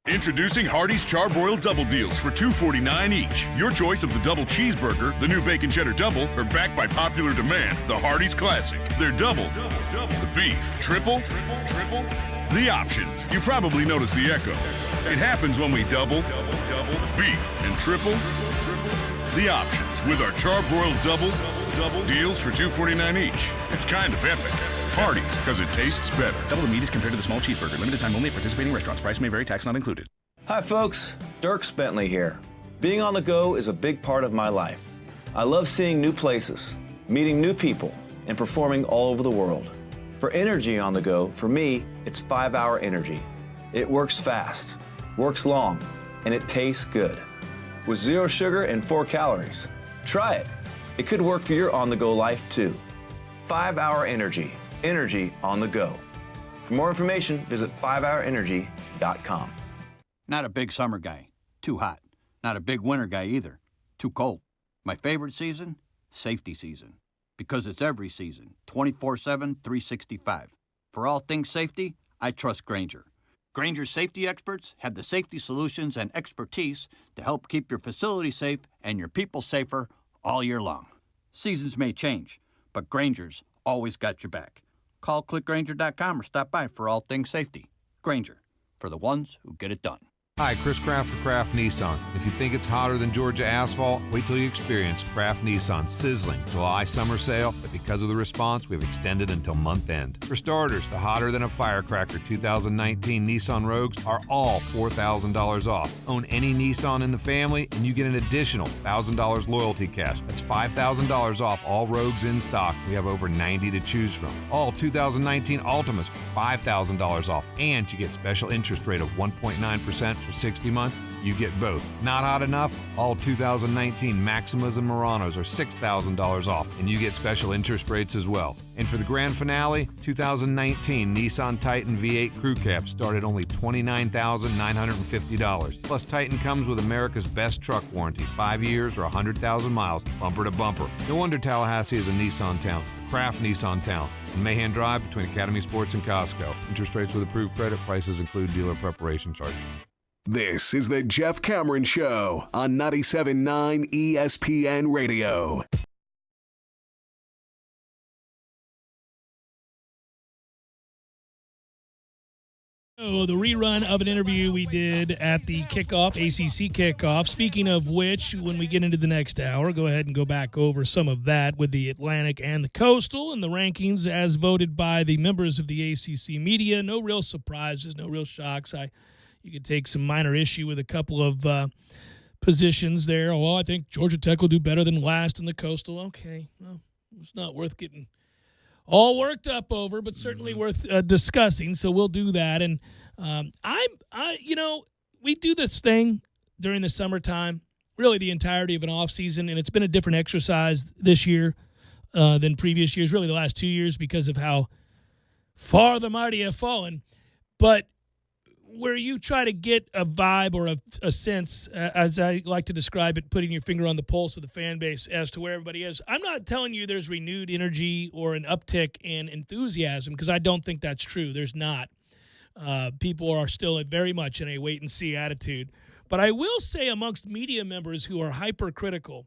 Introducing Hardee's Charbroiled Double Deals for $2.49 each. Your choice of the double cheeseburger, the new bacon cheddar double, or backed by popular demand, the Hardee's Classic. They're double, the beef, triple, the options. You probably noticed the echo. It happens when we double, the beef, and triple, the options with our Charbroiled double deals for $2.49 each. It's kind of epic. Hardee's, because it tastes better. Double the meat is compared to the small cheeseburger. Limited time only at participating restaurants. Price may vary. Tax not included. Hi, folks. Dirk Bentley here. Being on the go is a big part of my life. I love seeing new places, meeting new people, and performing all over the world. For energy on the go, for me, it's 5-Hour Energy. It works fast, works long, and it tastes good. With 0 sugar and 4 calories. Try it. It could work for your on-the-go life, too. 5-Hour Energy. Energy on the go. For more information, visit 5hourenergy.com. Not a big summer guy. Too hot. Not a big winter guy either. Too cold. My favorite season? Safety season. Because it's every season. 24/7, 365. For all things safety, I trust Grainger. Grainger's safety experts have the safety solutions and expertise to help keep your facility safe and your people safer all year long. Seasons may change, but Grainger's always got your back. Call clickgrainger.com or stop by for all things safety. Grainger, for the ones who get it done. Hi, Chris Kraft for Kraft Nissan. If you think it's hotter than Georgia asphalt, wait till you experience Kraft Nissan's sizzling July summer sale, but because of the response, we've extended until month end. For starters, the hotter than a firecracker 2019 Nissan Rogues are all $4,000 off. Own any Nissan in the family, and you get an additional $1,000 loyalty cash. That's $5,000 off all Rogues in stock. We have over 90 to choose from. All 2019 Altimas are $5,000 off, and you get special interest rate of 1.9% for 60 months, you get both. Not hot enough? All 2019 Maximas and Muranos are $6,000 off, and you get special interest rates as well. And for the grand finale, 2019 Nissan Titan V8 Crew Cab start at only $29,950. Plus, Titan comes with America's best truck warranty, 5 years or 100,000 miles, bumper to bumper. No wonder Tallahassee is a Nissan town. Kraft Nissan Town. On Mahan Drive between Academy Sports and Costco. Interest rates with approved credit. Prices include dealer preparation charges. This is the Jeff Cameron Show on 97.9 ESPN Radio. Oh, the rerun of an interview we did at the kickoff, ACC kickoff. Speaking of which, when we get into the next hour, go ahead and go back over some of that with the Atlantic and the Coastal and the rankings as voted by the members of the ACC media. No real surprises, no real shocks. You could take some minor issue with a couple of positions there. Oh, I think Georgia Tech will do better than last in the Coastal. Okay, well, it's not worth getting all worked up over, but certainly worth discussing. So we'll do that. And we do this thing during the summertime, really the entirety of an off season, and it's been a different exercise this year than previous years, really the last 2 years, because of how far the mighty have fallen. But where you try to get a vibe or a sense, as I like to describe it, putting your finger on the pulse of the fan base as to where everybody is. I'm not telling you there's renewed energy or an uptick in enthusiasm, because I don't think that's true. There's not. People are still very much in a wait-and-see attitude. But I will say amongst media members who are hypercritical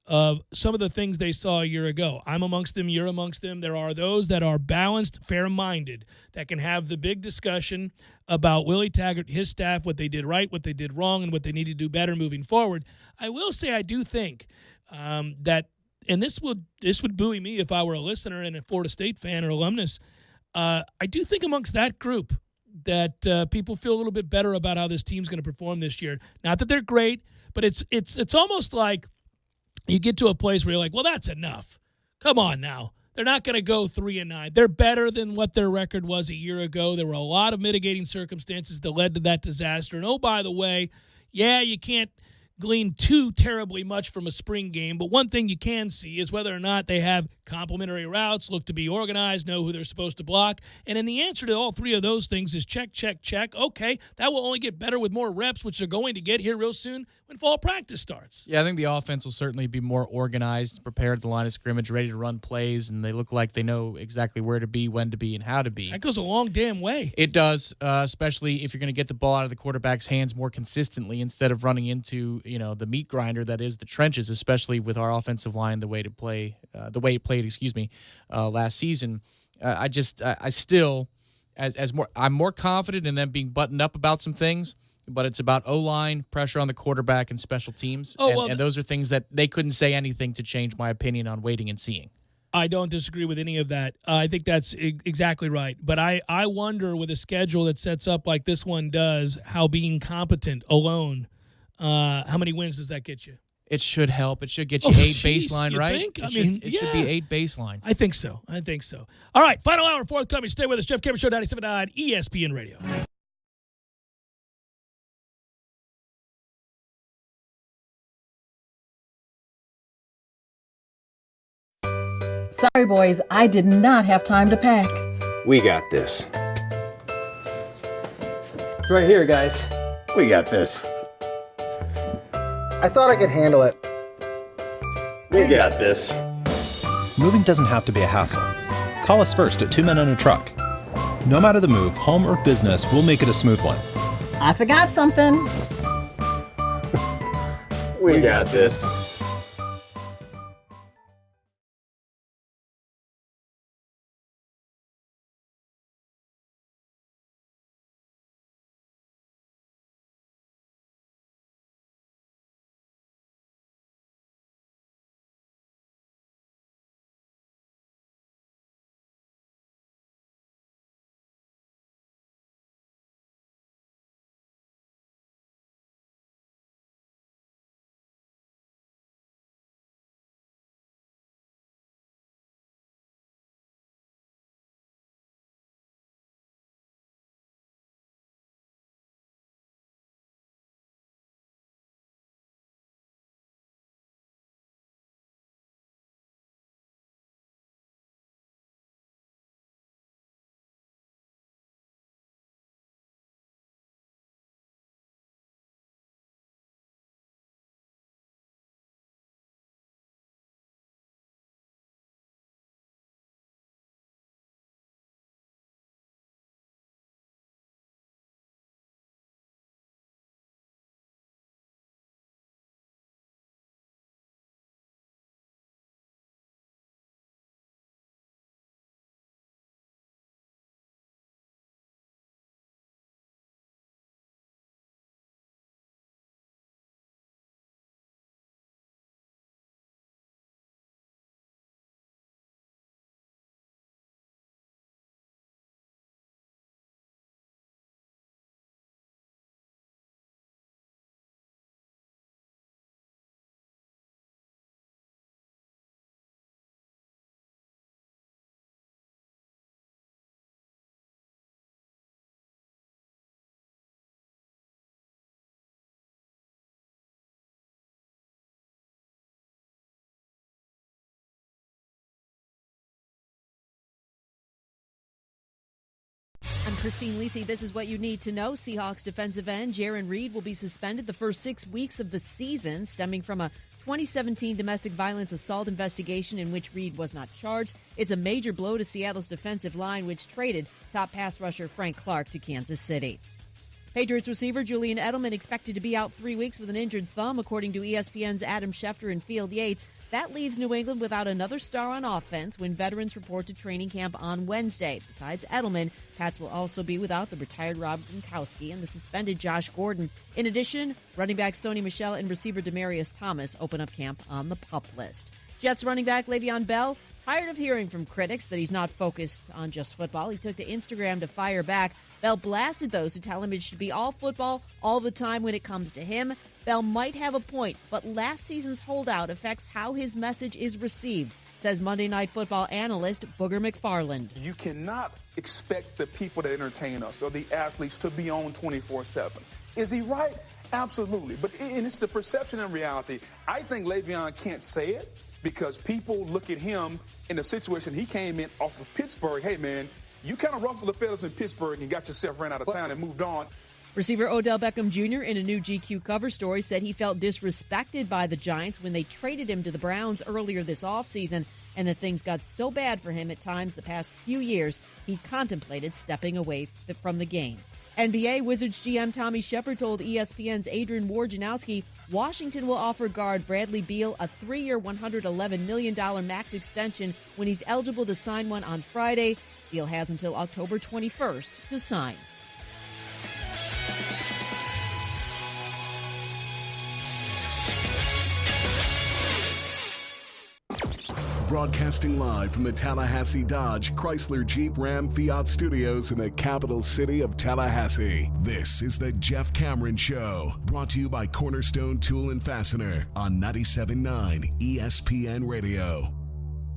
of some of the things they saw a year ago. I'm amongst them, you're amongst them. There are those that are balanced, fair-minded, that can have the big discussion about Willie Taggart, his staff, what they did right, what they did wrong, and what they need to do better moving forward. I will say I do think that, and this would buoy me if I were a listener and a Florida State fan or alumnus, I do think amongst that group that people feel a little bit better about how this team's going to perform this year. Not that they're great, but it's almost like you get to a place where you're like, well, that's enough. Come on now. They're not going to go 3-9. They're better than what their record was a year ago. There were a lot of mitigating circumstances that led to that disaster. And, oh, by the way, yeah, you can't glean too terribly much from a spring game, but one thing you can see is whether or not they have complementary routes, look to be organized, know who they're supposed to block. And the answer to all three of those things is check, check, check. Okay, that will only get better with more reps, which they're going to get here real soon when fall practice starts. Yeah, I think the offense will certainly be more organized, prepared at the line of scrimmage, ready to run plays, and they look like they know exactly where to be, when to be, and how to be. That goes a long damn way. It does, especially if you're going to get the ball out of the quarterback's hands more consistently instead of running into the meat grinder that is the trenches, especially with our offensive line the way it played last season. I'm more confident in them being buttoned up about some things, but it's about O-line, pressure on the quarterback, and special teams. And those are things that they couldn't say anything to change my opinion on waiting and seeing. I don't disagree with any of that. I think that's exactly right. But I wonder, with a schedule that sets up like this one does, how being competent alone, how many wins does that get you? It should help. It should get you 8 baseline, you right? Think? It should be 8 baseline. I think so. All right, final hour forthcoming. Stay with us. Jeff Cameron Show, 97.9 ESPN Radio. Sorry, boys, I did not have time to pack. We got this. It's right here, guys. We got this. I thought I could handle it. We got this. Moving doesn't have to be a hassle. Call us first at 2 Men and a Truck. No matter the move, home or business, we'll make it a smooth one. I forgot something. We got this. I'm Christine Lisi. This is what you need to know. Seahawks defensive end Jaron Reed will be suspended the first 6 weeks of the season, stemming from a 2017 domestic violence assault investigation in which Reed was not charged. It's a major blow to Seattle's defensive line, which traded top pass rusher Frank Clark to Kansas City. Patriots receiver Julian Edelman expected to be out 3 weeks with an injured thumb, according to ESPN's Adam Schefter and Field Yates. That leaves New England without another star on offense when veterans report to training camp on Wednesday. Besides Edelman, Pats will also be without the retired Rob Gronkowski and the suspended Josh Gordon. In addition, running back Sony Michel and receiver Demaryius Thomas open up camp on the PUP list. Jets running back Le'Veon Bell Tired of hearing from critics that he's not focused on just football, he took to Instagram to fire back. Bell blasted those who tell him it should be all football all the time when it comes to him. Bell might have a point, but last season's holdout affects how his message is received, says Monday Night Football analyst Booger McFarland. You cannot expect the people that entertain us or the athletes to be on 24/7. Is he right? Absolutely. But and it's the perception and reality. I think Le'Veon can't say it because people look at him in the situation he came in off of Pittsburgh. Hey, man, you kind of ruffled the feathers in Pittsburgh and got yourself ran out of town and moved on. Receiver Odell Beckham Jr. in a new GQ cover story said he felt disrespected by the Giants when they traded him to the Browns earlier this offseason, and that things got so bad for him at times the past few years, he contemplated stepping away from the game. NBA Wizards GM Tommy Shepard told ESPN's Adrian Wojnarowski Washington will offer guard Bradley Beal a 3-year, $111 million max extension when he's eligible to sign one on Friday. Beal has until October 21st to sign. Broadcasting live from the Tallahassee Dodge Chrysler Jeep Ram Fiat Studios in the capital city of Tallahassee. This is the Jeff Cameron Show, brought to you by Cornerstone Tool and Fastener on 97.9 ESPN Radio.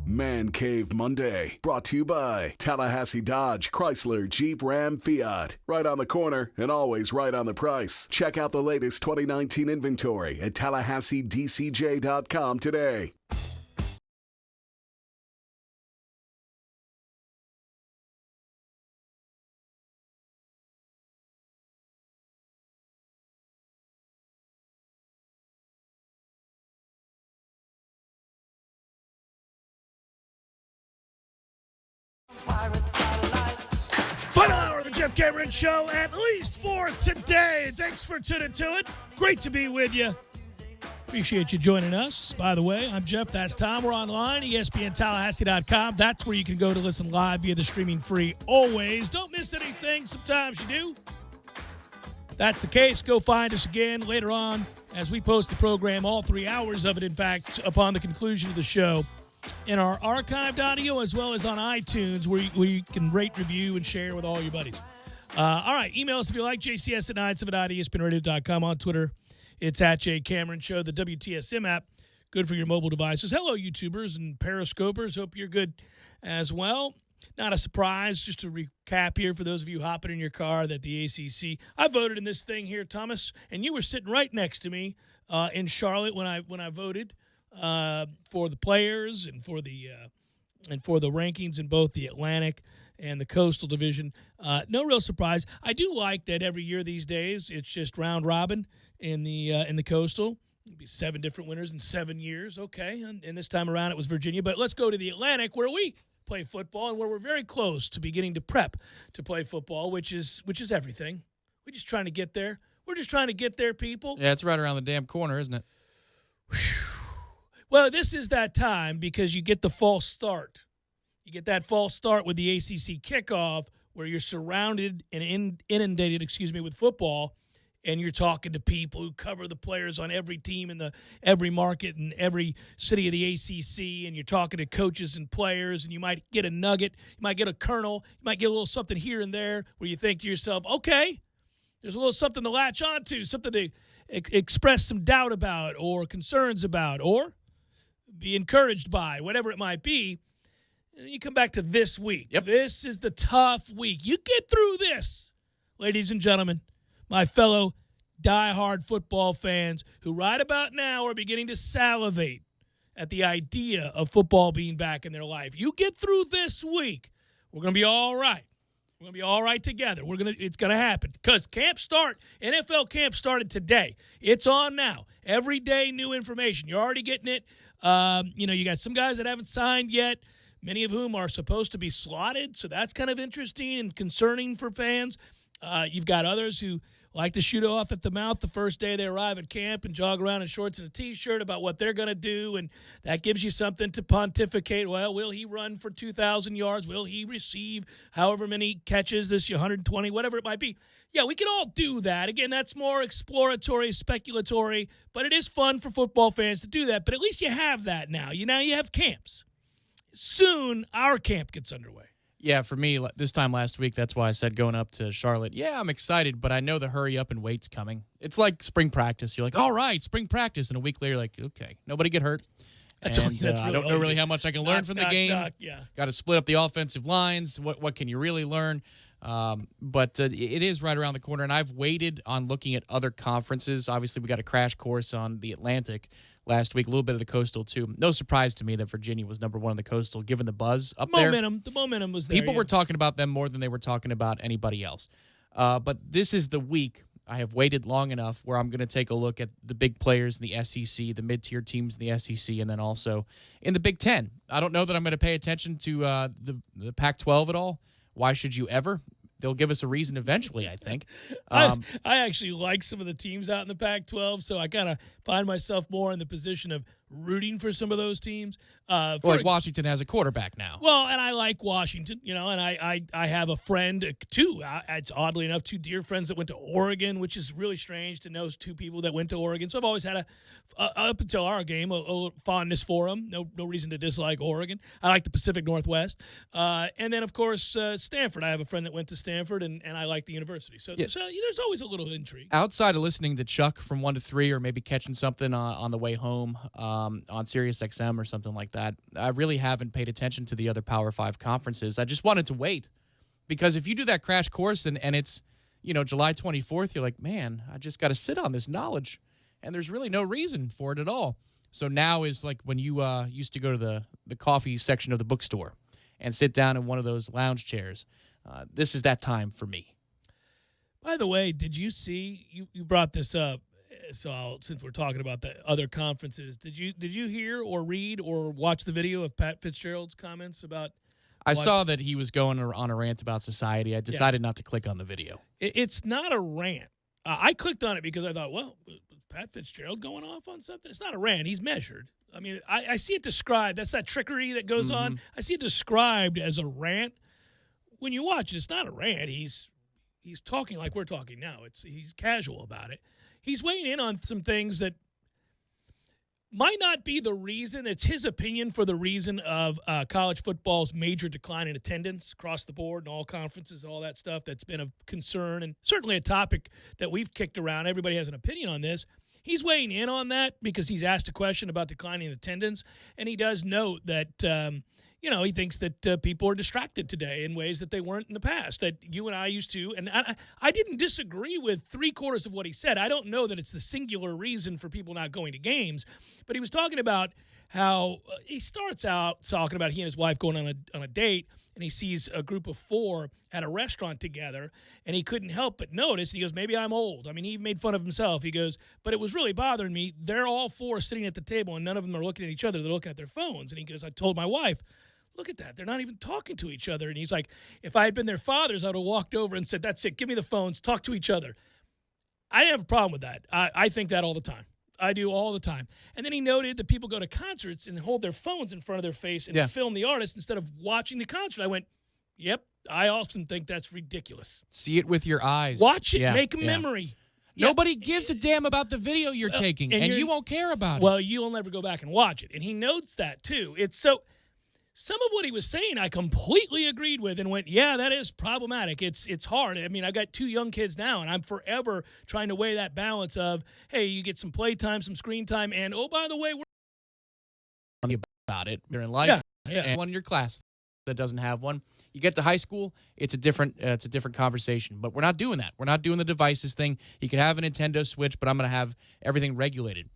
Man Cave Monday, brought to you by Tallahassee Dodge Chrysler Jeep Ram Fiat. Right on the corner and always right on the price. Check out the latest 2019 inventory at TallahasseeDCJ.com today. Final hour of the Jeff Cameron Show, at least for today. Thanks for tuning to it. Great to be with you. Appreciate you joining us. By the way, I'm Jeff. That's Tom. We're online, ESPNTallahassee.com. That's where you can go to listen live via the streaming free always. Don't miss anything. Sometimes you do. That's the case. Go find us again later on as we post the program, all 3 hours of it, in fact, upon the conclusion of the show, in our archived audio as well as on iTunes, where you can rate, review, and share with all your buddies. All right, email us if you like, jcs at 979espnradio.com. On Twitter, it's at JCameron Show. The WTSM app, good for your mobile devices. Hello, YouTubers and Periscopers. Hope you're good as well. Not a surprise, just to recap here for those of you hopping in your car, that the ACC, I voted in this thing here, Thomas, and you were sitting right next to me in Charlotte when I voted. For the players and for the rankings in both the Atlantic and the Coastal Division. No real surprise. I do like that every year these days it's just round robin in the Coastal. It'll be 7 different winners in 7 years. Okay, and this time around it was Virginia. But let's go to the Atlantic, where we play football and where we're very close to beginning to prep to play football, which is everything. We're just trying to get there. We're just trying to get there, people. Yeah, it's right around the damn corner, isn't it? Well, this is that time because you get the false start. You get that false start with the ACC kickoff where you're surrounded and inundated, with football, and you're talking to people who cover the players on every team in every market and every city of the ACC, and you're talking to coaches and players, and you might get a nugget, you might get a kernel, you might get a little something here and there where you think to yourself, okay, there's a little something to latch onto, something to express some doubt about or concerns about or be encouraged by, whatever it might be. And you come back to this week. Yep. This is the tough week. You get through this, ladies and gentlemen, my fellow diehard football fans who right about now are beginning to salivate at the idea of football being back in their life. You get through this week, we're going to be all right. We're going to be all right together. It's going to happen because NFL camp started today. It's on now. Every day, new information. You're already getting it. You got some guys that haven't signed yet, many of whom are supposed to be slotted, so that's kind of interesting and concerning for fans. You've got others who like to shoot off at the mouth the first day they arrive at camp and jog around in shorts and a T-shirt about what they're going to do, and that gives you something to pontificate. Well, will he run for 2,000 yards? Will he receive however many catches, this 120, whatever it might be? Yeah, we can all do that. Again, that's more exploratory, speculatory, but it is fun for football fans to do that. But at least you have that now. Now you have camps. soon our camp gets underway. Yeah, for me, this time last week, that's why I said going up to Charlotte, yeah, I'm excited, but I know the hurry up and wait's coming. It's like spring practice. You're like, all right, spring practice. And a week later, you're like, okay, nobody get hurt. That's I don't know really how much I can learn from the game. Yeah. Got to split up the offensive lines. What can you really learn? But it is right around the corner, and I've waited on looking at other conferences. Obviously, we got a crash course on the Atlantic last week, a little bit of the Coastal, too. No surprise to me that Virginia was number one in the Coastal, given the buzz up there. The momentum was there. People were talking about them more than they were talking about anybody else. But this is the week I have waited long enough where I'm going to take a look at the big players in the SEC, the mid-tier teams in the SEC, and then also in the Big Ten. I don't know that I'm going to pay attention to the Pac-12 at all. Why should you ever? They'll give us a reason eventually, I think. I actually like some of the teams out in the Pac-12, so I kind of find myself more in the position of rooting for some of those teams. Washington has a quarterback now. Well, and I like Washington, and I have a friend, too. It's oddly enough, two dear friends that went to Oregon, which is really strange to know two people that went to Oregon. So I've always had up until our game, a fondness for them. No reason to dislike Oregon. I like the Pacific Northwest. And then, of course, Stanford. I have a friend that went to Stanford, and I like the university. So there's always a little intrigue. Outside of listening to Chuck from 1 to 3 or maybe catching something on the way home on Sirius XM or something like that, I really haven't paid attention to the other Power 5 conferences. I just wanted to wait because if you do that crash course and it's, July 24th, you're like, man, I just got to sit on this knowledge and there's really no reason for it at all. So now is like when you used to go to the coffee section of the bookstore and sit down in one of those lounge chairs. This is that time for me. By the way, did you see, you brought this up, so since we're talking about the other conferences, did you hear or read or watch the video of Pat Fitzgerald's comments about? I saw that he was going on a rant about society. I decided not to click on the video. It's not a rant. I clicked on it because I thought, well, was Pat Fitzgerald going off on something? It's not a rant. He's measured. I mean, I see it described. That's that trickery that goes on. I see it described as a rant. When you watch it, it's not a rant. He's talking like we're talking now. He's casual about it. He's weighing in on some things that might not be the reason. It's his opinion for the reason of college football's major decline in attendance across the board and all conferences, all that stuff that's been of concern and certainly a topic that we've kicked around. Everybody has an opinion on this. He's weighing in on that because he's asked a question about declining attendance, and he does note that he thinks that people are distracted today in ways that they weren't in the past, that you and I used to. And I didn't disagree with 3/4 of what he said. I don't know that it's the singular reason for people not going to games, but he was talking about how he starts out talking about he and his wife going on a date, and he sees a group of 4 at a restaurant together, and he couldn't help but notice, and he goes, maybe I'm old. I mean, he made fun of himself. He goes, but it was really bothering me. They're all 4 sitting at the table, and none of them are looking at each other. They're looking at their phones. And he goes, I told my wife, look at that. They're not even talking to each other. And he's like, if I had been their fathers, I would have walked over and said, that's it. Give me the phones. Talk to each other. I didn't have a problem with that. I think that all the time. I do all the time. And then he noted that people go to concerts and hold their phones in front of their face and film the artist instead of watching the concert. I went, yep, I often think that's ridiculous. See it with your eyes. Watch it. Make a memory. Nobody gives a damn about the video you're taking, and you won't care about it. Well, you'll never go back and watch it. And he notes that, too. It's so... Some of what he was saying I completely agreed with and went, yeah, that is problematic. It's hard. I mean, I've got 2 young kids now, and I'm forever trying to weigh that balance of, hey, you get some play time, some screen time, and, oh, by the way, we're about it. You're in life. And one in your class that doesn't have one. You get to high school, it's a different conversation. But we're not doing that. We're not doing the devices thing. You can have a Nintendo Switch, but I'm going to have everything regulated.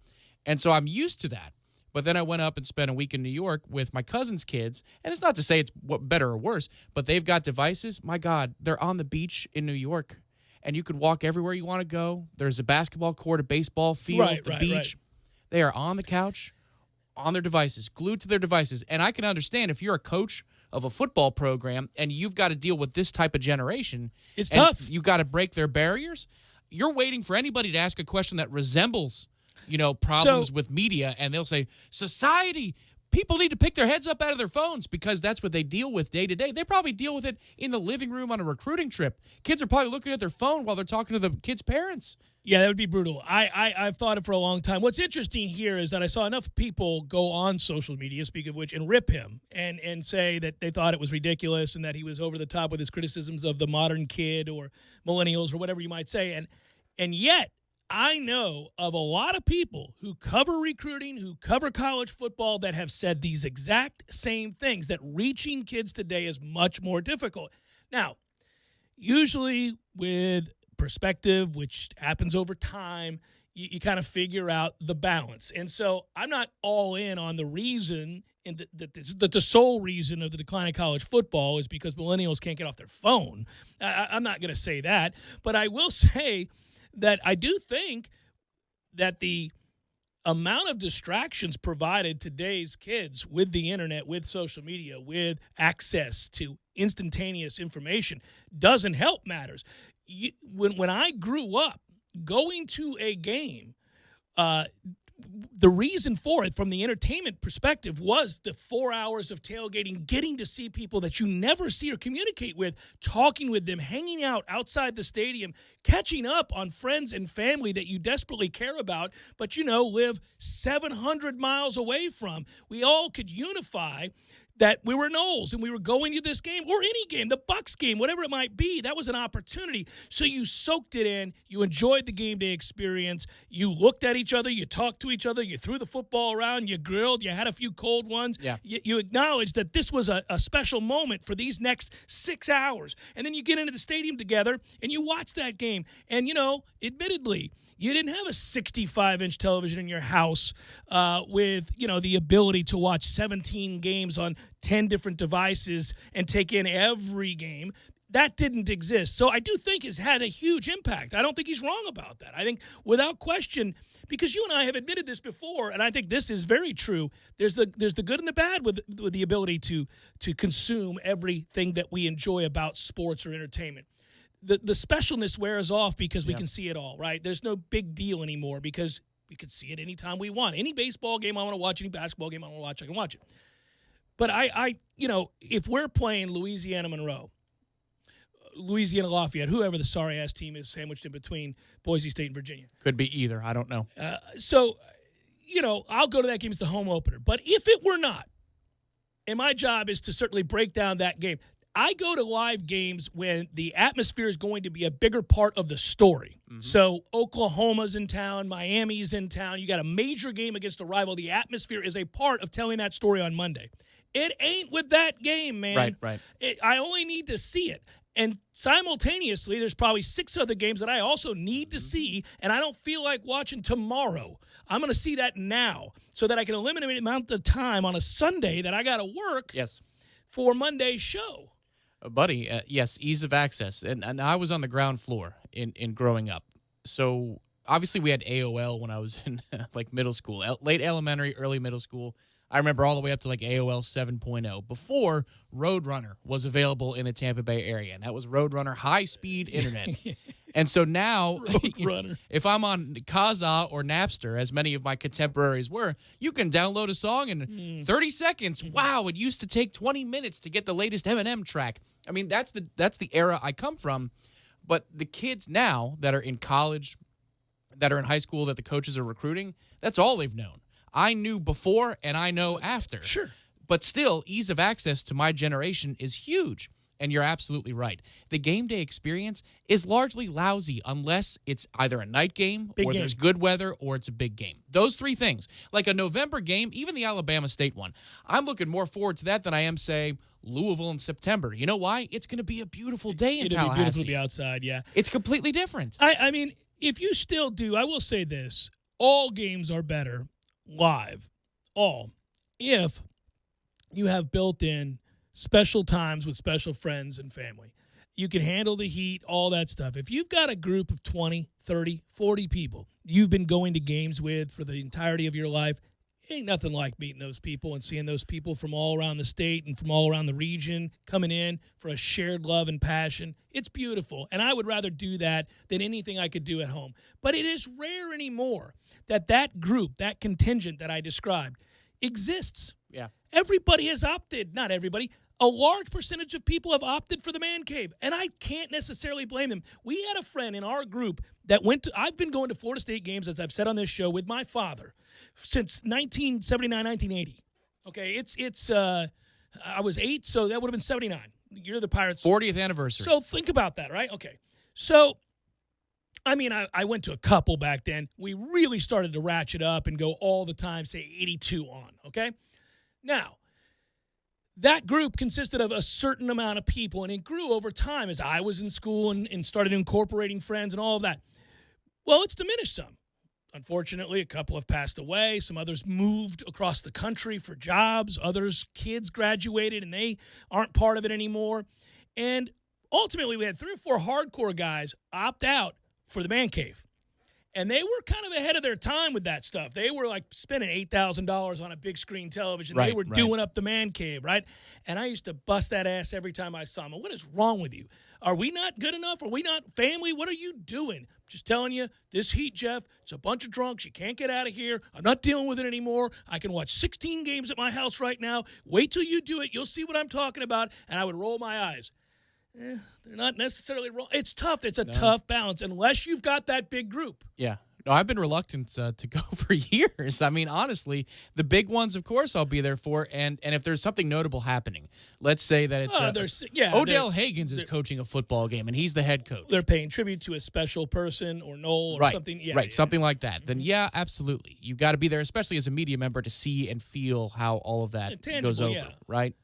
And so I'm used to that. But then I went up and spent a week in New York with my cousin's kids. And it's not to say it's better or worse, but they've got devices. My God, they're on the beach in New York. And you could walk everywhere you want to go. There's a basketball court, a baseball field, the beach. Right. They are on the couch, on their devices, glued to their devices. And I can understand if you're a coach of a football program and you've got to deal with this type of generation. It's tough. You've got to break their barriers. You're waiting for anybody to ask a question that resembles problems with media, and they'll say, society, people need to pick their heads up out of their phones because that's what they deal with day to day. They probably deal with it in the living room on a recruiting trip. Kids are probably looking at their phone while they're talking to the kids' parents. Yeah, that would be brutal. I've thought it for a long time. What's interesting here is that I saw enough people go on social media, speak of which, and rip him and say that they thought it was ridiculous and that he was over the top with his criticisms of the modern kid or millennials or whatever you might say. And yet, I know of a lot of people who cover recruiting, who cover college football that have said these exact same things, that reaching kids today is much more difficult. Now, usually with perspective, which happens over time, you kind of figure out the balance. And so I'm not all in on the reason and that the sole reason of the decline of college football is because millennials can't get off their phone. I'm not going to say that, but I will say that I do think that the amount of distractions provided today's kids with the internet, with social media, with access to instantaneous information doesn't help matters. When I grew up, going to a game, the reason for it from the entertainment perspective was the 4 hours of tailgating, getting to see people that you never see or communicate with, talking with them, hanging out outside the stadium, catching up on friends and family that you desperately care about, but, live 700 miles away from. We all could unify that we were Knowles and we were going to this game or any game, the Bucs game, whatever it might be. That was an opportunity. So you soaked it in. You enjoyed the game day experience. You looked at each other. You talked to each other. You threw the football around. You grilled. You had a few cold ones. Yeah. You acknowledged that this was a special moment for these next 6 hours. And then you get into the stadium together and you watch that game. And, admittedly, you didn't have a 65-inch television in your house with, the ability to watch 17 games on 10 different devices and take in every game. That didn't exist. So I do think it's had a huge impact. I don't think he's wrong about that. I think without question, because you and I have admitted this before, and I think this is very true, there's the good and the bad with the ability to consume everything that we enjoy about sports or entertainment. The specialness wears off because we can see it all, right? There's no big deal anymore because we can see it anytime we want. Any baseball game I want to watch, any basketball game I want to watch, I can watch it. But I if we're playing Louisiana Monroe, Louisiana Lafayette, whoever the sorry-ass team is sandwiched in between Boise State and Virginia. Could be either. I don't know. So, I'll go to that game as the home opener. But if it were not, and my job is to certainly break down that game, I go to live games when the atmosphere is going to be a bigger part of the story. Mm-hmm. So Oklahoma's in town, Miami's in town. You got a major game against a rival. The atmosphere is a part of telling that story on Monday. It ain't with that game, man. Right. I only need to see it. And simultaneously, there's probably 6 other games that I also need to see, and I don't feel like watching tomorrow. I'm going to see that now so that I can eliminate the amount of time on a Sunday that I got to work for Monday's show. Buddy, yes, ease of access. And I was on the ground floor in growing up. So obviously we had AOL when I was in middle school, late elementary, early middle school. I remember all the way up to AOL 7.0 before Roadrunner was available in the Tampa Bay area. And that was Roadrunner high-speed internet. And so now, if I'm on Kazaa or Napster, as many of my contemporaries were, you can download a song in 30 seconds. Wow, it used to take 20 minutes to get the latest Eminem track. I mean, that's the era I come from. But the kids now that are in college, that are in high school, that the coaches are recruiting, that's all they've known. I knew before and I know after. Sure. But still, ease of access to my generation is huge. And you're absolutely right. The game day experience is largely lousy unless it's either a night game or there's good weather or it's a big game. Those 3 things. Like a November game, even the Alabama State one, I'm looking more forward to that than I am, say, Louisville in September. You know why? It's going to be a beautiful day in Tallahassee. It'll be beautiful to be outside, yeah. It's completely different. I mean, if you still do, I will say this, all games are better live. All. If you have built in special times with special friends and family. You can handle the heat, all that stuff. If you've got a group of 20, 30, 40 people you've been going to games with for the entirety of your life, ain't nothing like meeting those people and seeing those people from all around the state and from all around the region coming in for a shared love and passion. It's beautiful, and I would rather do that than anything I could do at home. But it is rare anymore that group, that contingent that I described, exists. Yeah. Everybody has opted. Not everybody. A large percentage of people have opted for the man cave, and I can't necessarily blame them. We had a friend in our group that I've been going to Florida State games, as I've said on this show, with my father since 1979, 1980. Okay, I was 8, so that would have been 79. You're the Pirates. 40th anniversary. So think about that, right? Okay. So, I mean, I went to a couple back then. We really started to ratchet up and go all the time, say 82 on, okay? Now, that group consisted of a certain amount of people, and it grew over time as I was in school and started incorporating friends and all of that. Well, it's diminished some. Unfortunately, a couple have passed away. Some others moved across the country for jobs. Others' kids graduated, and they aren't part of it anymore. And ultimately, we had 3 or 4 hardcore guys opt out for the man cave. And they were kind of ahead of their time with that stuff. They were like spending $8,000 on a big screen television. They were doing up the man cave, right? And I used to bust that ass every time I saw them. What is wrong with you? Are we not good enough? Are we not family? What are you doing? Just telling you, this heat, Jeff, it's a bunch of drunks. You can't get out of here. I'm not dealing with it anymore. I can watch 16 games at my house right now. Wait till you do it. You'll see what I'm talking about. And I would roll my eyes. They're not necessarily wrong. It's tough. It's a tough balance unless you've got that big group. Yeah. No, I've been reluctant to go for years. I mean, honestly, the big ones, of course, I'll be there for. And if there's something notable happening, let's say that it's Odell Hagens is coaching a football game, and he's the head coach. They're paying tribute to a special person or Noel or something. Yeah, something like that. Then, absolutely. You've got to be there, especially as a media member, to see and feel how all of that goes over, right?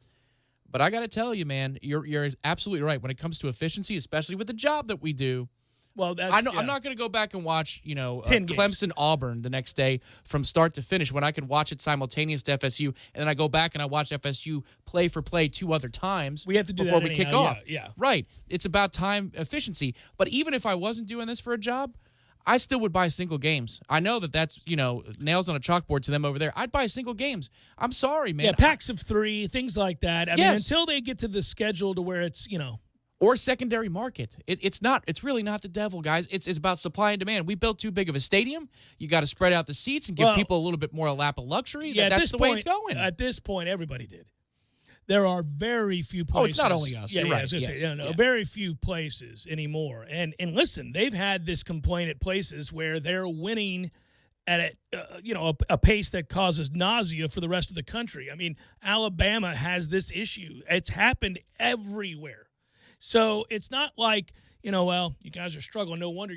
But I got to tell you, man, you're absolutely right. When it comes to efficiency, especially with the job that we do, well, I'm not going to go back and watch, Clemson Auburn the next day from start to finish when I can watch it simultaneous to FSU, and then I go back and I watch FSU play for play 2 other times. We have to do before that we anyhow, kick off. Yeah. Right. It's about time efficiency. But even if I wasn't doing this for a job, I still would buy single games. I know that's, nails on a chalkboard to them over there. I'd buy single games. I'm sorry, man. Yeah, packs of 3, things like that. I mean, until they get to the schedule to where it's, Or secondary market. It's really not the devil, guys. It's about supply and demand. We built too big of a stadium. You got to spread out the seats and give people a little bit more a lap of luxury. Yeah, that's the way it's going. At this point, everybody did. There are very few places. Oh, it's not only us. You're right. I was going to say, very few places anymore. And listen, they've had this complaint at places where they're winning at a pace that causes nausea for the rest of the country. I mean, Alabama has this issue. It's happened everywhere. So it's not like, you guys are struggling. No wonder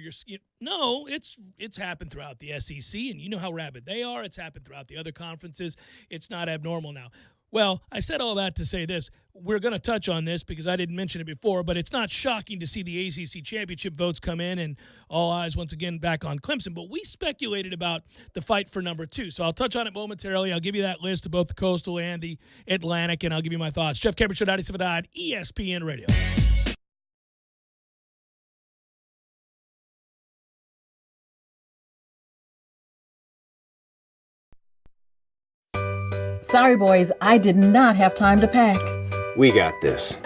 no, it's happened throughout the SEC, and you know how rabid they are. It's happened throughout the other conferences. It's not abnormal now. Well, I said all that to say this. We're going to touch on this because I didn't mention it before, but it's not shocking to see the ACC championship votes come in and all eyes once again back on Clemson. But we speculated about the fight for number 2. So I'll touch on it momentarily. I'll give you that list of both the Coastal and the Atlantic, and I'll give you my thoughts. Jeff Cameron Show, 97.9 ESPN Radio. Sorry, boys, I did not have time to pack. We got this.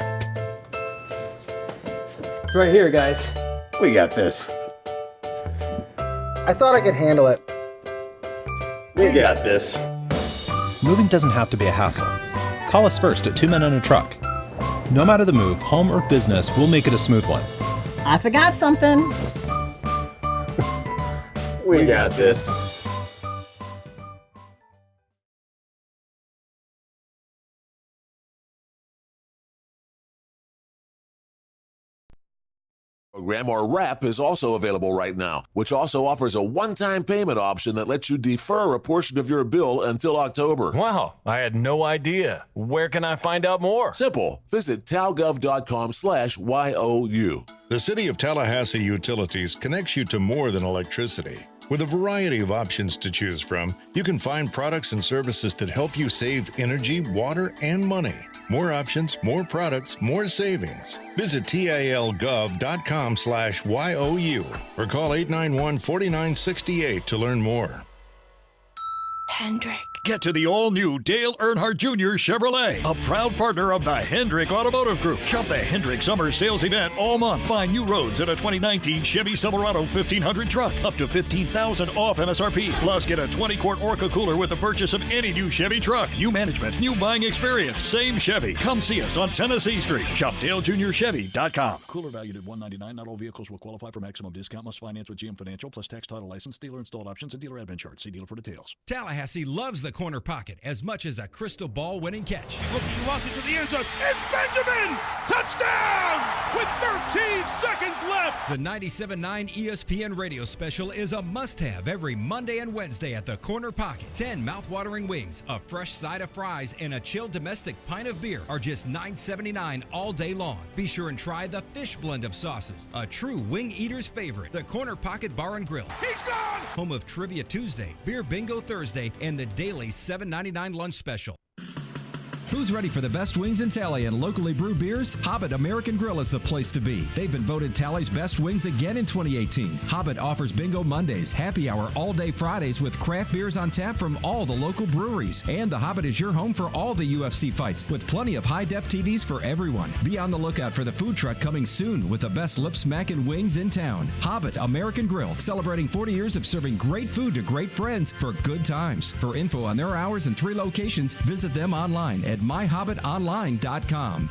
It's right here, guys. We got this. I thought I could handle it. We got this. Moving doesn't have to be a hassle. Call us first at 2 Men and a Truck. No matter the move, home or business, we'll make it a smooth one. I forgot something. We got this. Program or WRAP is also available right now, which also offers a one-time payment option that lets you defer a portion of your bill until October. Wow, I had no idea. Where can I find out more? Simple. Visit talgov.com/YOU. The City of Tallahassee Utilities connects you to more than electricity. With a variety of options to choose from, you can find products and services that help you save energy, water, and money. More options, more products, more savings. Visit talgov.com/YOU or call 891-4968 to learn more. Hendrick. Get to the all-new Dale Earnhardt Jr. Chevrolet, a proud partner of the Hendrick Automotive Group. Shop the Hendrick Summer Sales Event all month. Find new roads in a 2019 Chevy Silverado 1500 truck, up to $15,000 off MSRP. Plus, get a 20-quart Orca cooler with the purchase of any new Chevy truck. New management, new buying experience, same Chevy. Come see us on Tennessee Street. Shop DaleJuniorChevy.com. Cooler valued at $199. Not all vehicles will qualify for maximum discount. Must finance with GM Financial plus tax, title, license, dealer installed options, and dealer admin charge. See dealer for details. Tallahassee loves the corner pocket as much as a crystal ball winning catch. He's looking, he lost it to the end zone. It's Benjamin! Touchdown! With 13 seconds left. The 97.9 ESPN radio special is a must-have every Monday and Wednesday at the corner pocket. 10 mouth-watering wings, a fresh side of fries, and a chilled domestic pint of beer are just $9.79 all day long. Be sure and try the fish blend of sauces, a true wing eater's favorite. The Corner Pocket Bar and Grill. He's gone! Home of Trivia Tuesday, Beer Bingo Thursday, and the daily $7.99 lunch special. Who's ready for the best wings in Tally and locally brewed beers? Hobbit American Grill is the place to be. They've been voted Tally's best wings again in 2018. Hobbit offers Bingo Mondays, happy hour all day Fridays with craft beers on tap from all the local breweries. And the Hobbit is your home for all the UFC fights with plenty of high-def TVs for everyone. Be on the lookout for the food truck coming soon with the best lip-smacking wings in town. Hobbit American Grill, celebrating 40 years of serving great food to great friends for good times. For info on their hours and 3 locations, visit them online at myhobbitonline.com.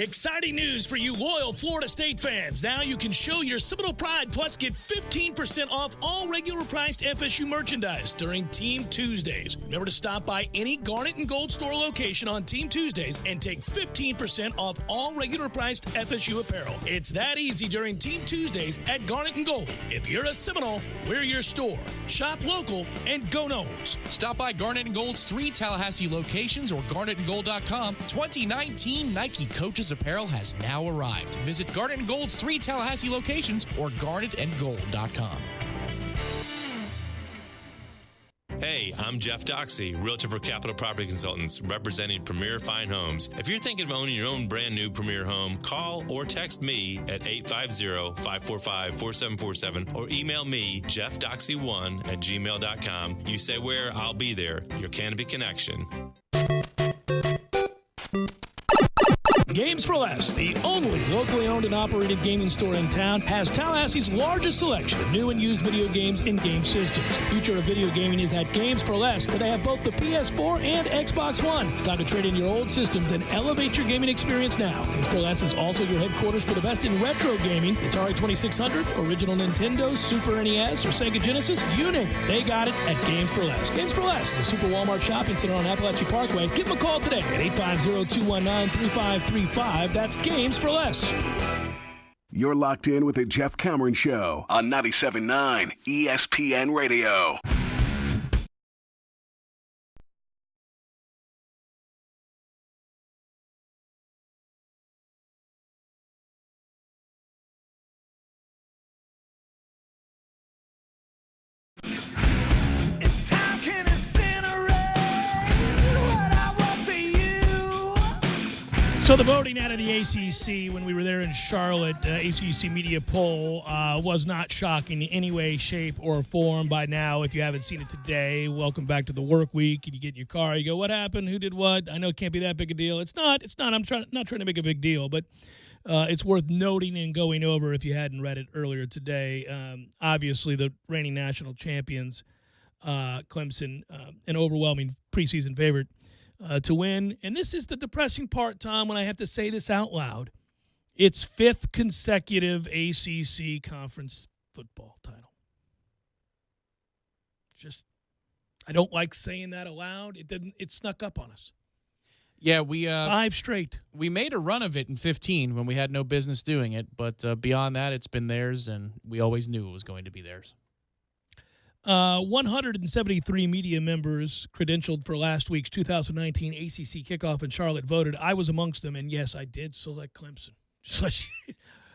Exciting news for you loyal Florida State fans. Now you can show your Seminole pride plus get 15% off all regular priced FSU merchandise during Team Tuesdays. Remember to stop by any Garnet and Gold store location on Team Tuesdays and take 15% off all regular priced FSU apparel. It's that easy during Team Tuesdays at Garnet and Gold. If you're a Seminole, we're your store. Shop local and go Noles. Stop by Garnet and Gold's 3 Tallahassee locations or garnetandgold.com. 2019 Nike Coaches Apparel has now arrived. Visit Garnet and Gold's 3 Tallahassee locations or garnetandgold.com. Hey, I'm Jeff Doxey, Realtor for Capital Property Consultants, representing Premier Fine Homes. If you're thinking of owning your own brand new Premier home, call or text me at 850-545-4747 or email me, jeffdoxey1@gmail.com. You say where, I'll be there. Your Canopy Connection. Games for Less, the only locally owned and operated gaming store in town, has Tallahassee's largest selection of new and used video games and game systems. The future of video gaming is at Games for Less, where they have both the PS4 and Xbox One. It's time to trade in your old systems and elevate your gaming experience now. Games for Less is also your headquarters for the best in retro gaming. Atari 2600, original Nintendo, Super NES, or Sega Genesis, you name it. They got it at Games for Less. Games for Less, the Super Walmart Shopping Center on Appalachia Parkway. Give them a call today at 850-219-3535. That's Games for Less. You're locked in with the Jeff Cameron Show on 97.9 ESPN Radio. So the voting out of the ACC when we were there in Charlotte, ACC media poll, was not shocking in any way, shape, or form. By now, if you haven't seen it today, welcome back to the work week. And you get in your car, you go, what happened? Who did what? I know it can't be that big a deal. It's not. I'm not trying to make a big deal, but it's worth noting and going over if you hadn't read it earlier today. Obviously, the reigning national champions, Clemson, an overwhelming preseason favorite to win. And this is the depressing part, Tom, when I have to say this out loud. It's 5th consecutive ACC conference football title. Just, I don't like saying that aloud. It snuck up on us. Yeah, we 5 straight. We made a run of it in 15 when we had no business doing it, but beyond that, it's been theirs, and we always knew it was going to be theirs. 173 media members credentialed for last week's 2019 ACC kickoff in Charlotte voted. I was amongst them, and yes, I did select Clemson. Just like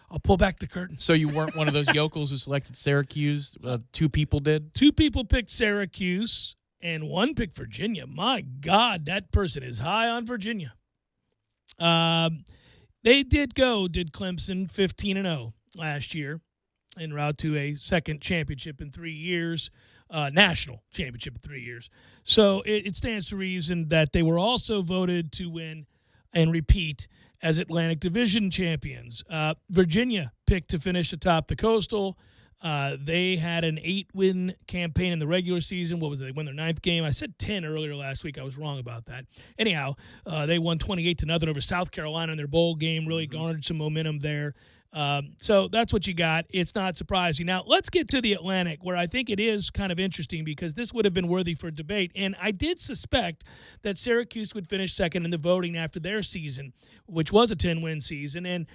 I'll pull back the curtain. So you weren't one of those yokels who selected Syracuse? 2 people did? 2 people picked Syracuse, and 1 picked Virginia. My God, that person is high on Virginia. They did Clemson 15-0 last year. en route to a second championship in 3 years, national championship in 3 years. So it stands to reason that they were also voted to win and repeat as Atlantic Division champions. Virginia picked to finish atop the Coastal. They had an 8-win campaign in the regular season. What was it? They won their 9th game. I said 10 earlier last week. I was wrong about that. Anyhow, they won 28-0 over South Carolina in their bowl game, really garnered some momentum there. So that's what you got. It's not surprising. Now, let's get to the Atlantic, where I think it is kind of interesting because this would have been worthy for debate. And I did suspect that Syracuse would finish second in the voting after their season, which was a 10-win season, and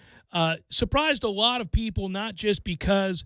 surprised a lot of people, not just because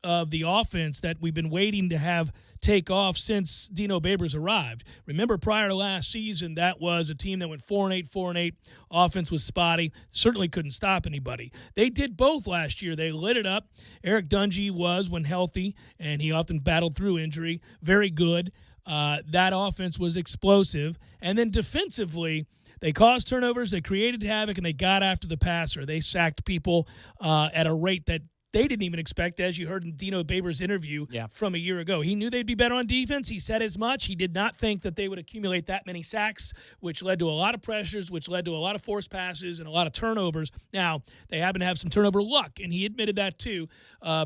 of the offense that we've been waiting to have take off since Dino Babers arrived. Remember, prior to last season, that was a team that went 4-8. Offense was spotty. Certainly couldn't stop anybody. They did both last year. They lit it up. Eric Dungy was, when healthy, and he often battled through injury, very good. That offense was explosive. And then defensively, they caused turnovers, they created havoc, and they got after the passer. They sacked people at a rate that they didn't even expect, as you heard in Dino Babers' interview from a year ago. He knew they'd be better on defense. He said as much. He did not think that they would accumulate that many sacks, which led to a lot of pressures, which led to a lot of forced passes and a lot of turnovers. Now, they happen to have some turnover luck, and he admitted that too.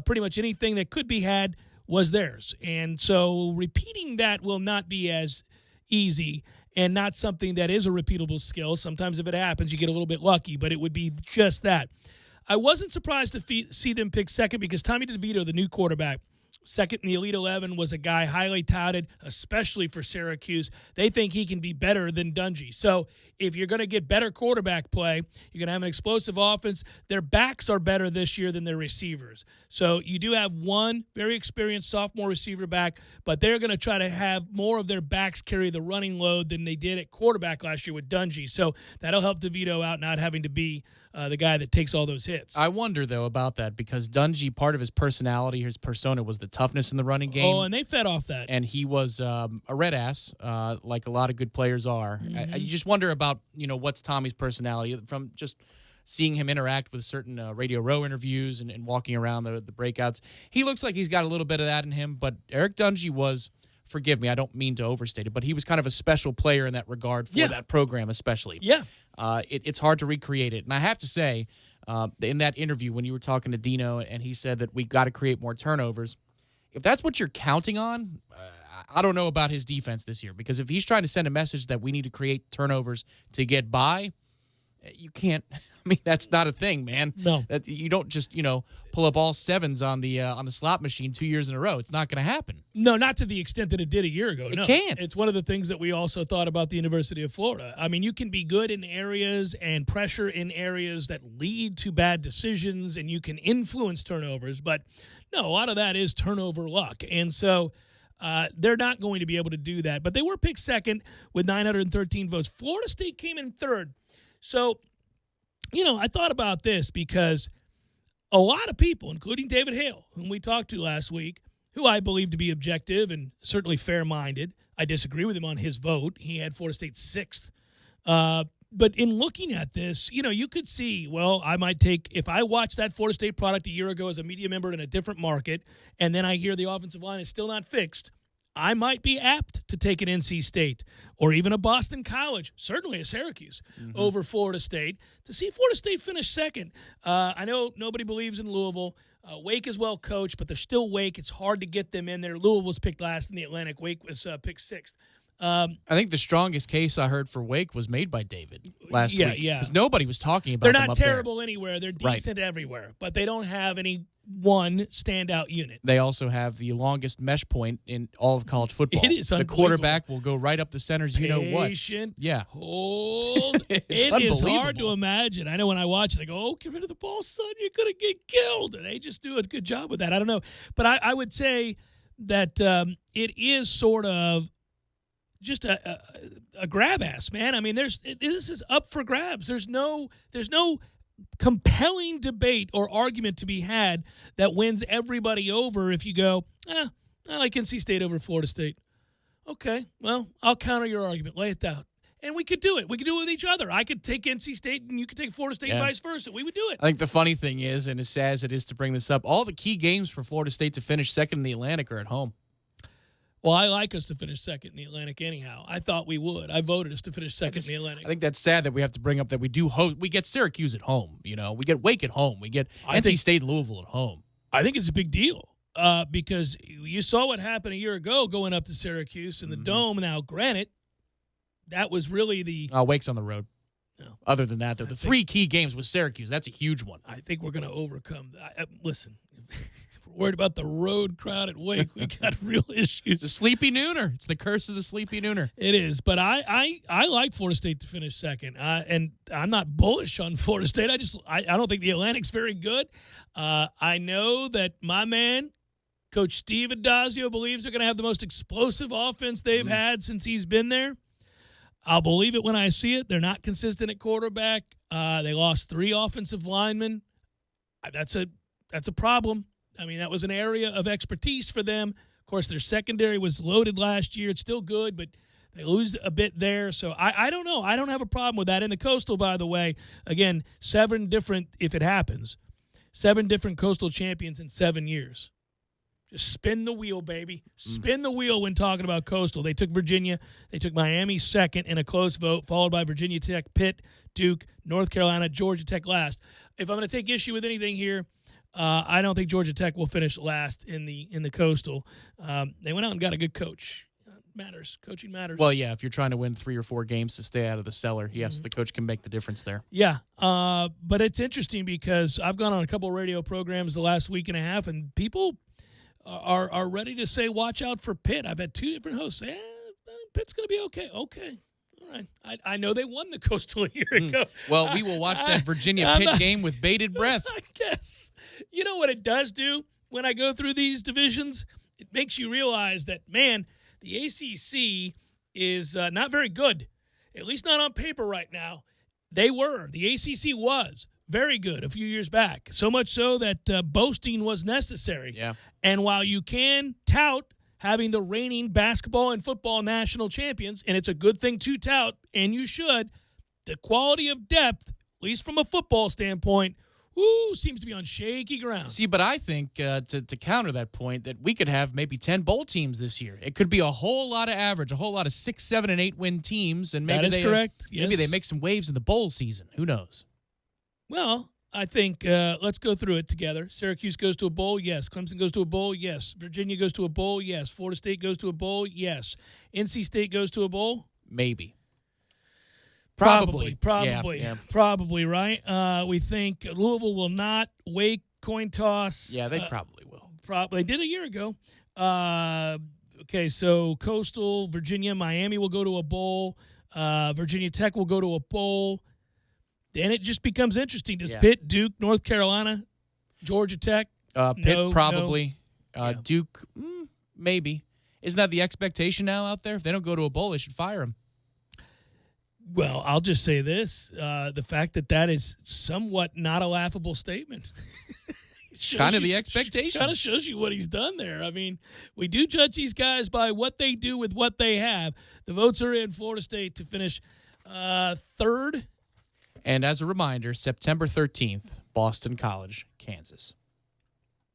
Pretty much anything that could be had was theirs. And so repeating that will not be as easy and not something that is a repeatable skill. Sometimes if it happens, you get a little bit lucky, but it would be just that. I wasn't surprised to see them pick second because Tommy DeVito, the new quarterback, second in the Elite 11, was a guy highly touted, especially for Syracuse. They think he can be better than Dungy. So if you're going to get better quarterback play, you're going to have an explosive offense. Their backs are better this year than their receivers. So you do have one very experienced sophomore receiver back, but they're going to try to have more of their backs carry the running load than they did at quarterback last year with Dungy. So that'll help DeVito out not having to be the guy that takes all those hits. I wonder, though, about that because Dungy, part of his personality, his persona was the toughness in the running game. Oh, and they fed off that. And he was a red ass, like a lot of good players are. Mm-hmm. You just wonder about, what's Tommy's personality from just seeing him interact with certain Radio Row interviews and walking around the breakouts. He looks like he's got a little bit of that in him, but Eric Dungy was, forgive me, I don't mean to overstate it, but he was kind of a special player in that regard for that program especially. Yeah. It's hard to recreate it. And I have to say, in that interview when you were talking to Dino and he said that we've got to create more turnovers, if that's what you're counting on, I don't know about his defense this year because if he's trying to send a message that we need to create turnovers to get by, you can't. I mean, that's not a thing, man. No. That you don't just, pull up all sevens on the slot machine 2 years in a row. It's not going to happen. No, not to the extent that it did a year ago. It can't. It's one of the things that we also thought about the University of Florida. I mean, you can be good in areas and pressure in areas that lead to bad decisions, and you can influence turnovers. But, no, a lot of that is turnover luck. And so they're not going to be able to do that. But they were picked second with 913 votes. Florida State came in third. So, I thought about this because a lot of people, including David Hale, whom we talked to last week, who I believe to be objective and certainly fair-minded. I disagree with him on his vote. He had Florida State sixth. But in looking at this, you could see, well, I might take, if I watched that Florida State product a year ago as a media member in a different market, and then I hear the offensive line is still not fixed, I might be apt to take an NC State or even a Boston College, certainly a Syracuse, over Florida State. To see Florida State finish second, I know nobody believes in Louisville. Wake is well coached, but they're still Wake. It's hard to get them in there. Louisville was picked last in the Atlantic. Wake was picked sixth. I think the strongest case I heard for Wake was made by David last week. Yeah. Because nobody was talking about They're them not up terrible there. anywhere. They're decent everywhere, but they don't have any one standout unit. They also have the longest mesh point in all of college football. It is the unbelievable. quarterback will go right up the centers. You know what? Patient. Yeah. Hold. It is hard to imagine. I know when I watch it, I go, oh, get rid of the ball, son. You're going to get killed. And they just do a good job with that. I don't know. But I would say that it is sort of just a grab ass, man. I mean, this is up for grabs. There's no compelling debate or argument to be had that wins everybody over if you go, I like NC State over Florida State. Okay, well, I'll counter your argument. Lay it down. and we could do it. We could do it with each other. I could take NC State, and you could take Florida State, and vice versa. We would do it. I think the funny thing is, and as sad as it is to bring this up, all the key games for Florida State to finish second in the Atlantic are at home. Well, I like us to finish second in the Atlantic anyhow. I thought we would. I voted us to finish second in the Atlantic. I think that's sad that we have to bring up that we do host. We get Syracuse at home. We get Wake at home. We get NC State and Louisville at home. I think it's a big deal because you saw what happened a year ago going up to Syracuse in the Dome. Now, granted, that was really the Wake's on the road. No. Other than that, though, the three key games with Syracuse, that's a huge one. I think we're going to overcome that. Listen, if we're worried about the road crowd at Wake, we got real issues. The sleepy nooner. It's the curse of the sleepy nooner. It is, but I like Florida State to finish second, and I'm not bullish on Florida State. I don't think the Atlantic's very good. I know that my man, Coach Steve Addazio, believes they're going to have the most explosive offense they've had since he's been there. I'll believe it when I see it. They're not consistent at quarterback. They lost 3 offensive linemen. That's a problem. I mean, that was an area of expertise for them. Of course, their secondary was loaded last year. It's still good, but they lose a bit there. So I don't know. I don't have a problem with that. In the Coastal, by the way, again, 7 different, if it happens, 7 different Coastal champions in 7 years. Just spin the wheel, baby. Spin the wheel when talking about Coastal. They took Virginia. They took Miami second in a close vote, followed by Virginia Tech, Pitt, Duke, North Carolina, Georgia Tech last. If I'm going to take issue with anything here, I don't think Georgia Tech will finish last in the Coastal. They went out and got a good coach. Matters. Coaching matters. Well, yeah, if you're trying to win 3 or 4 games to stay out of the cellar, yes, the coach can make the difference there. Yeah, but it's interesting because I've gone on a couple of radio programs the last week and a half, and people are ready to say, watch out for Pitt. I've had 2 different hosts say, Pitt's going to be okay. Okay. All right. I know they won the Coastal a year ago. Well, we will watch that Virginia-Pitt game with bated breath. I guess. You know what it does do when I go through these divisions? It makes you realize that, man, the ACC is not very good, at least not on paper right now. They were. The ACC was very good a few years back, so much so that boasting was necessary. Yeah. And while you can tout having the reigning basketball and football national champions, and it's a good thing to tout, and you should, the quality of depth, at least from a football standpoint, seems to be on shaky ground. See, but I think to counter that point, that we could have maybe 10 bowl teams this year. It could be a whole lot of average, a whole lot of 6, 7, and 8 win teams, and maybe that is correct. Maybe they make some waves in the bowl season. Who knows? Well, I think let's go through it together. Syracuse goes to a bowl, yes. Clemson goes to a bowl, yes. Virginia goes to a bowl, yes. Florida State goes to a bowl, yes. NC State goes to a bowl? Maybe. Probably, right? We think Louisville will not. Wake, coin toss. Yeah, they probably will. They did a year ago. Okay, so Coastal, Virginia, Miami will go to a bowl. Virginia Tech will go to a bowl. Then it just becomes interesting. Does Pitt, Duke, North Carolina, Georgia Tech? Pitt probably. No. Duke, maybe. Isn't that the expectation now out there? If they don't go to a bowl, they should fire them. Well, I'll just say this. The fact that is somewhat not a laughable statement. Kind of the expectation. Kind of shows you what he's done there. I mean, we do judge these guys by what they do with what they have. The votes are in. Florida State to finish 3rd. And as a reminder, September 13th, Boston College, Kansas.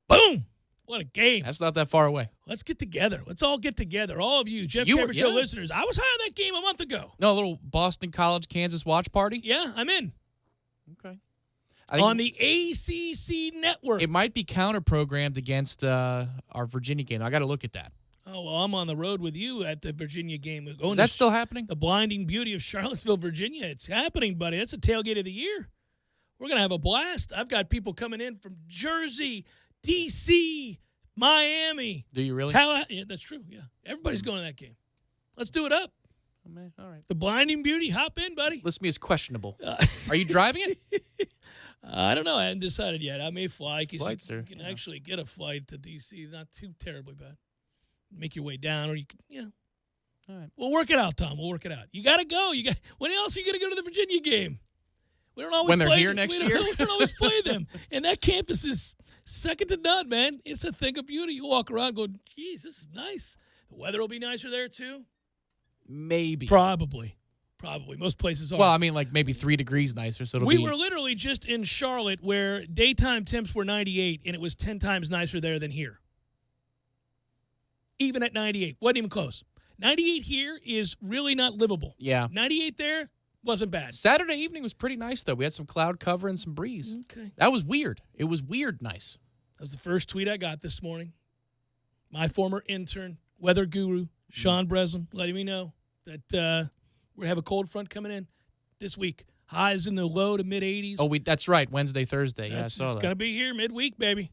Boom! What a game. That's not that far away. Let's get together. Let's all get together. All of you, Jeff Cameron Show listeners. I was high on that game a month ago. No, a little Boston College, Kansas watch party? Yeah, I'm in. Okay. On the ACC network. It might be counter-programmed against our Virginia game. I got to look at that. Oh, well, I'm on the road with you at the Virginia game. Is that still happening? The blinding beauty of Charlottesville, Virginia. It's happening, buddy. That's a tailgate of the year. We're going to have a blast. I've got people coming in from Jersey, D.C., Miami. Do you really? Yeah, that's true, yeah. Everybody's going to that game. Let's do it up. Oh, man. All right. The blinding beauty. Hop in, buddy. List me as questionable. Are you driving it? I don't know. I haven't decided yet. I may fly. Flights you can actually get a flight to D.C. Not too terribly bad. Make your way down, or you can, All right. We'll work it out, Tom. We'll work it out. You got to go. When else are you going to go to the Virginia game? We don't always when they're here next year. We don't always play them, and that campus is second to none, man. It's a thing of beauty. You walk around, go, geez, this is nice. The weather will be nicer there too. Maybe. Probably. Probably. Most places are. Well, I mean, like maybe 3 degrees nicer. So we were literally just in Charlotte where daytime temps were 98, and it was 10 times nicer there than here. Even at 98. Wasn't even close. 98 here is really not livable. Yeah. 98 there wasn't bad. Saturday evening was pretty nice, though. We had some cloud cover and some breeze. Okay. That was weird. It was weird nice. That was the first tweet I got this morning. My former intern, weather guru, Sean Breslin, letting me know that we have a cold front coming in this week. Highs in the low to mid-80s. Oh, that's right. Wednesday, Thursday. Yeah, I saw that. It's going to be here midweek, baby.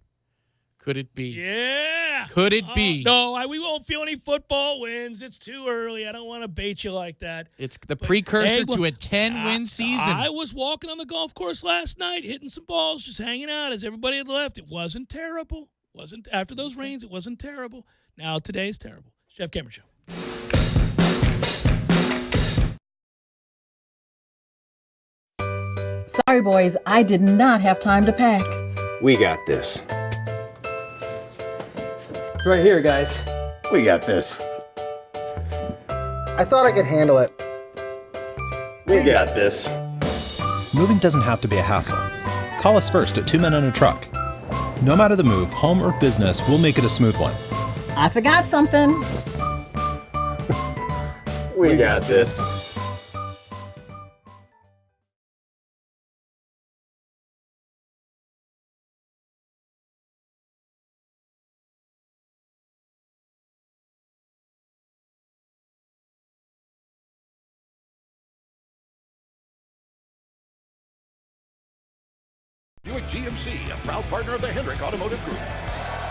Could it be? Yeah. Could it be? No, we won't feel any football wins. It's too early. I don't want to bait you like that. It's the precursor to a 10-win season. I was walking on the golf course last night, hitting some balls, just hanging out as everybody had left. It wasn't terrible. Wasn't after those rains, it wasn't terrible. Now today's terrible. Jeff Cameron Show. Sorry, boys, I did not have time to pack. We got this. It's right here, guys. We got this. I thought I could handle it. We got this. Moving doesn't have to be a hassle. Call us first at 2 Men and a Truck. No matter the move, home or business, we'll make it a smooth one. I forgot something. We got this. Buick GMC, a proud partner of the Hendrick Automotive Group.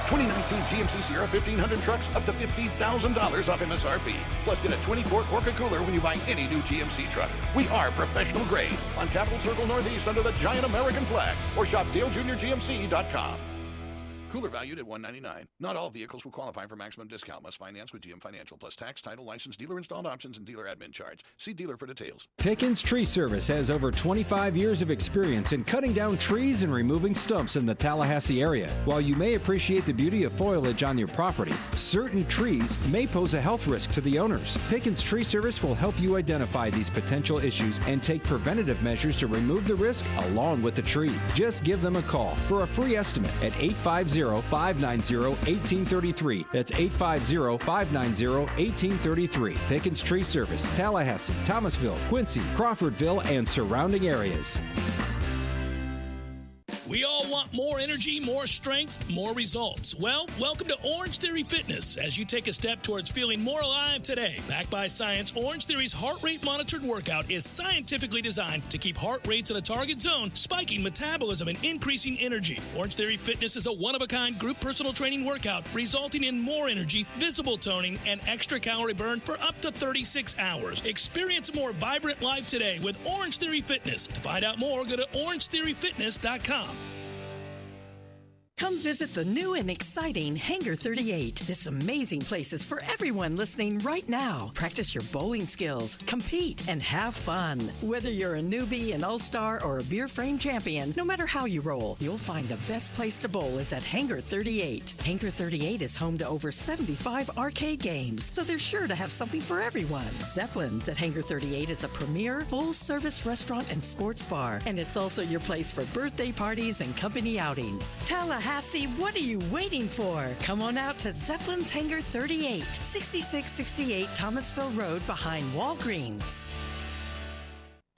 2019 GMC Sierra 1500 trucks up to $50,000 off MSRP. Plus, get a 20-quart Orca cooler when you buy any new GMC truck. We are professional grade on Capitol Circle Northeast under the giant American flag. Or shop DaleJuniorGMC.com. Cooler valued at $199. Not all vehicles will qualify for maximum discount. Must finance with GM Financial plus tax, title, license, dealer installed options, and dealer admin charge. See dealer for details. Pickens Tree Service has over 25 years of experience in cutting down trees and removing stumps in the Tallahassee area. While you may appreciate the beauty of foliage on your property, certain trees may pose a health risk to the owners. Pickens Tree Service will help you identify these potential issues and take preventative measures to remove the risk along with the tree. Just give them a call for a free estimate at 850-590-1833. That's 850-590-1833. Pickens Tree Service, Tallahassee, Thomasville, Quincy, Crawfordville, and surrounding areas. We all want more energy, more strength, more results. Well, welcome to Orange Theory Fitness as you take a step towards feeling more alive today. Backed by science, Orange Theory's heart rate monitored workout is scientifically designed to keep heart rates in a target zone, spiking metabolism and increasing energy. Orange Theory Fitness is a one-of-a-kind group personal training workout resulting in more energy, visible toning, and extra calorie burn for up to 36 hours. Experience a more vibrant life today with Orange Theory Fitness. To find out more, go to orangetheoryfitness.com. Come visit the new and exciting Hangar 38. This amazing place is for everyone listening right now. Practice your bowling skills, compete, and have fun. Whether you're a newbie, an all-star, or a beer frame champion, no matter how you roll, you'll find the best place to bowl is at Hangar 38. Hangar 38 is home to over 75 arcade games, so they're sure to have something for everyone. Zeppelin's at Hangar 38 is a premier full-service restaurant and sports bar, and it's also your place for birthday parties and company outings. Tallahassee, what are you waiting for? Come on out to Zeppelin's Hangar 38, 6668 Thomasville Road behind Walgreens.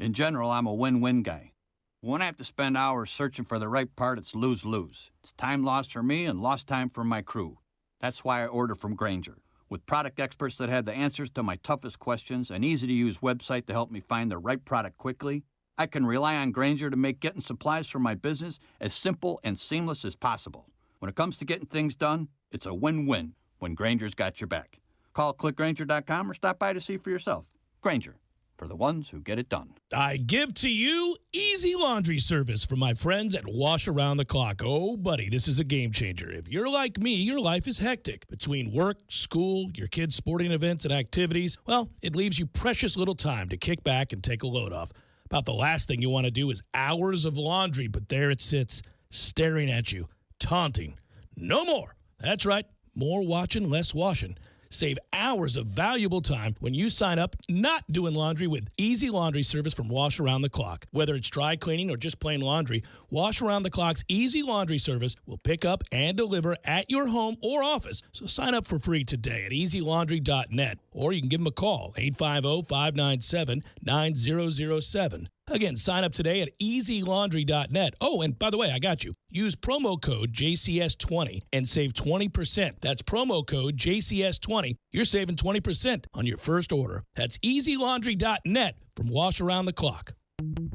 In general, I'm a win-win guy. When I have to spend hours searching for the right part, it's lose-lose. It's time lost for me and lost time for my crew. That's why I order from Grainger. With product experts that have the answers to my toughest questions, an easy-to-use website to help me find the right product quickly, I can rely on Grainger to make getting supplies for my business as simple and seamless as possible. When it comes to getting things done, it's a win-win when Grainger's got your back. Call clickgrainger.com or stop by to see for yourself. Grainger, for the ones who get it done. I give to you easy laundry service from my friends at Wash Around the Clock. Oh, buddy, this is a game changer. If you're like me, your life is hectic. Between work, school, your kids' sporting events and activities, well, it leaves you precious little time to kick back and take a load off. About the last thing you want to do is hours of laundry, but there it sits, staring at you, taunting. No more. That's right. More watching, less washing. Save hours of valuable time when you sign up not doing laundry with Easy Laundry service from Wash Around the Clock. Whether it's dry cleaning or just plain laundry, Wash Around the Clock's Easy Laundry service will pick up and deliver at your home or office. So sign up for free today at easylaundry.net, or you can give them a call, 850-597-9007. Again, sign up today at easylaundry.net. Oh, and by the way, I got you. Use promo code JCS20 and save 20%. That's promo code JCS20. You're saving 20% on your first order. That's easylaundry.net from Wash Around the Clock.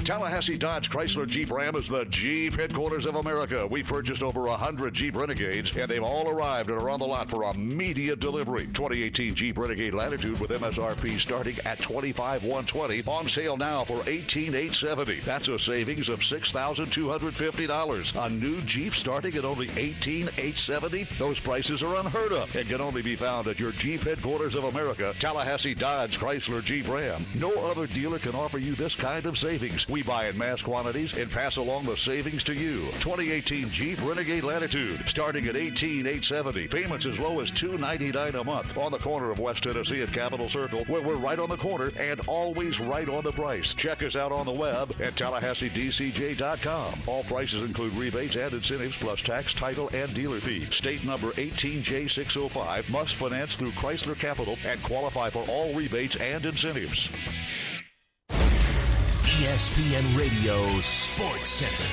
Tallahassee Dodge Chrysler Jeep Ram is the Jeep headquarters of America. We've purchased over 100 Jeep Renegades, and they've all arrived and are on the lot for immediate delivery. 2018 Jeep Renegade Latitude with MSRP starting at $25,120. On sale now for $18,870. That's a savings of $6,250. A new Jeep starting at only $18,870. Those prices are unheard of and can only be found at your Jeep headquarters of America, Tallahassee Dodge Chrysler Jeep Ram. No other dealer can offer you this kind of savings. We buy in mass quantities and pass along the savings to you. 2018 Jeep Renegade Latitude starting at $18,870. Payments as low as $299 a month. On the corner of West Tennessee and Capitol Circle, where we're right on the corner and always right on the price. Check us out on the web at TallahasseeDCJ.com. All prices include rebates and incentives plus tax, title, and dealer fees. State number 18J605. Must finance through Chrysler Capital and qualify for all rebates and incentives. ESPN Radio Sports Center.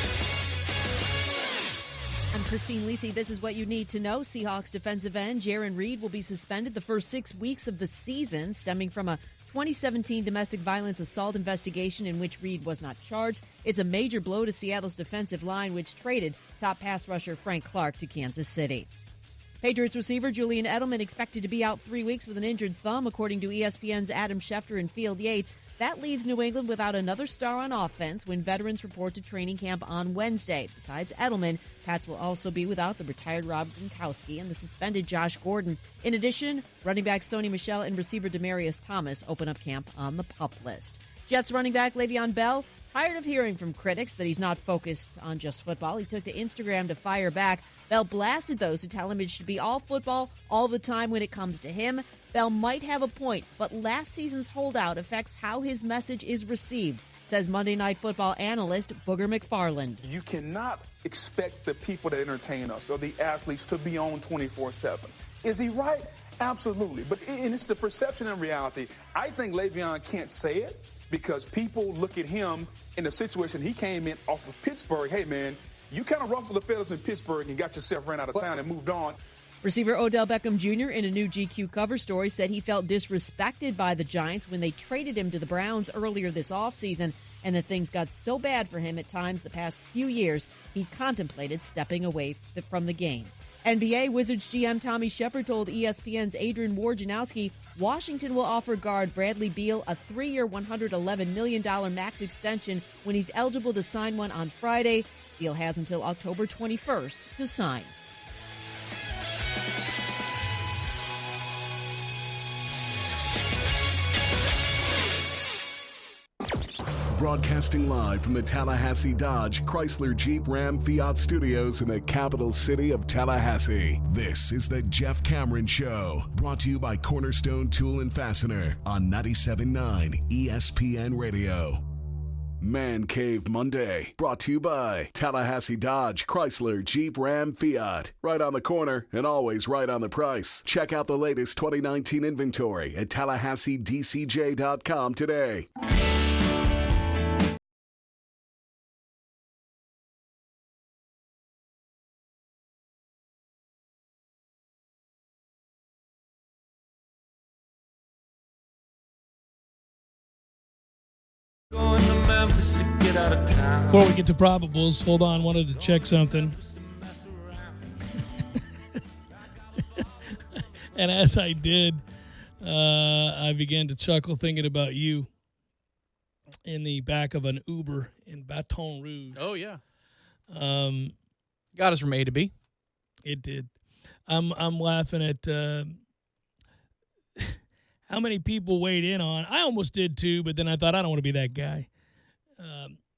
I'm Christine Lisi. This is what you need to know. Seahawks defensive end Jaron Reed will be suspended the first 6 weeks of the season, stemming from a 2017 domestic violence assault investigation in which Reed was not charged. It's a major blow to Seattle's defensive line, which traded top pass rusher Frank Clark to Kansas City. Patriots receiver Julian Edelman expected to be out 3 weeks with an injured thumb, according to ESPN's Adam Schefter and Field Yates. That leaves New England without another star on offense when veterans report to training camp on Wednesday. Besides Edelman, Pats will also be without the retired Rob Gronkowski and the suspended Josh Gordon. In addition, running back Sony Michel and receiver Demaryius Thomas open up camp on the PUP list. Jets running back Le'Veon Bell, tired of hearing from critics that he's not focused on just football. He took to Instagram to fire back. Bell blasted those who tell him it should be all football all the time when it comes to him. Bell might have a point, but last season's holdout affects how his message is received, says Monday Night Football analyst Booger McFarland. You cannot expect the people that entertain us or the athletes to be on 24/7. Is he right? Absolutely. But it's the perception and reality. I think Le'Veon can't say it because people look at him in the situation he came in off of Pittsburgh. Hey, man, you kind of ruffled the feathers in Pittsburgh and got yourself ran out of town and moved on. Receiver Odell Beckham Jr. in a new GQ cover story said he felt disrespected by the Giants when they traded him to the Browns earlier this offseason, and that things got so bad for him at times the past few years he contemplated stepping away from the game. NBA Wizards GM Tommy Shepard told ESPN's Adrian Wojnarowski Washington will offer guard Bradley Beal a 3-year, $111 million max extension when he's eligible to sign one on Friday. Beal has until October 21st to sign. Broadcasting live from the Tallahassee Dodge Chrysler Jeep Ram Fiat Studios in the capital city of Tallahassee. This is the Jeff Cameron Show, brought to you by Cornerstone Tool and Fastener on 97.9 ESPN Radio. Man Cave Monday, brought to you by Tallahassee Dodge Chrysler Jeep Ram Fiat. Right on the corner and always right on the price. Check out the latest 2019 inventory at TallahasseeDCJ.com today. Going to Memphis to get out of town. Before we get to probables, hold on, wanted to check something. And as I did, I began to chuckle thinking about you in the back of an Uber in Baton Rouge. Oh, yeah. Got us from A to B. It did. I'm laughing at how many people weighed in on. I almost did too, but then I thought I don't want to be that guy.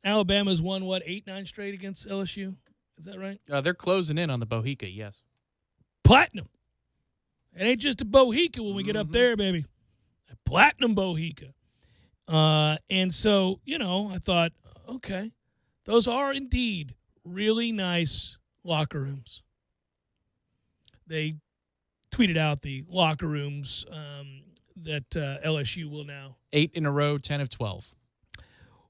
Alabama's won, 8-9 straight against LSU? Is that right? They're closing in on the Bohica, yes. Platinum. It ain't just a Bohica when we get up there, baby. A platinum Bohica. And so, I thought, okay, those are indeed really nice locker rooms. They tweeted out the locker rooms that LSU will now. 8 in a row, 10 of 12.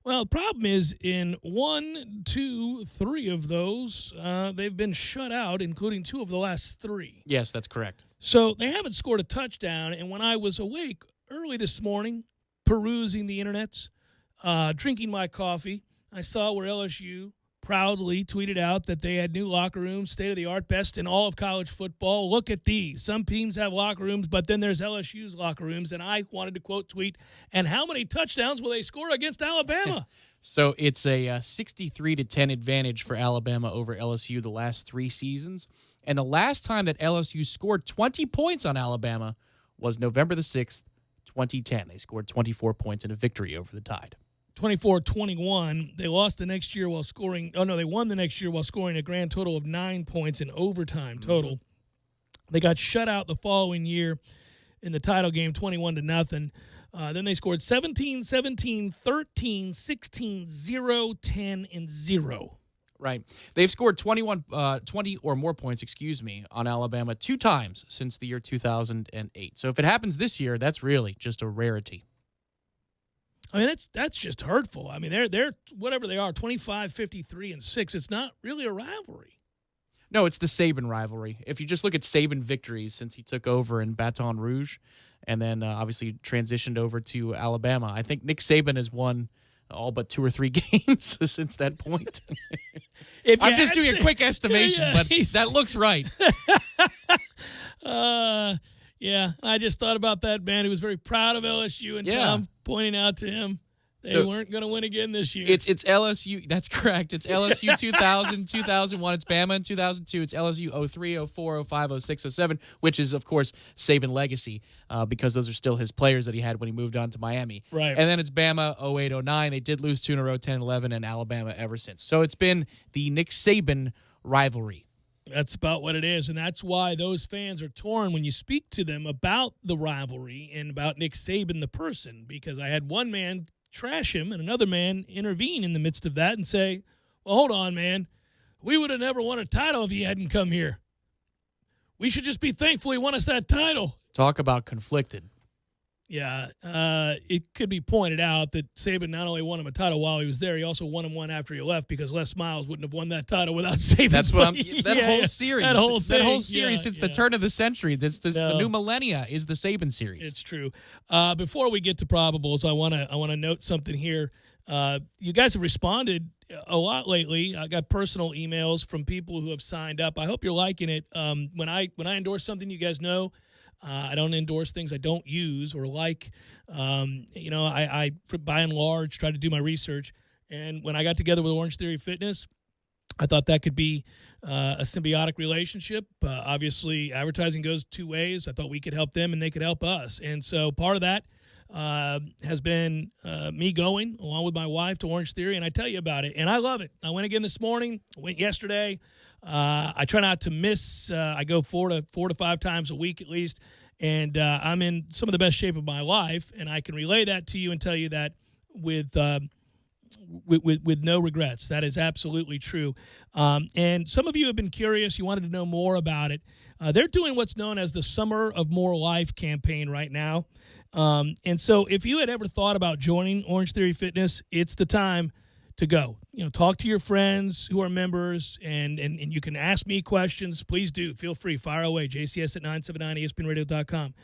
Well, the problem is in 1, 2, 3 of those, they've been shut out, including 2 of the last 3. Yes, that's correct. So they haven't scored a touchdown. And when I was awake early this morning, perusing the internets, drinking my coffee, I saw where LSU proudly tweeted out that they had new locker rooms, state-of-the-art, best in all of college football. Look at these. Some teams have locker rooms, but then there's LSU's locker rooms, and I wanted to quote tweet, and how many touchdowns will they score against Alabama? So it's a 63-10 advantage for Alabama over LSU the last 3 seasons, and the last time that LSU scored 20 points on Alabama was November the 6th, 2010. They scored 24 points in a victory over the Tide. 24-21. They lost the next year while scoring. Oh, no, they won the next year while scoring a grand total of 9 points in overtime total. They got shut out the following year in the title game, 21-0. Then they scored 17, 17, 13, 16, 0, 10, and 0. Right. They've scored 20 or more points, on Alabama 2 times since the year 2008. So if it happens this year, that's really just a rarity. I mean, that's just hurtful. I mean, they're whatever they are, 25, 53, and 6. It's not really a rivalry. No, it's the Saban rivalry. If you just look at Saban victories since he took over in Baton Rouge and then obviously transitioned over to Alabama, I think Nick Saban has won all but 2 or 3 games since that point. I'm just doing a quick estimation, but that looks right. Yeah, I just thought about that man who was very proud of LSU, and Tom pointing out to him they weren't going to win again this year. It's LSU. That's correct. It's LSU 2000, 2001. It's Bama in 2002. It's LSU 03, 04, 05, 06, 07, which is, of course, Saban legacy because those are still his players that he had when he moved on to Miami. Right. And then it's Bama 08, 09. They did lose 2 in a row, 10, 11, and Alabama ever since. So it's been the Nick Saban rivalry. That's about what it is, and that's why those fans are torn when you speak to them about the rivalry and about Nick Saban, the person, because I had one man trash him and another man intervene in the midst of that and say, well, hold on, man. We would have never won a title if he hadn't come here. We should just be thankful he won us that title. Talk about conflicted. Yeah, it could be pointed out that Saban not only won him a title while he was there, he also won him one after he left because Les Miles wouldn't have won that title without Saban. That's what I'm. Whole series, that whole series since the turn of the century, the new millennia is the Saban series. It's true. Before we get to probables, I want to note something here. You guys have responded a lot lately. I got personal emails from people who have signed up. I hope you're liking it. When I endorse something, you guys know. I don't endorse things I don't use or like. I by and large, try to do my research. And when I got together with Orange Theory Fitness, I thought that could be a symbiotic relationship. Obviously, advertising goes 2 ways. I thought we could help them and they could help us. And so part of that has been me going, along with my wife, to Orange Theory, and I tell you about it. And I love it. I went again this morning. I went yesterday. I try not to miss. I go 4 to 5 times a week at least, and I'm in some of the best shape of my life. And I can relay that to you and tell you that with no regrets. That is absolutely true. And some of you have been curious. You wanted to know more about it. They're doing what's known as the Summer of More Life campaign right now. And so if you had ever thought about joining Orange Theory Fitness, it's the time to go. Talk to your friends who are members, and you can ask me questions. Please do. Feel free. Fire away. JCS at 979ESPNradio.com.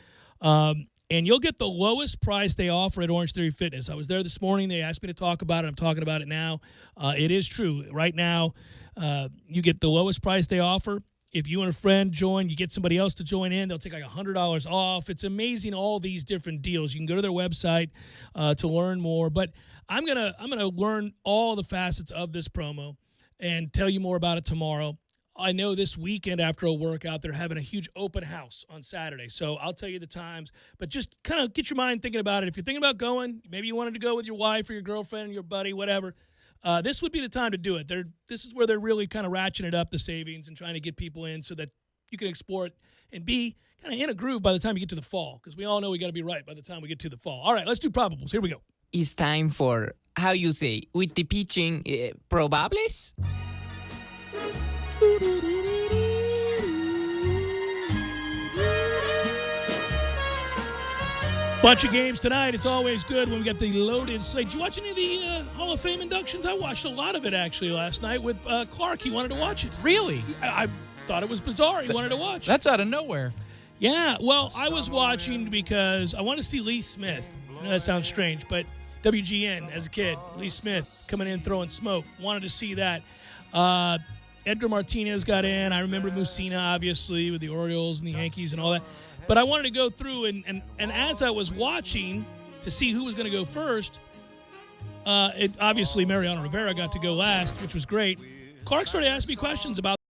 And you'll get the lowest price they offer at Orange Theory Fitness. I was there this morning. They asked me to talk about it. I'm talking about it now. It is true. Right now, you get the lowest price they offer. If you and a friend join, you get somebody else to join in, they'll take like $100 off. It's amazing, all these different deals. You can go to their website to learn more. But I'm gonna learn all the facets of this promo and tell you more about it tomorrow. I know this weekend after a workout, they're having a huge open house on Saturday. So I'll tell you the times. But just kind of get your mind thinking about it. If you're thinking about going, maybe you wanted to go with your wife or your girlfriend, your buddy, whatever, this would be the time to do it. This is where they're really kind of ratcheting up the savings and trying to get people in so that you can explore it and be kind of in a groove by the time you get to the fall, because we all know we got to be right by the time we get to the fall. All right, let's do probables. Here we go. It's time for, how you say, with the pitching, probables? Bunch of games tonight. It's always good when we get the loaded slate. Did you watch any of the Hall of Fame inductions? I watched a lot of it, actually, last night with Clark. He wanted to watch it. Really? I thought it was bizarre. He wanted to watch. That's out of nowhere. Yeah, well, I was watching because I wanted to see Lee Smith. I know that sounds strange, but WGN as a kid, Lee Smith coming in throwing smoke. Wanted to see that. Edgar Martinez got in. I remember Mussina, obviously, with the Orioles and the Yankees and all that. But I wanted to go through, and as I was watching to see who was going to go first, obviously Mariano Rivera got to go last, which was great. Clark started asking me questions about